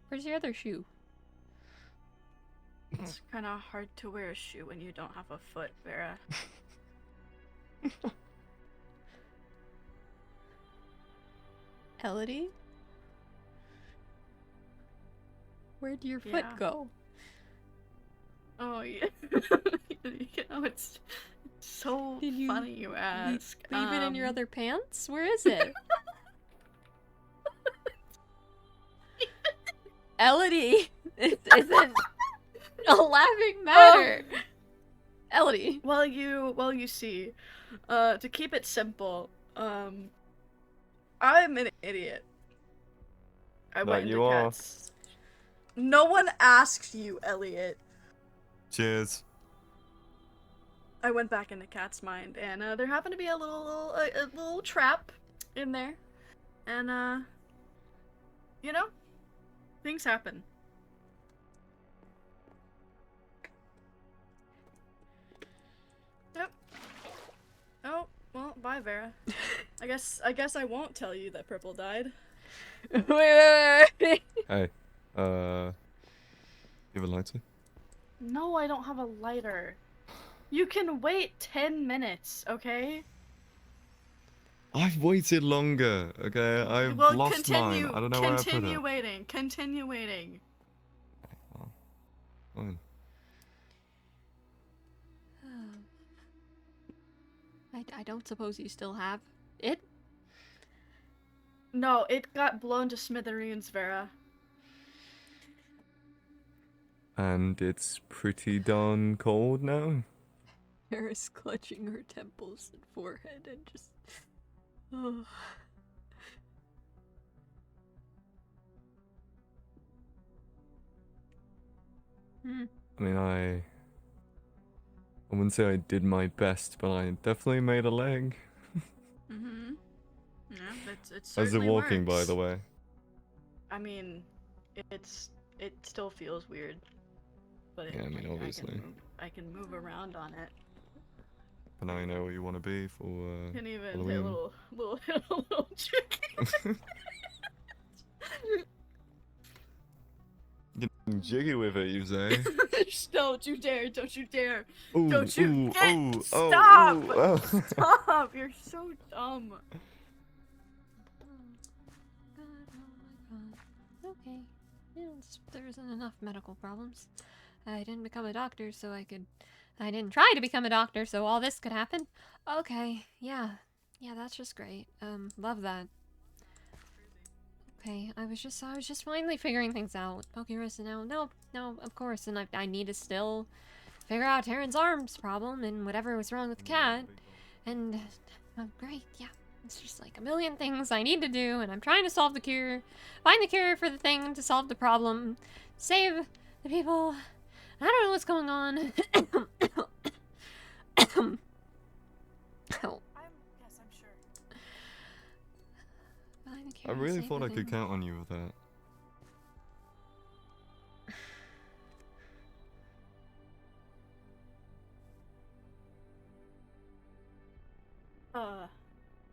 Where's your other shoe? It's kind of hard to wear a shoe when you don't have a foot, Vera. Elodie? Where'd your foot Yeah. go? Oh, yeah. You know, it's so Did you funny you ask. Leave it in your other pants? Where is it? Elodie! It isn't a laughing matter. Elodie. Well, you see, to keep it simple, I'm an idiot. I That went into you are. cats. No one asked you, Elliot. Cheers. I went back into Cat's mind, and there happened to be a little trap in there, and you know, things happen. Yep. Oh well, bye, Vera. I guess I won't tell you that Purple died. Wait. Hey, you have a lighter? No, I don't have a lighter. You can wait 10 minutes, okay? I've waited longer, okay? I've lost mine. I don't know where I put it. Continue waiting. Continue waiting. Well, fine. I don't suppose you still have it? No, it got blown to smithereens, Vera. And it's pretty darn cold now. Eris clutching her temples and forehead and just... Oh. I mean, I wouldn't say I did my best, but I definitely made a leg. Mm-hmm. Yeah, it's How's it certainly walking, by works. the way? I mean, it still feels weird. But Yeah, I mean, obviously. I can move around on it. And now you know what you want to be for Can even hit a Halloween. little trick. Getting jiggy with it, you say? Don't you dare! Don't you dare! Ooh, Don't you ooh, get- ooh, Stop! Oh, ooh, oh. Stop! You're so dumb. Okay. Yeah, there isn't enough medical problems. I didn't become a doctor so I didn't try to become a doctor so all this could happen. Okay, yeah. Yeah, that's just great. Love that. Okay, I was just finally figuring things out. Pokérus now. No, of course, and I need to still figure out Terran's arms problem and whatever was wrong with the cat. And, great, yeah. It's just like a million things I need to do, and I'm trying to solve the cure. Find the cure for the thing to solve the problem. Save the people. I don't know what's going on. Oh. Yes, I'm sure. Find the I cure, really save thought the I could thing. count on you with that.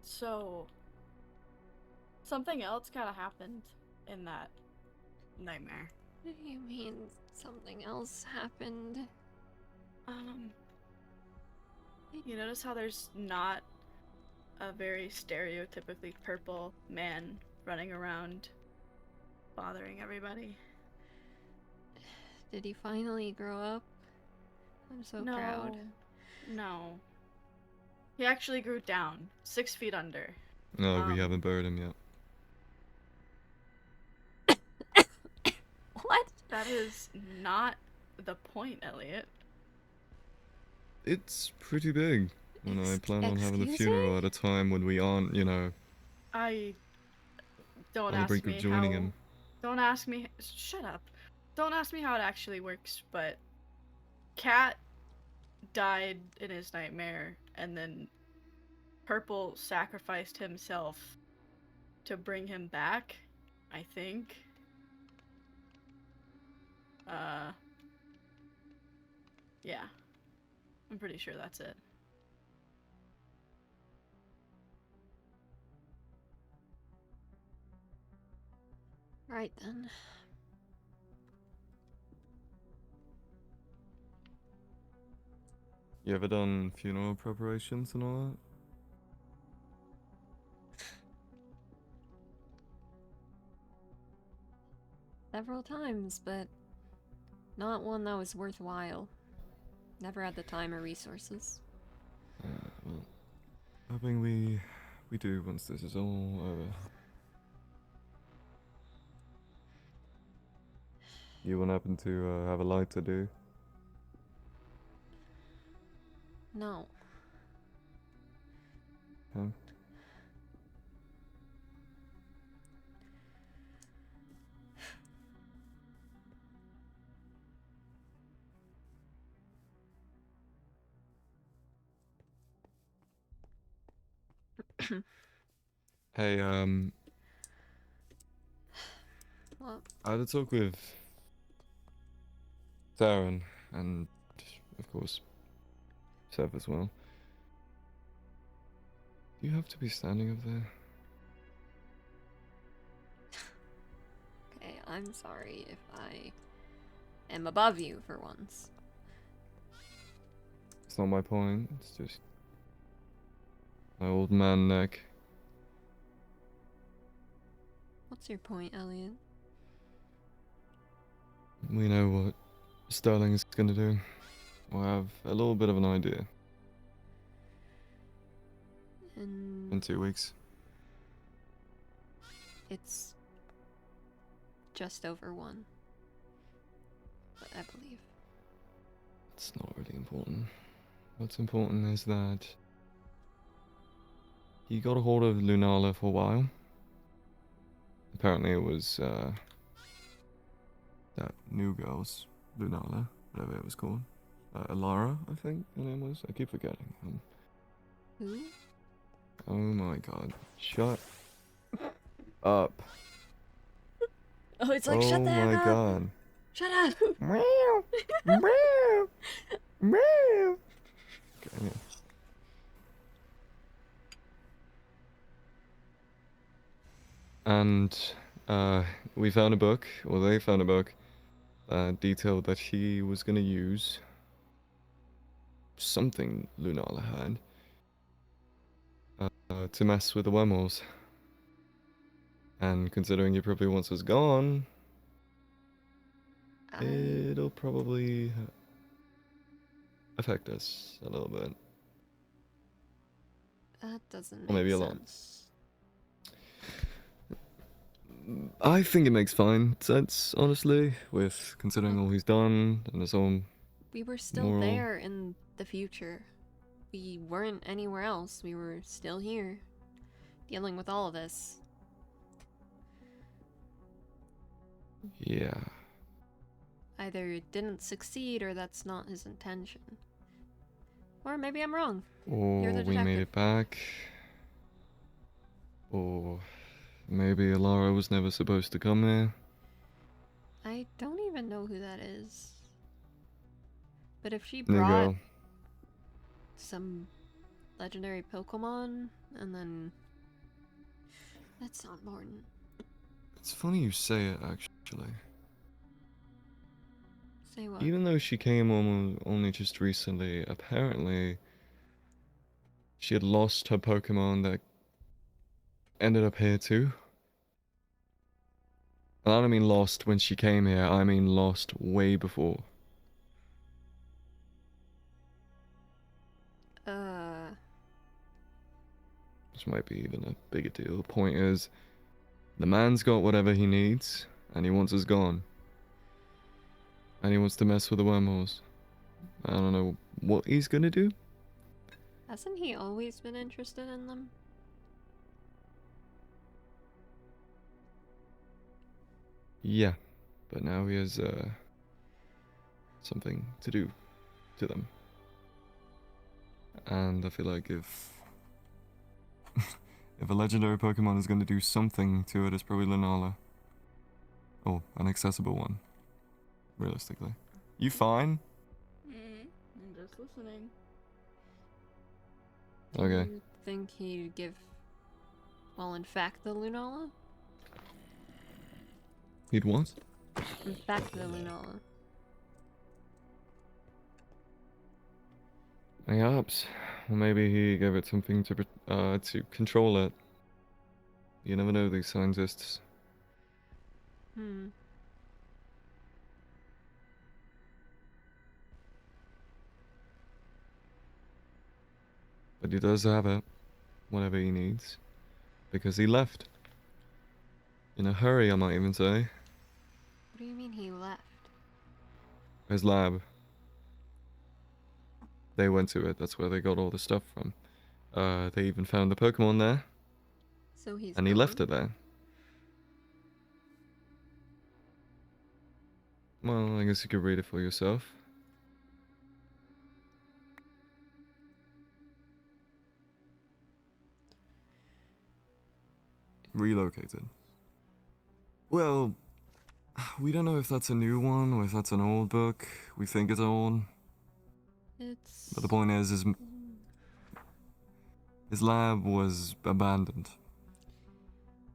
So something else kind of happened in that nightmare. What do you mean something else happened? You notice how there's not a very stereotypically purple man running around bothering everybody? Did he finally grow up? I'm so No. proud. No. He actually grew down, 6 feet under. No, we haven't buried him yet. What? That is not the point, Elliot. It's pretty big. And I plan on having the Excuse funeral me? at a time when we aren't, you know... I don't on the ask brink me of joining how. him. Don't ask me. Shut up. Don't ask me how it actually works. But Cat died in his nightmare, and then Purple sacrificed himself to bring him back, I think. Yeah. I'm pretty sure that's it. Right then. You ever done funeral preparations and all that? Several times, but not one that was worthwhile. Never had the time or resources. Well, hoping we do once this is all over. You won't happen to have a light to do? No. Huh? Hey, Well, I had a talk with Darren and, of course, Seth as well. Do you have to be standing up there? okay, I'm sorry if I am above you for once. It's not my point, it's just my old man neck. What's your point, Elliot? We know what Sterling's gonna do. We'll have a little bit of an idea in And 2 weeks. it's just over one. But I believe. It's not really important. What's important is that he got a hold of Lunala for a while. Apparently it was that new girl's Lunala, whatever it was called. Alara, I think her name was. I keep forgetting. Who? Oh my god. Shut up. Oh, it's like, shut the Oh heck my up! god. Shut up! Meow. Meow. Meow. Okay, yeah. And we found a book, or they found a book, that detailed that he was going to use something Lunala had to mess with the wormholes. And considering he probably wants us gone, it'll probably affect us a little bit. That doesn't Or maybe make a lot. sense. I think it makes fine sense, honestly, with considering all he's done and his own. We were still Moral. there in the future. We weren't anywhere else. We were still here, dealing with all of this. Yeah. Either it didn't succeed or that's not his intention. Or maybe I'm wrong. Or the we made detective. it back. Or maybe Alara was never supposed to come here. I don't even know who that is. But if she New brought girl. some legendary Pokemon, and then... That's not important. It's funny you say it, actually. Say what? Even though she came only just recently, apparently she had lost her Pokemon that ended up here too. And I don't mean lost when she came here, I mean lost way before. This might be even a bigger deal. The point is, the man's got whatever he needs, and he wants us gone. And he wants to mess with the wormholes. I don't know what he's gonna do. Hasn't he always been interested in them? Yeah, but now he has something to do to them. And I feel like if if a legendary Pokemon is going to do something to it, it's probably Lunala. Oh, an accessible one. Realistically. You fine? I'm just listening. Okay. Do you think he'd give, well, in fact, the Lunala? He'd what? In fact, the Lunala. Perhaps. Or maybe he gave it something to control it. You never know these scientists. Hmm. But he does have it. Whatever he needs. Because he left. In a hurry, I might even say. What do you mean he left? His lab. They went to it. That's where they got all the stuff from. They even found the Pokemon there. So he's And he left gone? it there. Well, I guess you could read it for yourself. Relocated. Well, we don't know if that's a new one or if that's an old book. We think it's old. It's... But the point is his lab was abandoned.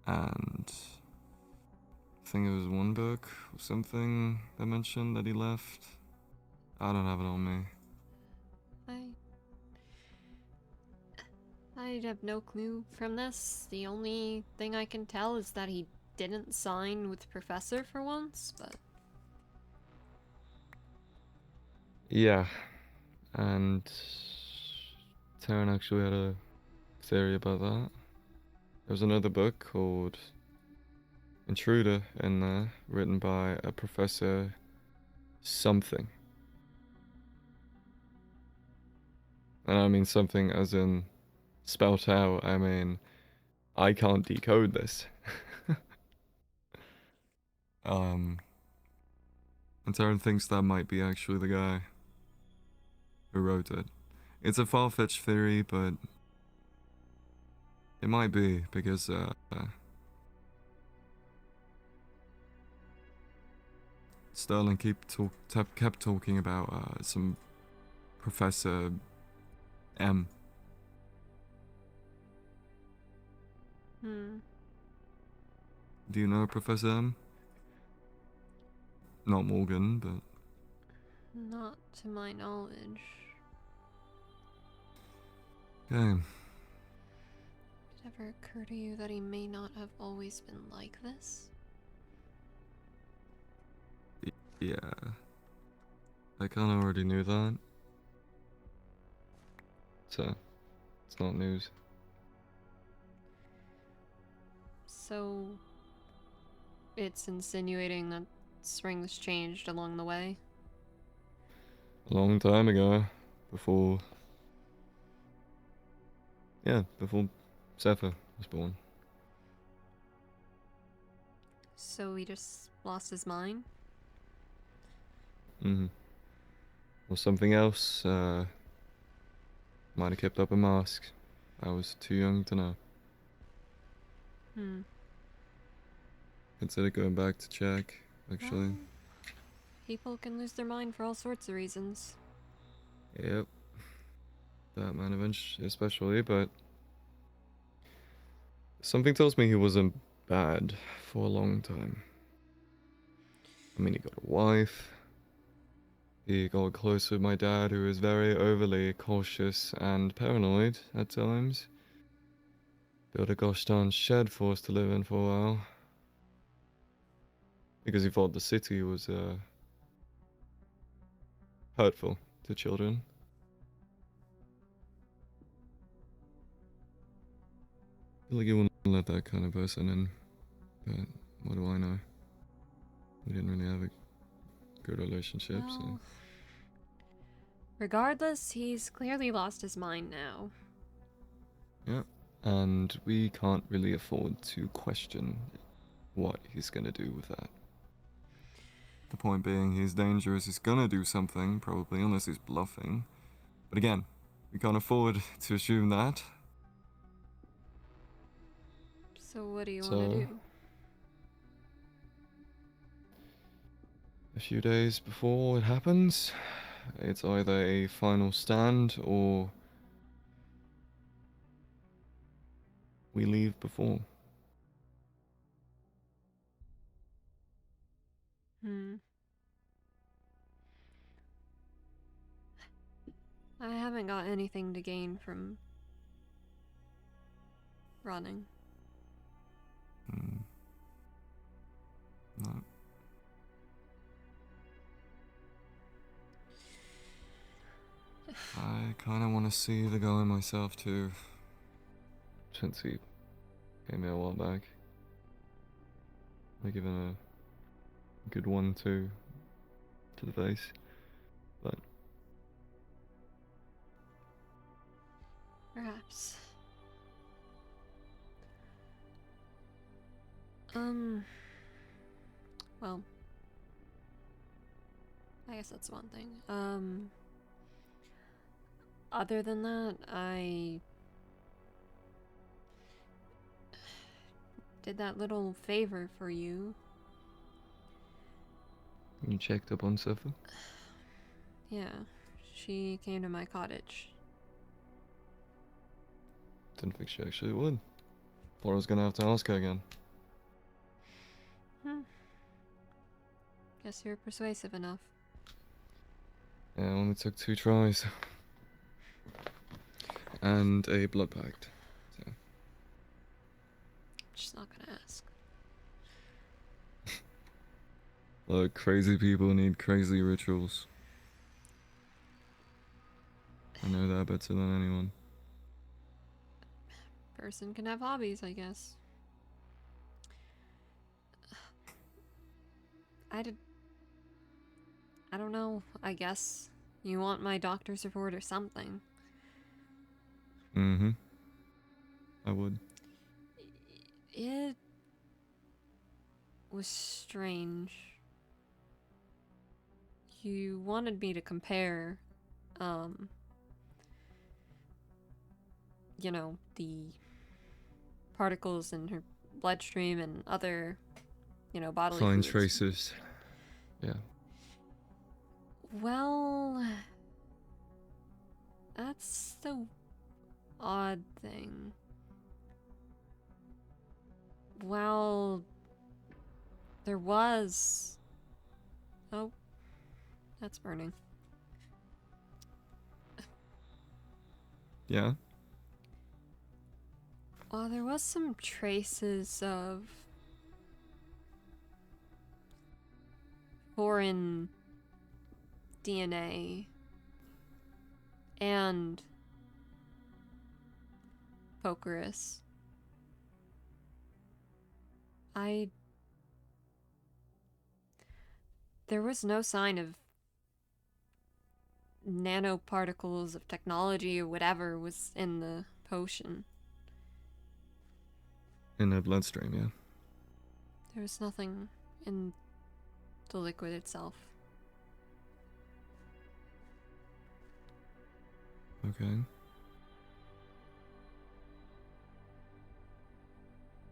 And I think it was one book or something that mentioned that he left. I don't have it on me. I have no clue from this. The only thing I can tell is that he didn't sign with Professor for once, but... Yeah. And Taryn actually had a theory about that. There was another book called Intruder in there, written by a Professor something. And I mean something as in spelt out. I mean, I can't decode this. And Taryn thinks that might be actually the guy who wrote it. It's a far-fetched theory, but it might be because Sterling kept talking about some Professor M. Do you know Professor M? Not Morgan, but... Not to my knowledge. Okay. Did it ever occur to you that he may not have always been like this? Yeah. I kinda already knew that. So, it's not news. So... it's insinuating that Spring's changed along the way? A long time ago, before... Yeah, before Zephyr was born. So he just lost his mind? Or something else, might have kept up a mask. I was too young to know. Consider going back to check, actually. Well, people can lose their mind for all sorts of reasons. Yep. That man eventually, especially, but... Something tells me he wasn't bad for a long time. I mean, he got a wife. He got close with my dad, who is very overly cautious and paranoid at times. Built a gosh darn shed for us to live in for a while. Because he thought the city was, hurtful to children. I feel like he wouldn't let that kind of person in, but what do I know? We didn't really have a good relationship, so... Well, regardless, he's clearly lost his mind now. Yeah, and we can't really afford to question what he's gonna do with that. The point being, he's dangerous, he's gonna do something, probably, unless he's bluffing. But again, we can't afford to assume that. So what do you want to do? A few days before it happens, it's either a final stand or we leave before. I haven't got anything to gain from running. No. I kind of want to see the guy myself too. Since he came here a while back. I given a good 1-2 to the face, but Perhaps. Well, I guess that's one thing. Other than that, I did that little favor for you. you checked up on Siffa? Yeah, she came to my cottage. Didn't think she actually would. Thought I was gonna have to ask her again. Guess you're persuasive enough. Yeah, it only took 2 tries. And a blood pact. So. She's not gonna ask. Look, crazy people need crazy rituals. I know that better than anyone. Person can have hobbies, I guess. I don't know. I guess you want my doctor's report or something. Mm-hmm. I would. It was strange. You wanted me to compare, you know, the particles in her bloodstream and other, you know, bodily Find fluids. traces. Yeah. Well, that's the odd thing. Well, there was... Oh, that's burning. Yeah? Well, there was some traces of foreign DNA and Pokerus. There was no sign of nanoparticles of technology or whatever was in the potion. In her bloodstream, yeah. There was nothing in the liquid itself. Okay.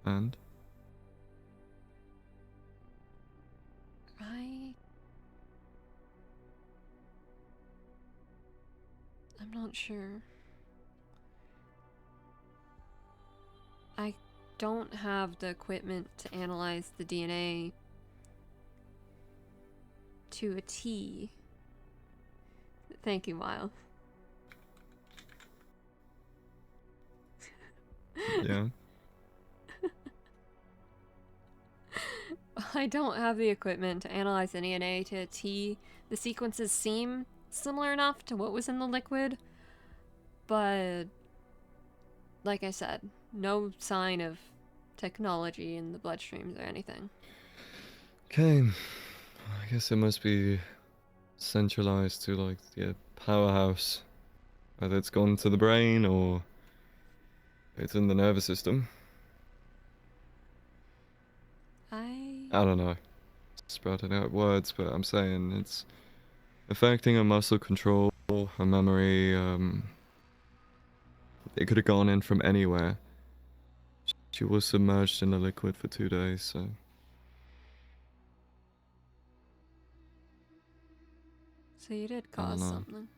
And? I'm not sure. I don't have the equipment to analyze the DNA to a T. Thank you, Miles. Yeah. I don't have the equipment to analyze the DNA to a T. The sequences seem similar enough to what was in the liquid, but like I said, no sign of technology in the bloodstreams or anything. Okay. I guess it must be centralized to, like, the powerhouse. Whether it's gone to the brain or it's in the nervous system. I don't know. sprouting out words, but I'm saying it's affecting her muscle control, her memory. It could have gone in from anywhere. She was submerged in the liquid for 2 days, so. So you did I don't cause know. something.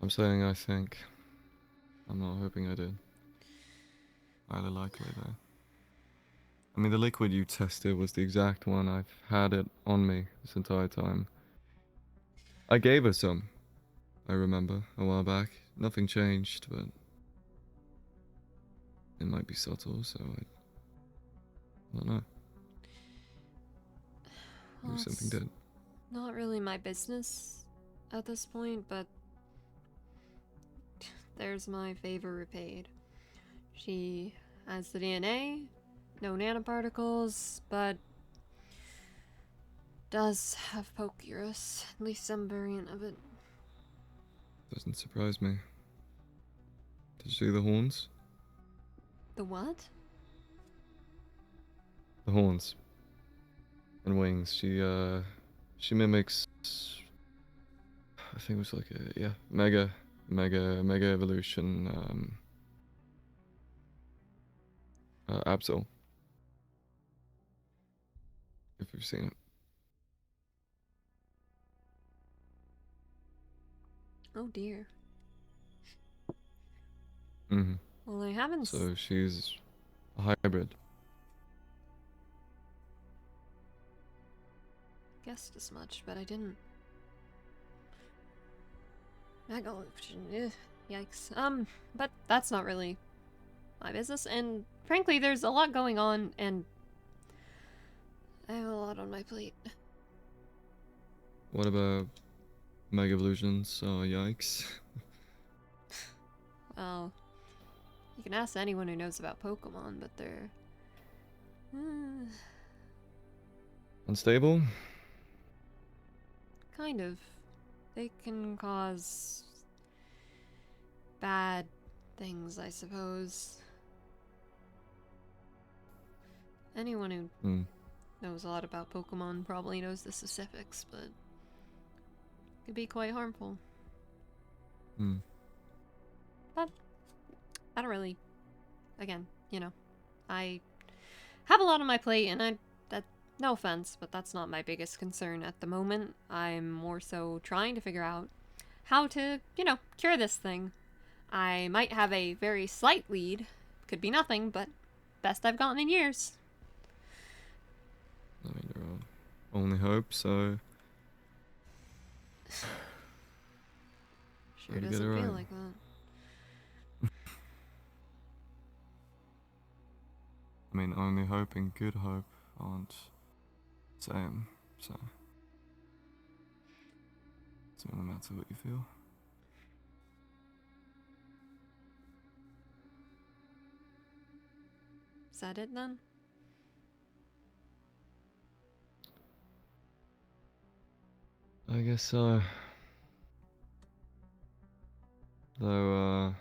I'm saying I think. I'm not hoping I did. Highly likely, though. I mean, the liquid you tested was the exact one. I've had it on me this entire time. I gave her some, I remember, a while back. Nothing changed, but it might be subtle, so I don't know. Well, Maybe something it's did. not really my business at this point, but there's my favor repaid. She has the DNA, no nanoparticles, but does have Pokerus, at least some variant of it. Doesn't surprise me. Did you see the horns? The what? The horns. And wings. She mimics, I think it was like a, yeah, mega evolution, Absol. If you've seen it. Oh dear. Mm-hmm. Well, I haven't. So she's a hybrid. Guessed as much, but I didn't. Megalution, yikes. But that's not really my business, and frankly, there's a lot going on, and I have a lot on my plate. What about Mega Evolutions? Oh, yikes. Well, you can ask anyone who knows about Pokemon, but they're... Unstable? kind of. They can cause... bad things, I suppose. Anyone who Hmm. knows a lot about Pokemon probably knows the specifics, but... could be quite harmful. Hmm. But I don't really, again, you know, I have a lot on my plate, and no offense, but that's not my biggest concern at the moment. I'm more so trying to figure out how to, cure this thing. I might have a very slight lead, could be nothing, but best I've gotten in years. I mean, your only hope, so. Sure Try to get doesn't it feel right. like that. I mean, only hope and good hope aren't same, so. It's no matter what you feel. Is that it then? I guess so. Though,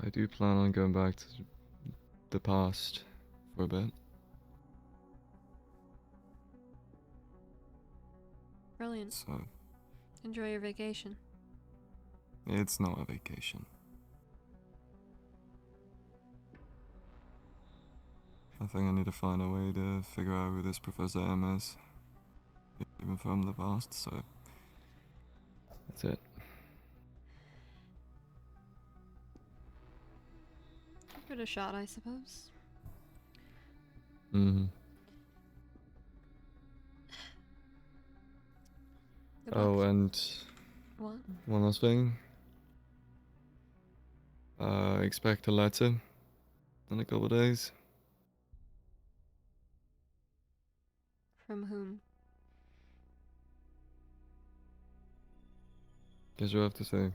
I do plan on going back to the past for a bit. Brilliant. So, Enjoy your vacation. it's not a vacation. I think I need to find a way to figure out who this Professor M is. Even from the past, so. That's it. Give it a shot, I suppose. Mm-hmm. Good Oh, luck. and What? one last thing. Expect a letter in a couple of days. From whom? Guess you have to say.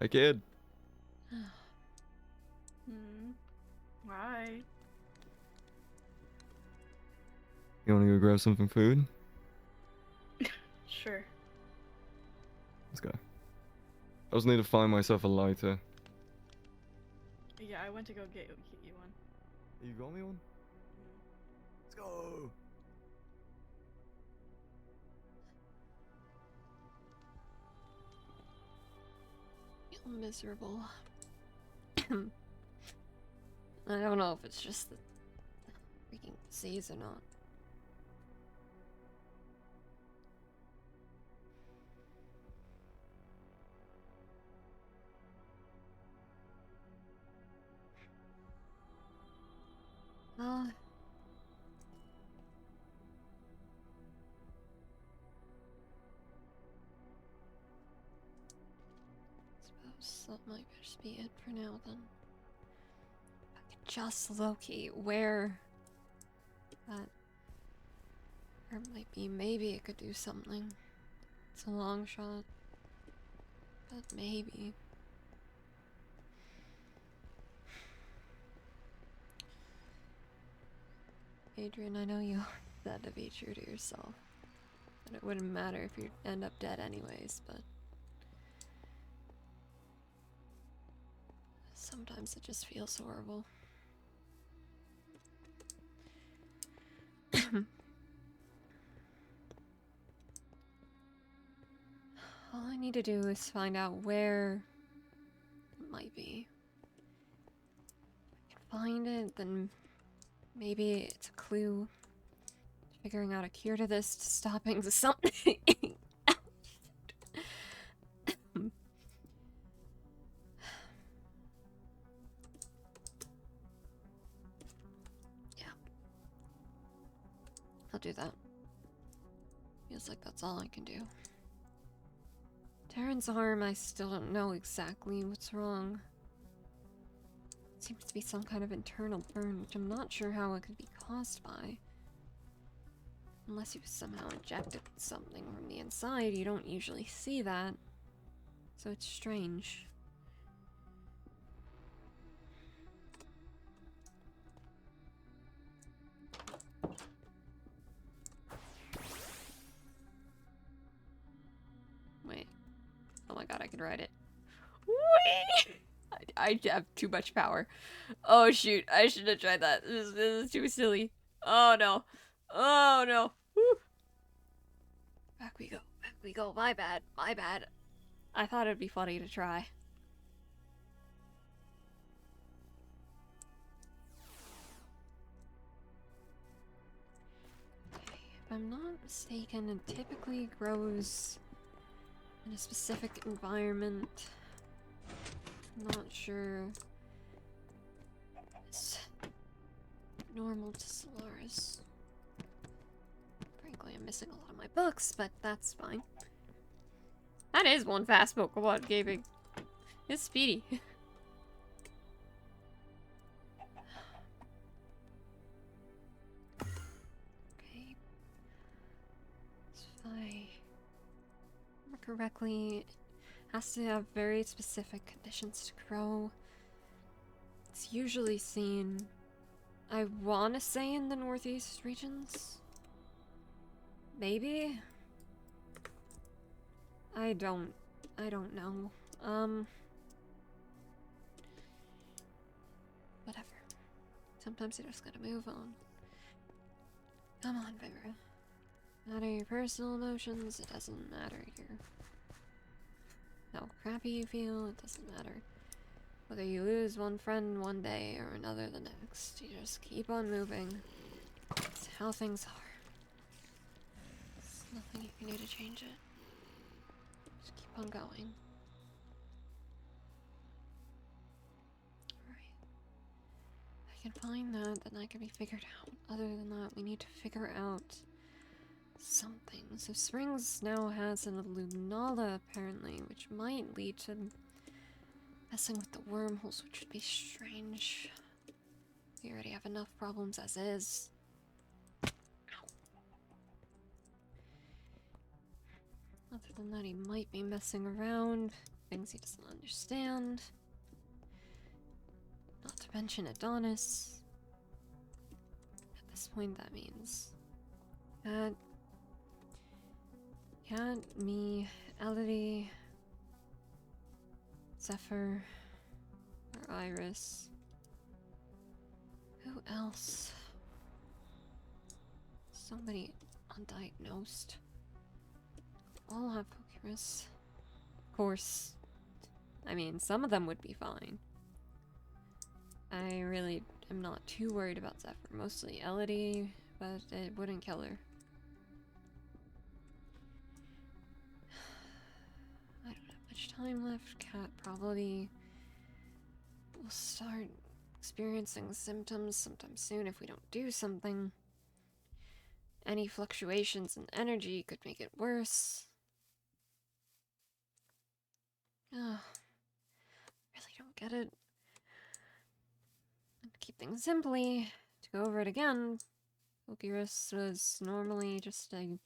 Hey, kid. Right. You want to go grab something food? Sure. Let's go. I just need to find myself a lighter. Yeah, I went to go get you one. You got me one? Let's go! Feel miserable. I don't know if it's just the freaking disease or not. Well, suppose that might just be it for now then. If I could just locate where that herb might be, maybe it could do something. It's a long shot, but maybe. Adrian, I know you said to be true to yourself. And it wouldn't matter if you end up dead anyways, but sometimes it just feels horrible. All I need to do is find out where it might be. If I can find it, then maybe it's a clue to figuring out a cure to this, to stopping something. Yeah. I'll do that. Feels like that's all I can do. Taryn's arm, I still don't know exactly what's wrong. It seems to be some kind of internal burn, which I'm not sure how it could be caused by. Unless you somehow injected something from the inside, you don't usually see that. So it's strange. Wait. Oh my god, I can ride it. Whee! I have too much power. Oh shoot, I should have tried that. This is too silly. Oh no. Oh no. Woo. Back we go. Back we go. My bad. My bad. I thought it'd be funny to try. Okay, if I'm not mistaken, it typically grows in a specific environment. I'm not sure it's normal to Solaris. Frankly, I'm missing a lot of my books, but that's fine. That is one fast Pokemon gaming. It's speedy. Okay. So if I remember correctly, has to have very specific conditions to grow. It's usually seen, I want to say, in the northeast regions. Maybe? I don't know. Whatever. Sometimes you just gotta move on. Come on, Vibra. Matter your personal emotions, it doesn't matter here. How crappy you feel, it doesn't matter. Whether you lose one friend one day or another the next, you just keep on moving. It's how things are. There's nothing you can do to change it. Just keep on going. Alright. If I can find that, then that can be figured out. Other than that, we need to figure out something. So Springs now has an Lunala, apparently, which might lead to messing with the wormholes, which would be strange. We already have enough problems as is. Other than that, he might be messing around. Things he doesn't understand. Not to mention Adonis. At this point, that means Cat, me, Elodie, Zephyr. Or Iris. Who else? So many undiagnosed. All have Pokerus. Of course. I mean, some of them would be fine. I really am not too worried about Zephyr. Mostly Elodie, but it wouldn't kill her. I don't have much time left. Cat probably will start experiencing symptoms sometime soon if we don't do something. Any fluctuations in energy could make it worse. Oh, really don't get it. And to keep things simply, to go over it again, Pokerus was normally just a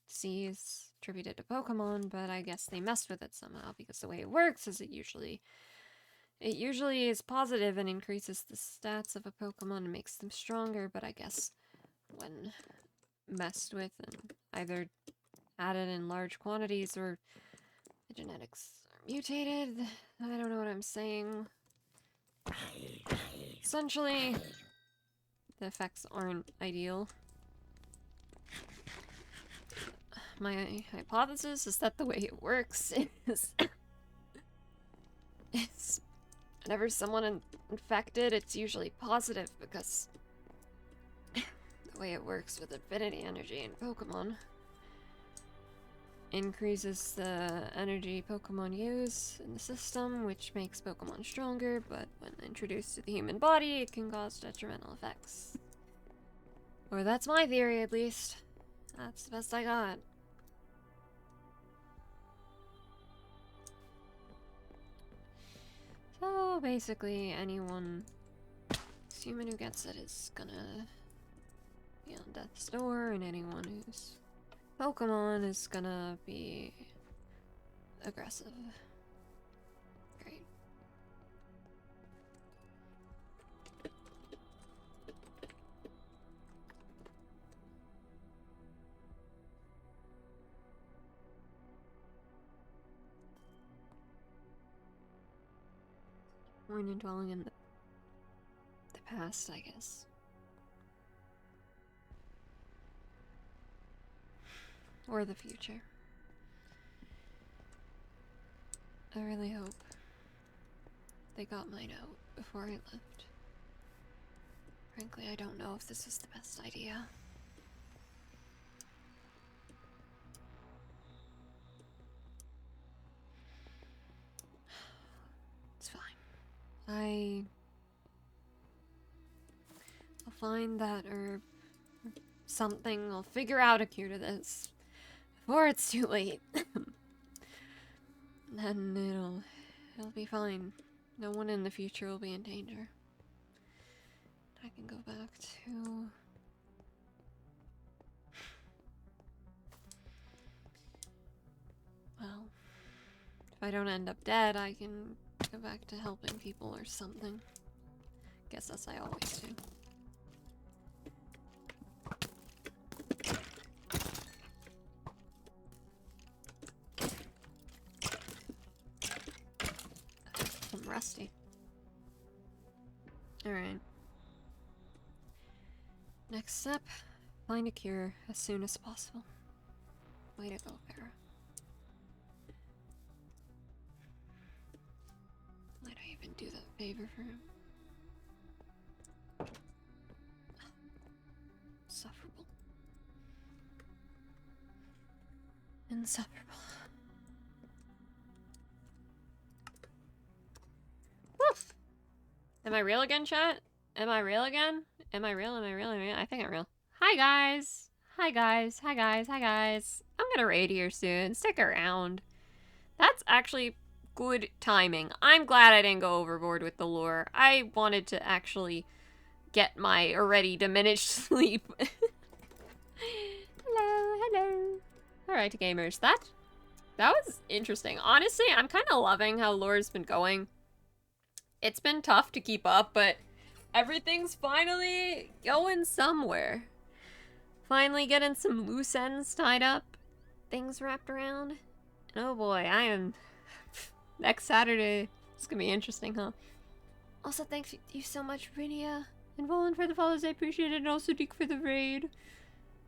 disease attributed to Pokemon, but I guess they messed with it somehow because the way it works is it usually is positive and increases the stats of a Pokemon and makes them stronger, but I guess when messed with and either added in large quantities or the genetics are mutated, I don't know what I'm saying. Essentially, the effects aren't ideal. My hypothesis is that the way it works is whenever someone infected, it's usually positive because the way it works with affinity energy in Pokemon increases the energy Pokemon use in the system, which makes Pokemon stronger, but when introduced to the human body, it can cause detrimental effects. Or that's my theory, at least. That's the best I got. So basically, anyone human who gets it is gonna be on death's door, and anyone who's Pokemon is gonna be aggressive. Great. We're dwelling in the past, I guess. Or the future. I really hope they got my note before I left. Frankly, I don't know if this was the best idea. It's fine. I'll find that herb. Something. I'll figure out a cure to this. Before it's too late. Then it'll be fine. No one in the future will be in danger. I can go back to... Well, if I don't end up dead, I can go back to helping people or something. Guess as I always do. I'm rusty. Alright. Next step, find a cure as soon as possible. Way to go, Farah. Might I even do that favor for him? Insufferable. Insufferable. Woof! Am I real again, chat? Am I real again? Am I real? Am I real? I think I'm real. Hi, guys! Hi, guys. Hi, guys. Hi, guys. I'm gonna raid here soon. Stick around. That's actually good timing. I'm glad I didn't go overboard with the lore. I wanted to actually get my already diminished sleep. Hello, hello. Alright, gamers. That was interesting. Honestly, I'm kind of loving how lore's been going. It's been tough to keep up, but everything's finally going somewhere. Finally getting some loose ends tied up. Things wrapped around. And oh boy, I am Next Saturday. It's gonna be interesting, huh? Also, thank you so much, Rinia and Volan for the follows. I appreciate it. And also Deke for the raid.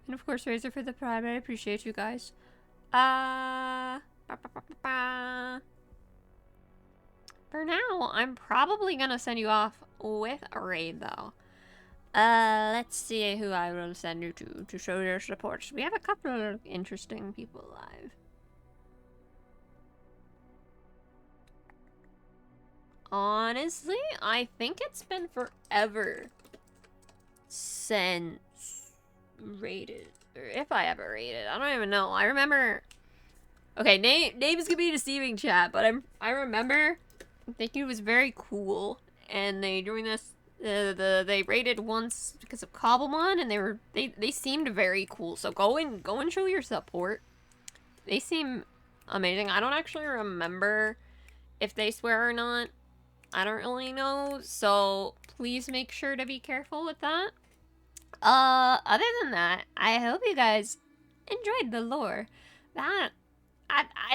And of course, Razor for the prime. I appreciate you guys. For now, I'm probably gonna send you off with a raid, though. Let's see who I will send you to show your support. We have a couple of interesting people live. Honestly, I think it's been forever since raided, or if I ever raided. I don't even know. I remember. Okay, names could be deceiving, chat, but I remember thinking it was very cool, and they during this they raided once because of Cobblemon, and they seemed very cool. So go and show your support. They seem amazing. I don't actually remember if they swear or not. I don't really know, so please make sure to be careful with that. Other than that, I hope you guys enjoyed the lore. I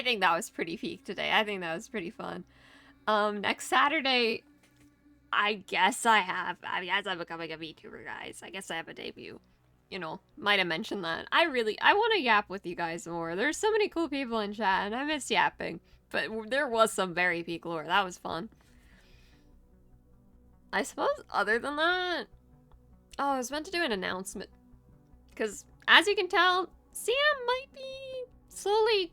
think that was pretty peak today. I think that was pretty fun. Next Saturday, I guess I'm becoming a VTuber, guys. I guess I have a debut. You know, might have mentioned that. I want to yap with you guys more. There's so many cool people in chat, and I miss yapping. But there was some very peak lore. That was fun. I suppose other than that... Oh, I was meant to do an announcement. Because, as you can tell, CM might be slowly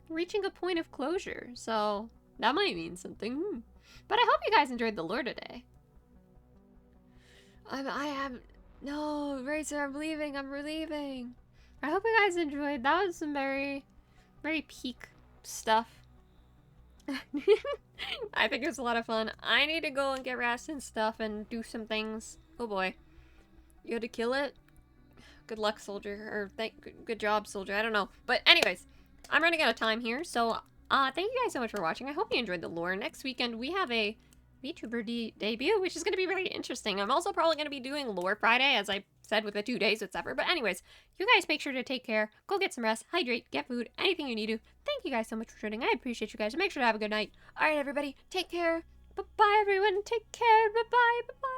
reaching a point of closure. So, that might mean something. But I hope you guys enjoyed the lore today. No, Razor, I'm leaving. I'm relieving. I hope you guys enjoyed. That was some very, very peak stuff. I think it was a lot of fun. I need to go and get rest and stuff and do some things. Oh boy. You had to kill it? Good luck, soldier. Or good job, soldier. I don't know. But anyways, I'm running out of time here. So, thank you guys so much for watching. I hope you enjoyed the lore. Next weekend, we have a VTuber debut, which is going to be really interesting. I'm also probably going to be doing Lore Friday, as I said, with the 2 days, etc. But anyways, you guys make sure to take care. Go get some rest, hydrate, get food, anything you need to. Thank you guys so much for joining. I appreciate you guys. Make sure to have a good night. All right, everybody, take care. Bye-bye, everyone. Take care. Bye-bye. Bye-bye.